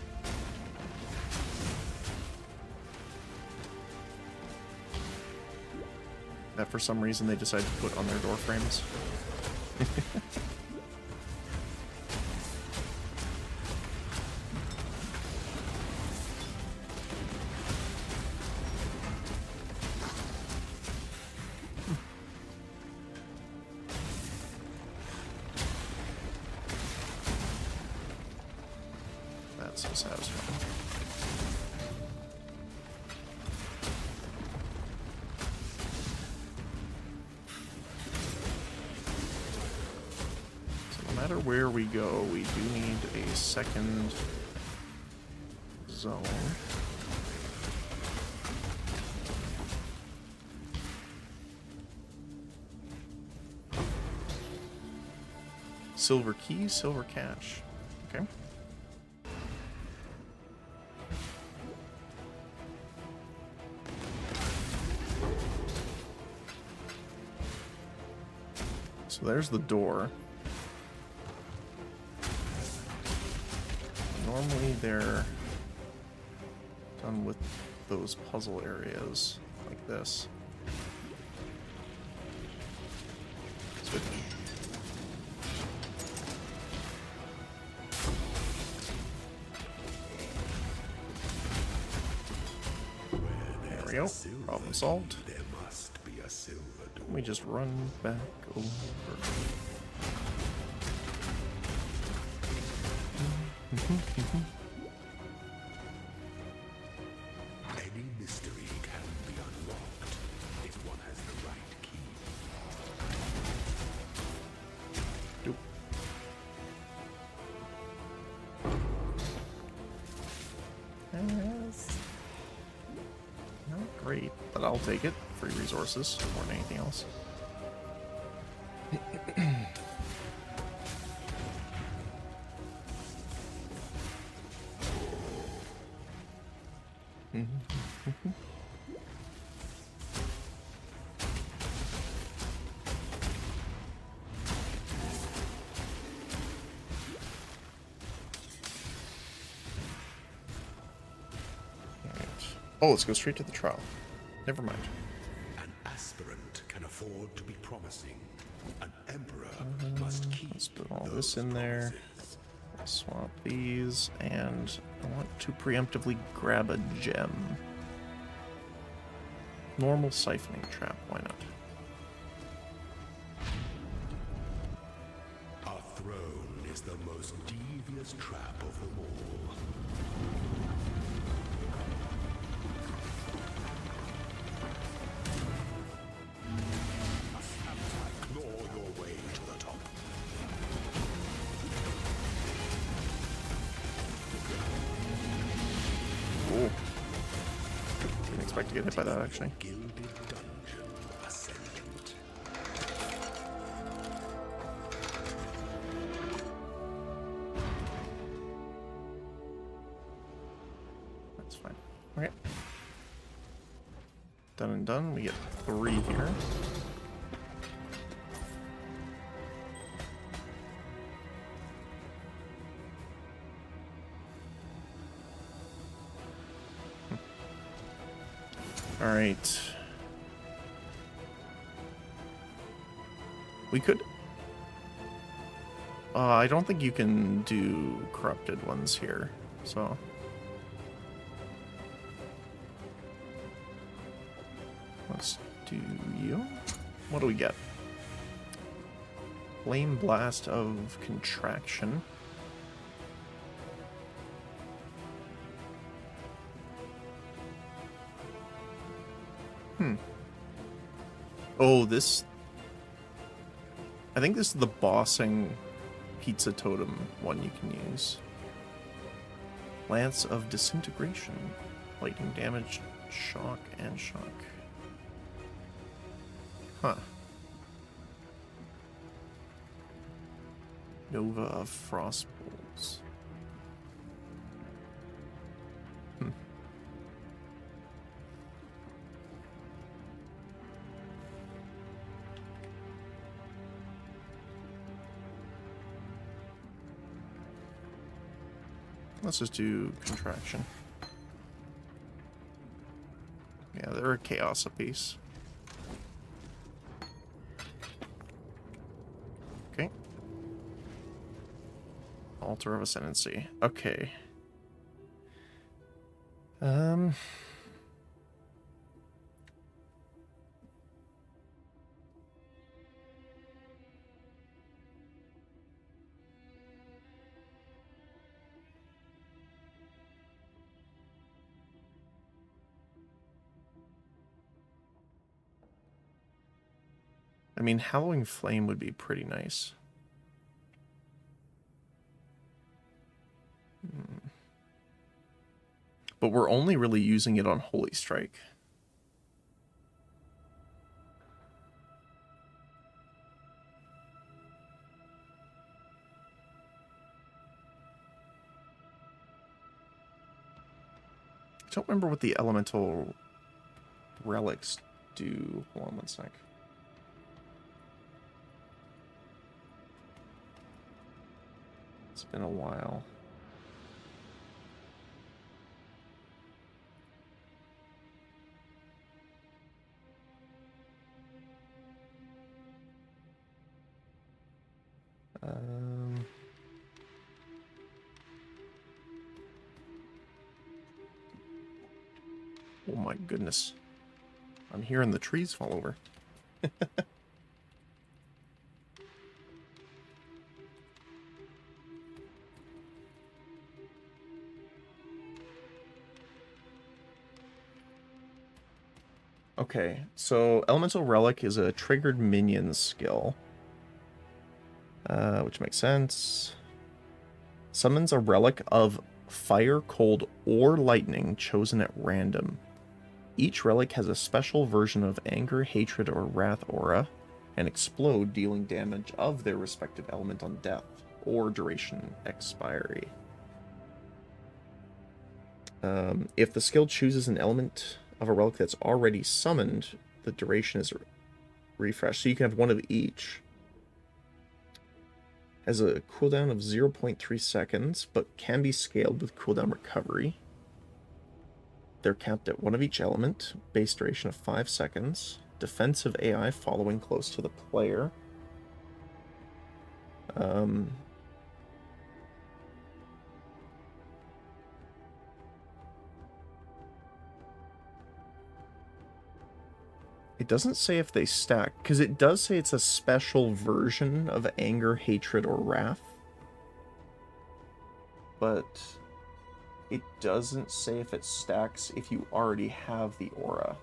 That for some reason they decided to put on their door frames. That's so satisfying. matter where we go, we do need a second zone. Silver key, silver cash. Okay. So there's the door. Normally they're done with those puzzle areas like this. Switch. There we go. Problem solved. There must be a silver door. Let me just run back over. Any mystery can be unlocked if one has the right key. Doop. Yes. Not great, but I'll take it. Free resources more than anything else. Oh, let's go straight to the trial. Never mind. An aspirant can afford to be promising. An emperor must keep Let's put all those this in there. promises. Swap these, and I want to preemptively grab a gem. Normal siphoning trap, why not? Our throne is the most devious trap of them all. Claw your way to the top. Oh. Didn't expect to get hit by that, actually. Gilded dungeon ascendant. That's fine. Okay. Done and done. We get 3 here. All right. We could. I don't think you can do corrupted ones here, so. Let's do you. What do we get? Flame Blast of Contraction. Oh, this... I think this is the bossing pizza totem one you can use. Lance of Disintegration. Lightning damage, shock, and shock. Huh. Nova of Frost Bolts. Let's just do contraction. Yeah, they're a chaos apiece. Okay. Altar of Ascendancy. Okay. I mean, Hallowing Flame would be pretty nice. But we're only really using it on Holy Strike. I don't remember what the elemental relics do. Hold on one sec. It's been a while. Oh my goodness. I'm hearing the trees fall over. Okay, so Elemental Relic is a triggered minion skill. Which makes sense. Summons a relic of fire, cold, or lightning chosen at random. Each relic has a special version of anger, hatred, or wrath aura, and explode, dealing damage of their respective element on death or duration expiry. If the skill chooses an element of a relic that's already summoned, the duration is refreshed. So you can have one of each. Has a cooldown of 0.3 seconds, but can be scaled with cooldown recovery. They're capped at one of each element, base duration of 5 seconds, defensive AI following close to the player. It doesn't say if they stack, because it does say it's a special version of anger, hatred, or wrath. But it doesn't say if it stacks if you already have the aura.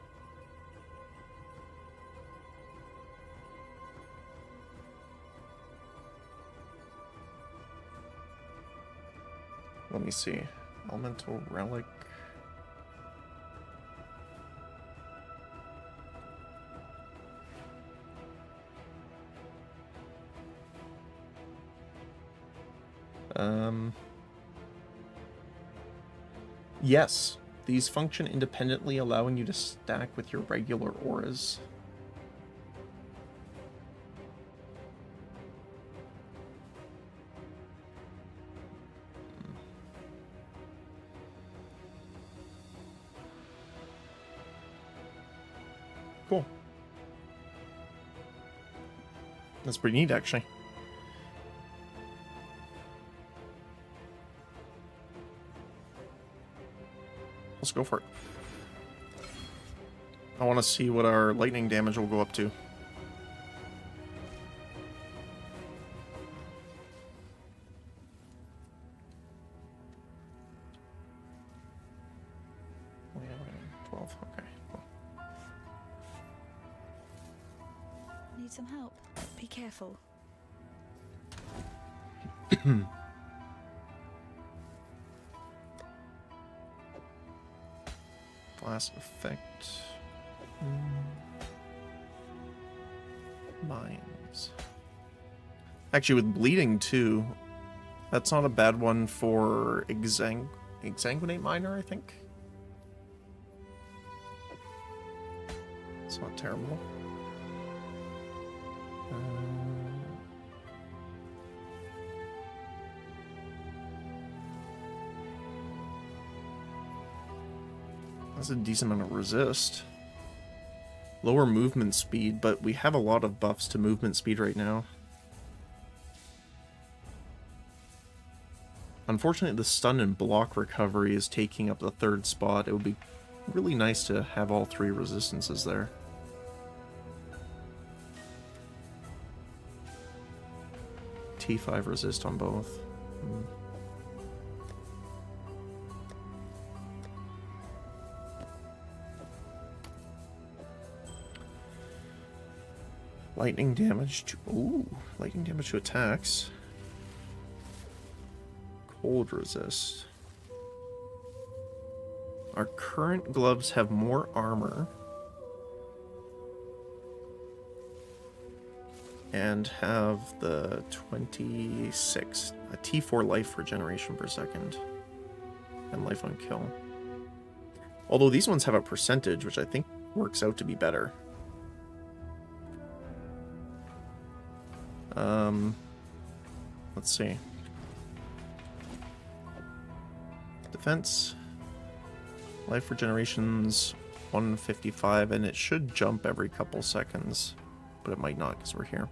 Let me see. Elemental Relic. Yes, these function independently, allowing you to stack with your regular auras. Cool. That's pretty neat, actually. Let's go for it. I want to see what our lightning damage will go up to. We have 12, okay. Cool. Need some help? Be careful. Blast effect. Mines. Actually, with bleeding too, that's not a bad one for Exsanguinate Miner, I think. It's not terrible. That's a decent amount of resist. Lower movement speed, but we have a lot of buffs to movement speed right now. Unfortunately, the stun and block recovery is taking up the 3rd spot. It would be really nice to have all 3 resistances there. T5 resist on both. Lightning damage to... Ooh, lightning damage to attacks. Cold resist. Our current gloves have more armor. And have the 26, a T4 life regeneration per second. And life on kill. Although these ones have a percentage, which I think works out to be better. Let's see. Defense. Life regeneration's 155, and it should jump every couple seconds. But it might not, because we're here.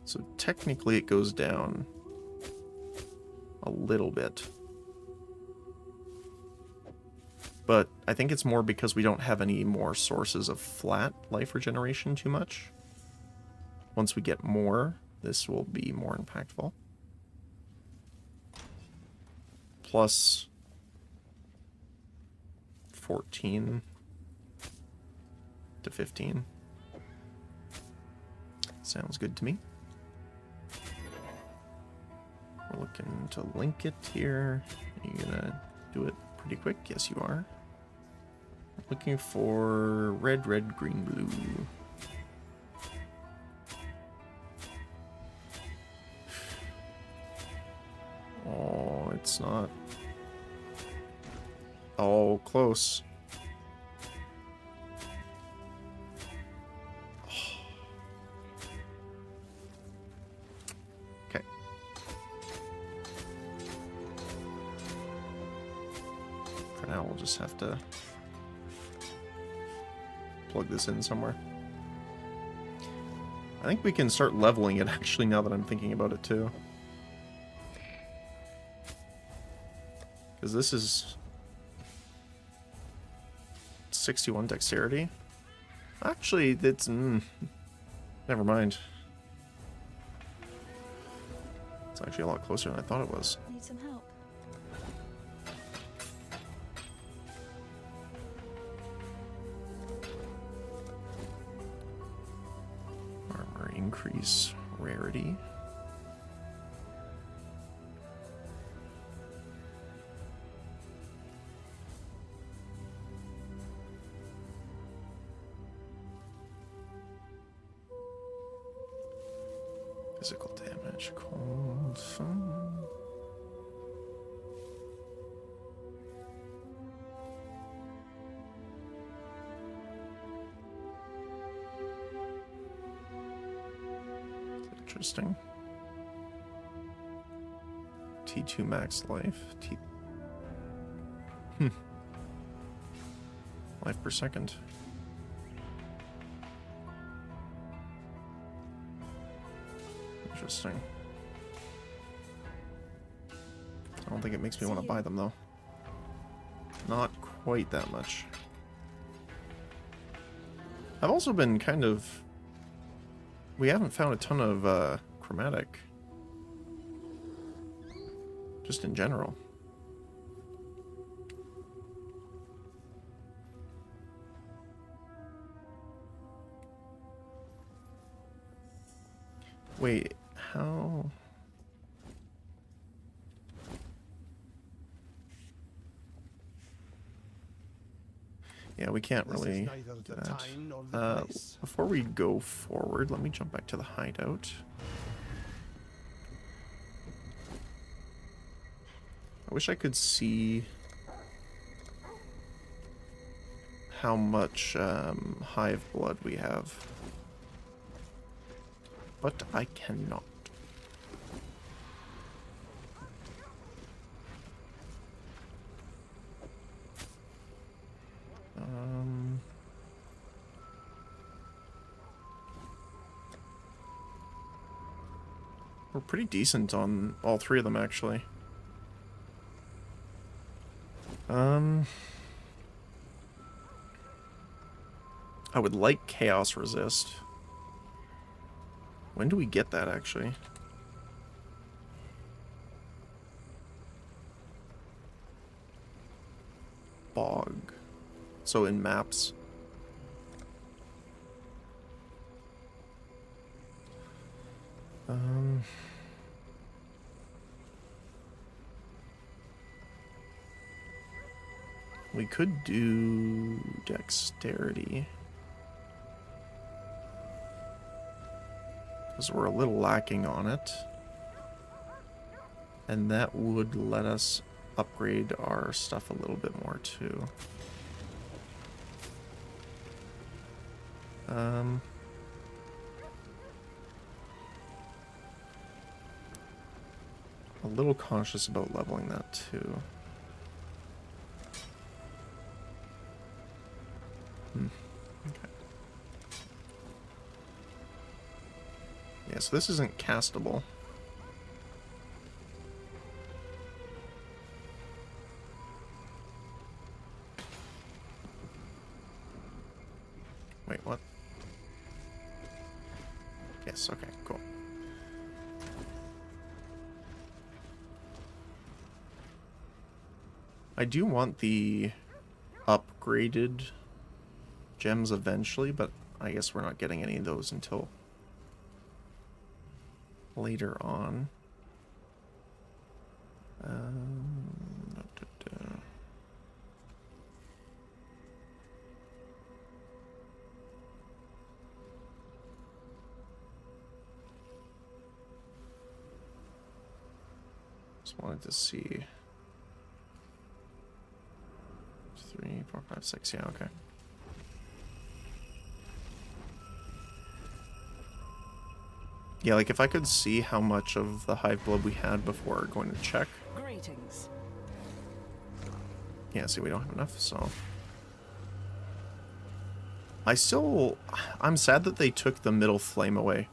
So technically it goes down a little bit. But I think it's more because we don't have any more sources of flat life regeneration too much. Once we get more, this will be more impactful. Plus 14 to 15. Sounds good to me. We're looking to link it here. Are you gonna do it pretty quick? Yes, you are. Looking for red, red, green, blue. Oh, it's not. Oh, close. Okay. For now, we'll just have to plug this in somewhere. I think we can start leveling it, actually, now that I'm thinking about it, too. Because this is 61 dexterity. Actually, it's... never mind. It's actually a lot closer than I thought it was. Need some help. Armor increase rarity. Physical damage, cold, fun. Interesting. T2 max life. Life per second. Interesting. I don't think it makes me want to buy them, though. Not quite that much. I've also been kind of... We haven't found a ton of chromatic. Just in general. Wait, how... Yeah, we can't really do that. Before we go forward, let me jump back to the hideout. I wish I could see how much hive blood we have, but I cannot. We're pretty decent on all three of them, actually. I would like Chaos Resist. When do we get that, actually? Bog. So in maps. We could do dexterity. Because we're a little lacking on it. And that would let us upgrade our stuff a little bit more too. A little cautious about leveling that too. Okay. Yeah, so this isn't castable. Wait, what? Yes, okay, cool. I do want the upgraded gems eventually, but I guess we're not getting any of those until later on. Just wanted to see. 3, 4, 5, 6. Yeah, okay. Yeah, like if I could see how much of the hive blood we had before going to check. Greetings. Yeah, see, we don't have enough, so. I'm sad that they took the middle flame away.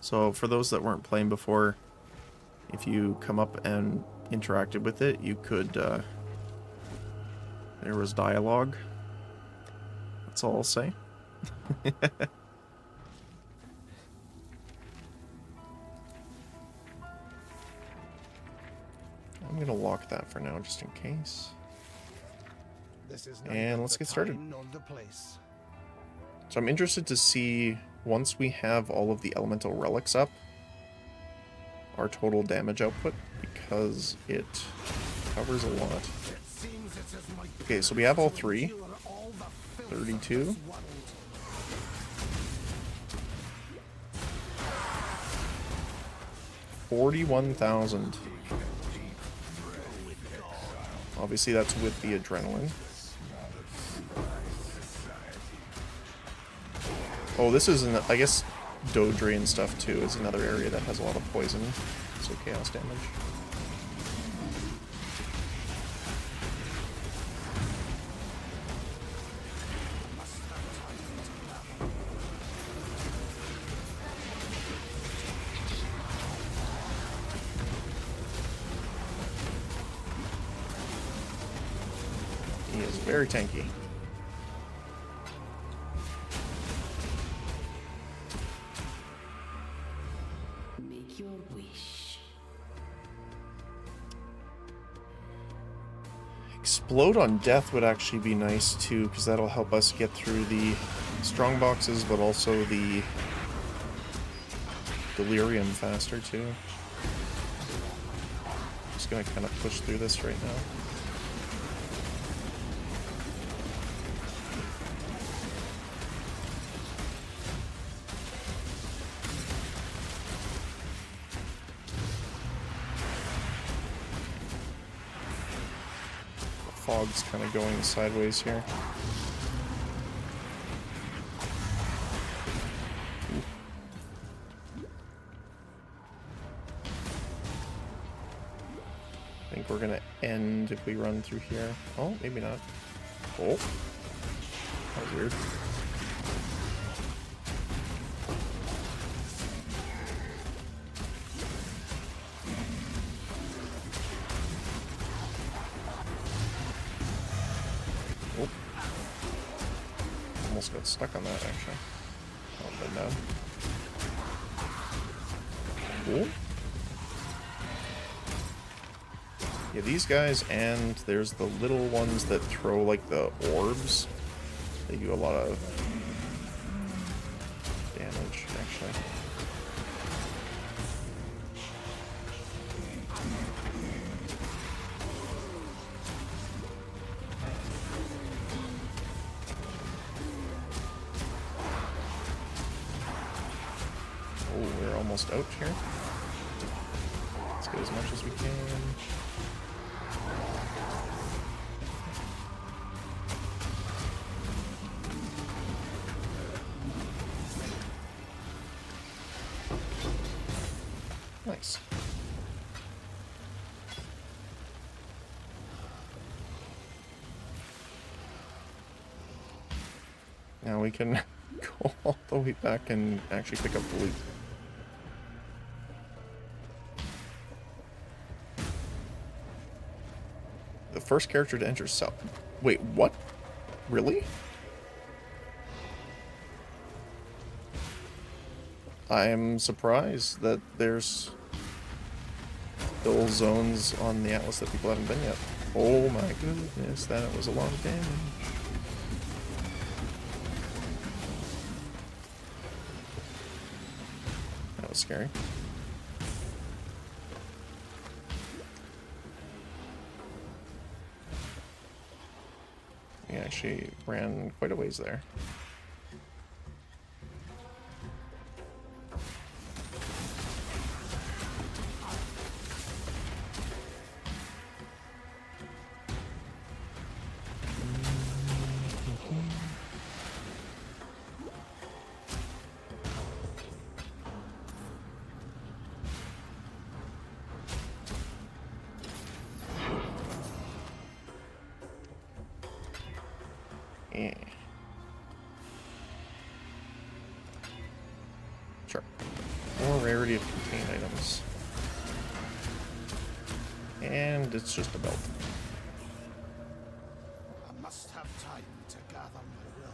So for those that weren't playing before, if you come up and interacted with it, you could, there was dialogue. That's all I'll say. I'm gonna lock that for now, just in case. And let's get started. So I'm interested to see, once we have all of the elemental relics up, our total damage output, because it covers a lot. Okay, so we have all 3. 32. 41,000. Obviously that's with the adrenaline. Oh, this is, I guess, Dodri and stuff too is another area that has a lot of poison, so chaos damage. He is very tanky. Make your wish. Explode on death would actually be nice too, because that'll help us get through the strong boxes, but also the delirium faster too. Just gonna kind of push through this right now. Fog's kind of going sideways here. I think we're gonna end if we run through here. Oh, maybe not. Oh, that was weird. Almost got stuck on that, actually. Oh, but no. Cool. Yeah, these guys, and there's the little ones that throw, like, the orbs. They do a lot of damage, actually. almost out here. Let's get as much as we can. Nice. Now we can go all the way back and actually pick up the loot. The first character to enter cell. Wait, what? Really? I'm surprised that there's still zones on the Atlas that people haven't been yet. Oh my goodness, that was a lot of damage. That was scary. We actually ran quite a ways there. Yeah. Sure. More rarity of contained items. And it's just a belt. I must have time to gather my will.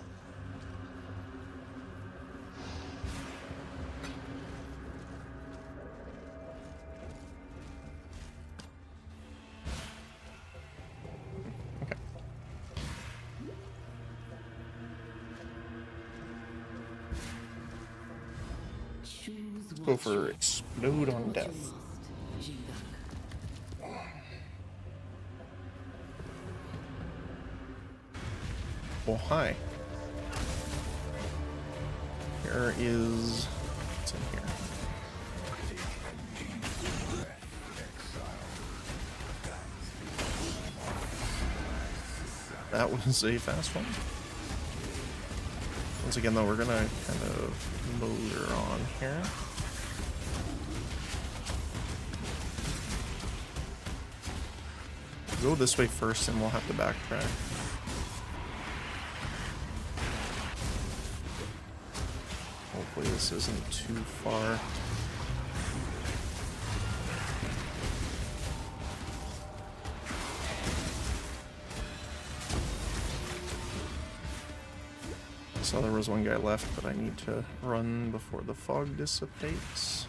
Okay. Choose Go what for you explode on death. must, Jindak. Oh, hi. Here is... what's in here? That was a fast one. Once again, though, we're gonna kind of motor on here. Go this way first, and we'll have to backtrack. Hopefully this isn't too far. I saw there was one guy left, but I need to run before the fog dissipates.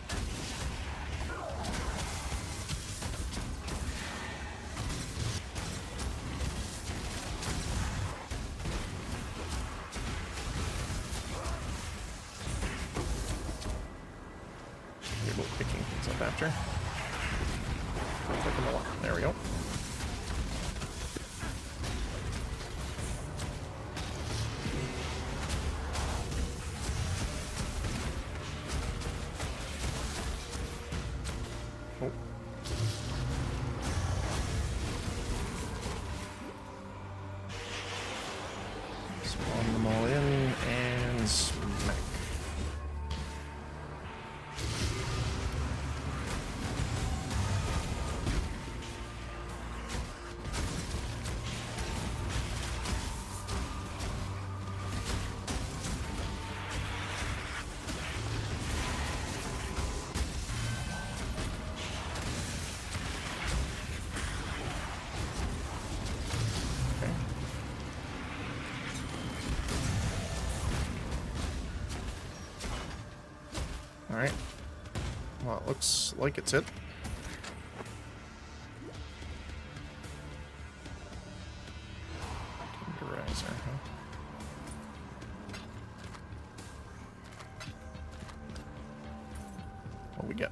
Able picking things up after. Pick them all up. There we go. Oh. Spawn them all in and smack. Okay. Alright. Well, it looks like it's it. Tenderizer, huh? What we get?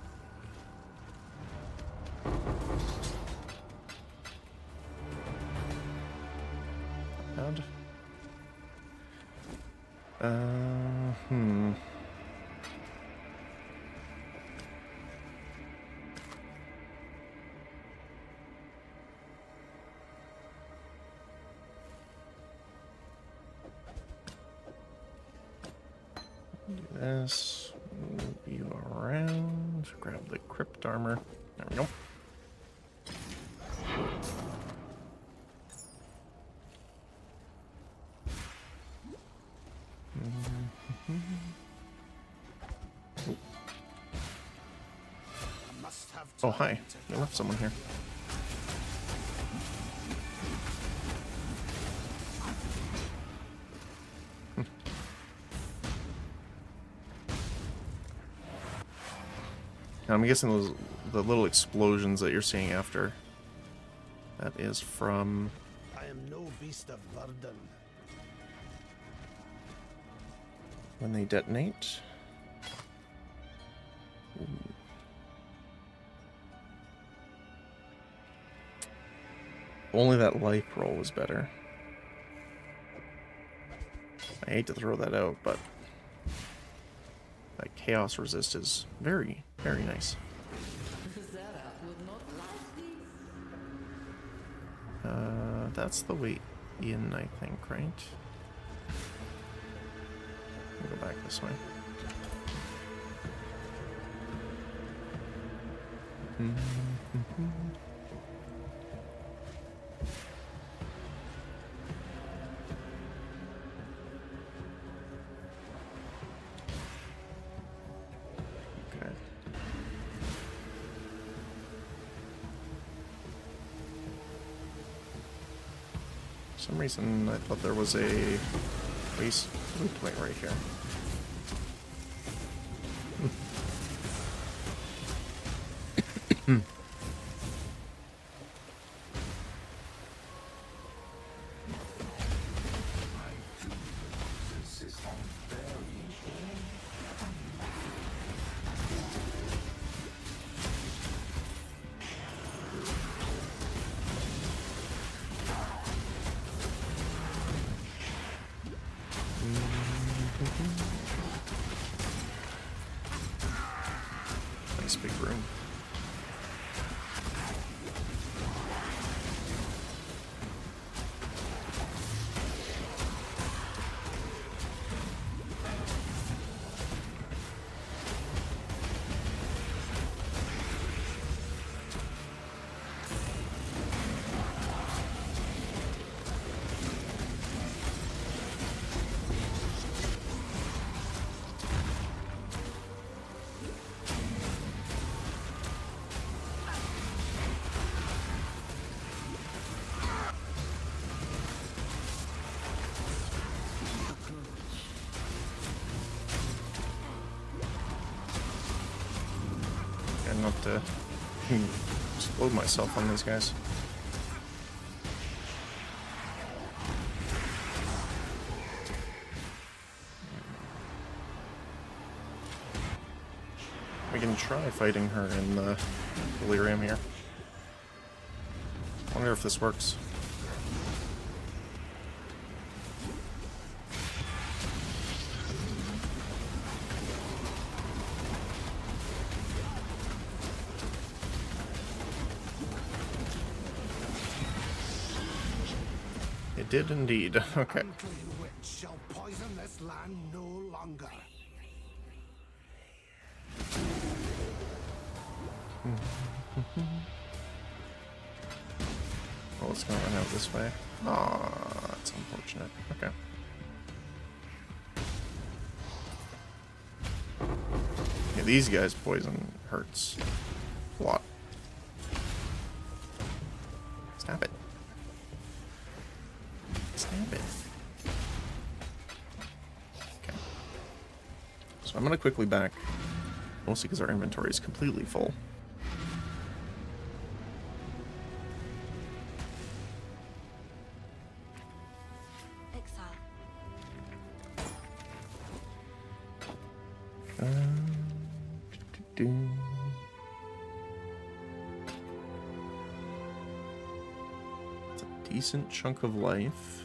Bad. this. Move you around. Grab the crypt armor. There we go. I must have Oh, time hi. to We left someone here. Now, I'm guessing the little explosions that you're seeing after. That is from I am no beast of burden. when they detonate. Ooh. Only that life roll was better. I hate to throw that out, but that chaos resist is very, very nice. Zara would not like this. That's the way in, I think, right? I'll go back this way. Okay. For some reason, I thought there was a waste loot point right here. Nice big room. And not to explode myself on these guys. We can try fighting her in the delirium here. Wonder if this works. It did indeed. Okay. Unclean witch shall poison this land no longer. Well, it's gonna run out this way. Aw, that's unfortunate. Okay. Yeah, these guys' poison hurts a lot. Snap it. Snap it. Okay. So I'm gonna quickly back, mostly because our inventory is completely full. Exile. Do-do-do. It's a decent chunk of life.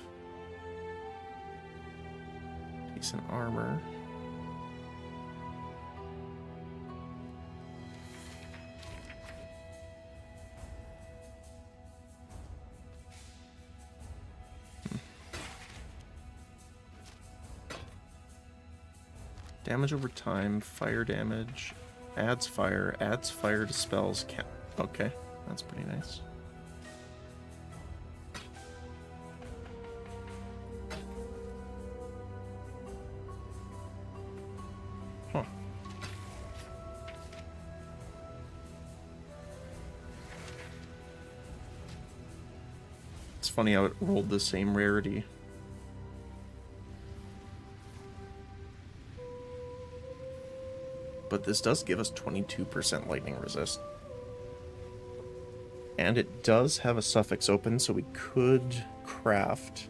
Decent armor. Damage over time, fire damage, adds fire to spells. Okay, that's pretty nice. Huh. It's funny how it rolled the same rarity. But this does give us 22% lightning resist. And it does have a suffix open, so we could craft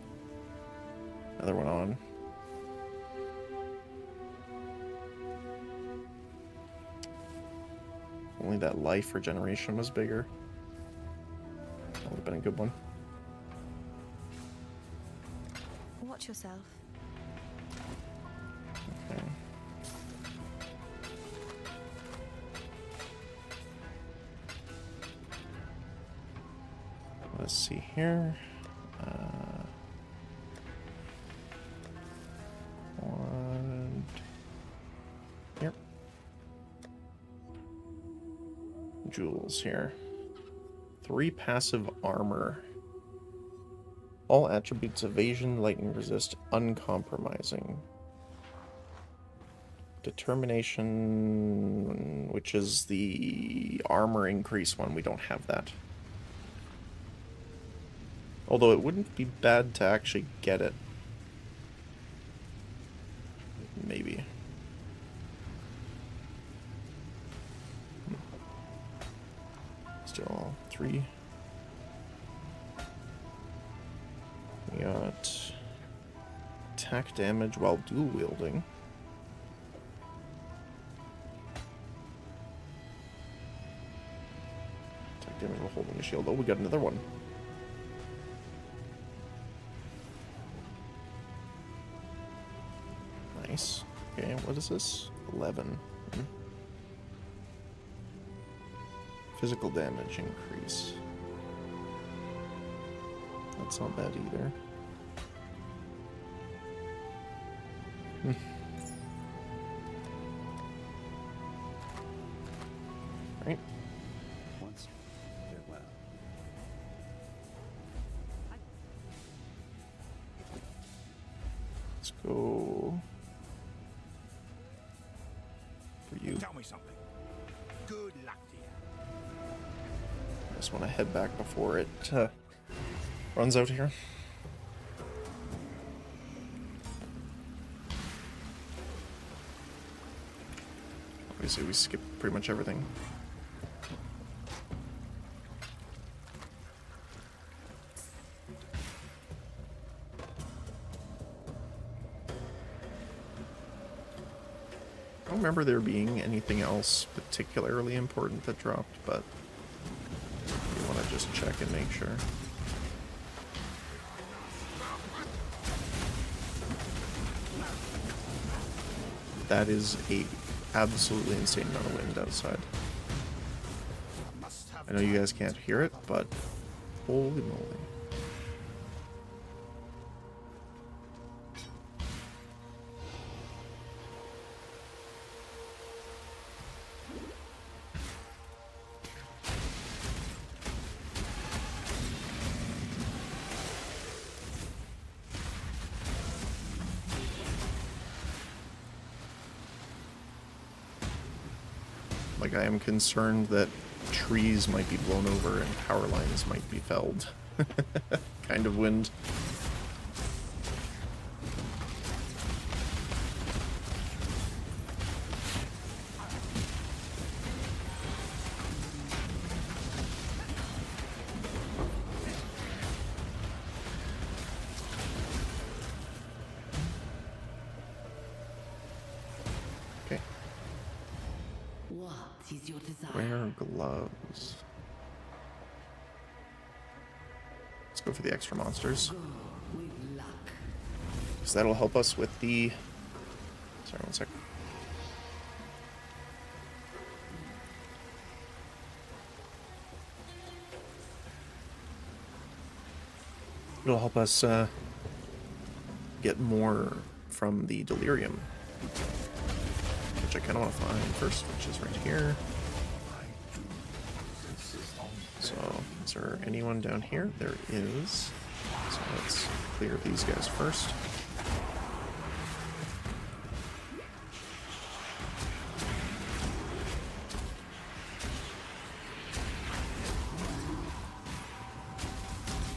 another one on. Only that life regeneration was bigger. That would have been a good one. Watch yourself. Okay. Let's see here. One. Here. Jewels here. 3 passive armor. All attributes evasion, lightning resist, uncompromising. Determination, which is the armor increase one. We don't have that. Although it wouldn't be bad to actually get it. Maybe. Still 3. We got attack damage while dual wielding. Attack damage while holding a shield. Oh, we got another one. Nice. Okay, what is this? 11. Physical damage increase. That's not bad either. Right. Once, farewell. Let's go for you. Tell me something. Good luck to you. I just want to head back before it runs out here. Obviously, we skipped pretty much everything. I don't remember there being anything else particularly important that dropped, but you want to just check and make sure. That is a absolutely insane amount of wind outside. I know you guys can't hear it, but holy moly. Like, I am concerned that trees might be blown over and power lines might be felled. Kind of wind. Okay. What is your desire? Wear gloves. Let's go for the extra monsters. Go with luck. So that'll help us with the... Sorry, one sec. It'll help us get more from the delirium. which I kind of want to find first, which is right here. So, is there anyone down here? There is. So let's clear these guys first.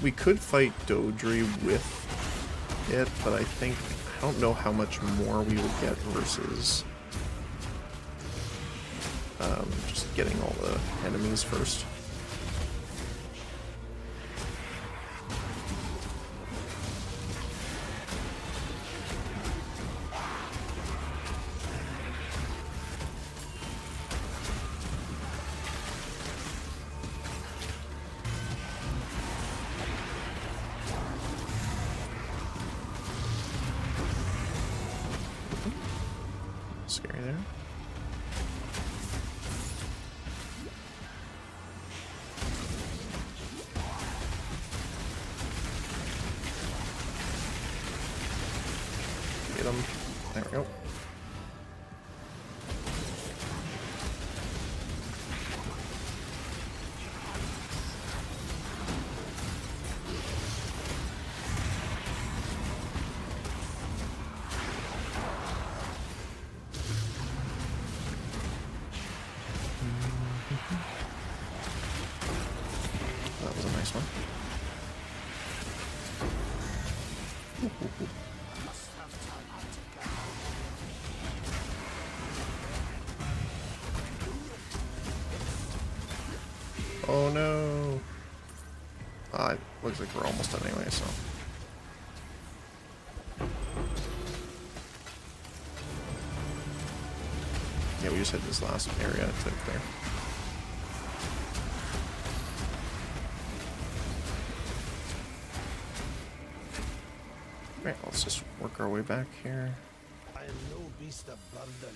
We could fight Dodri with it, but I don't know how much more we would get versus just getting all the enemies first. Scary there. Get him. There we go. That was a nice one. Oh no! It looks like we're almost done anyway, so. Yeah, we just hit this last area to clear. Alright, let's just work our way back here. I am no beast of burden.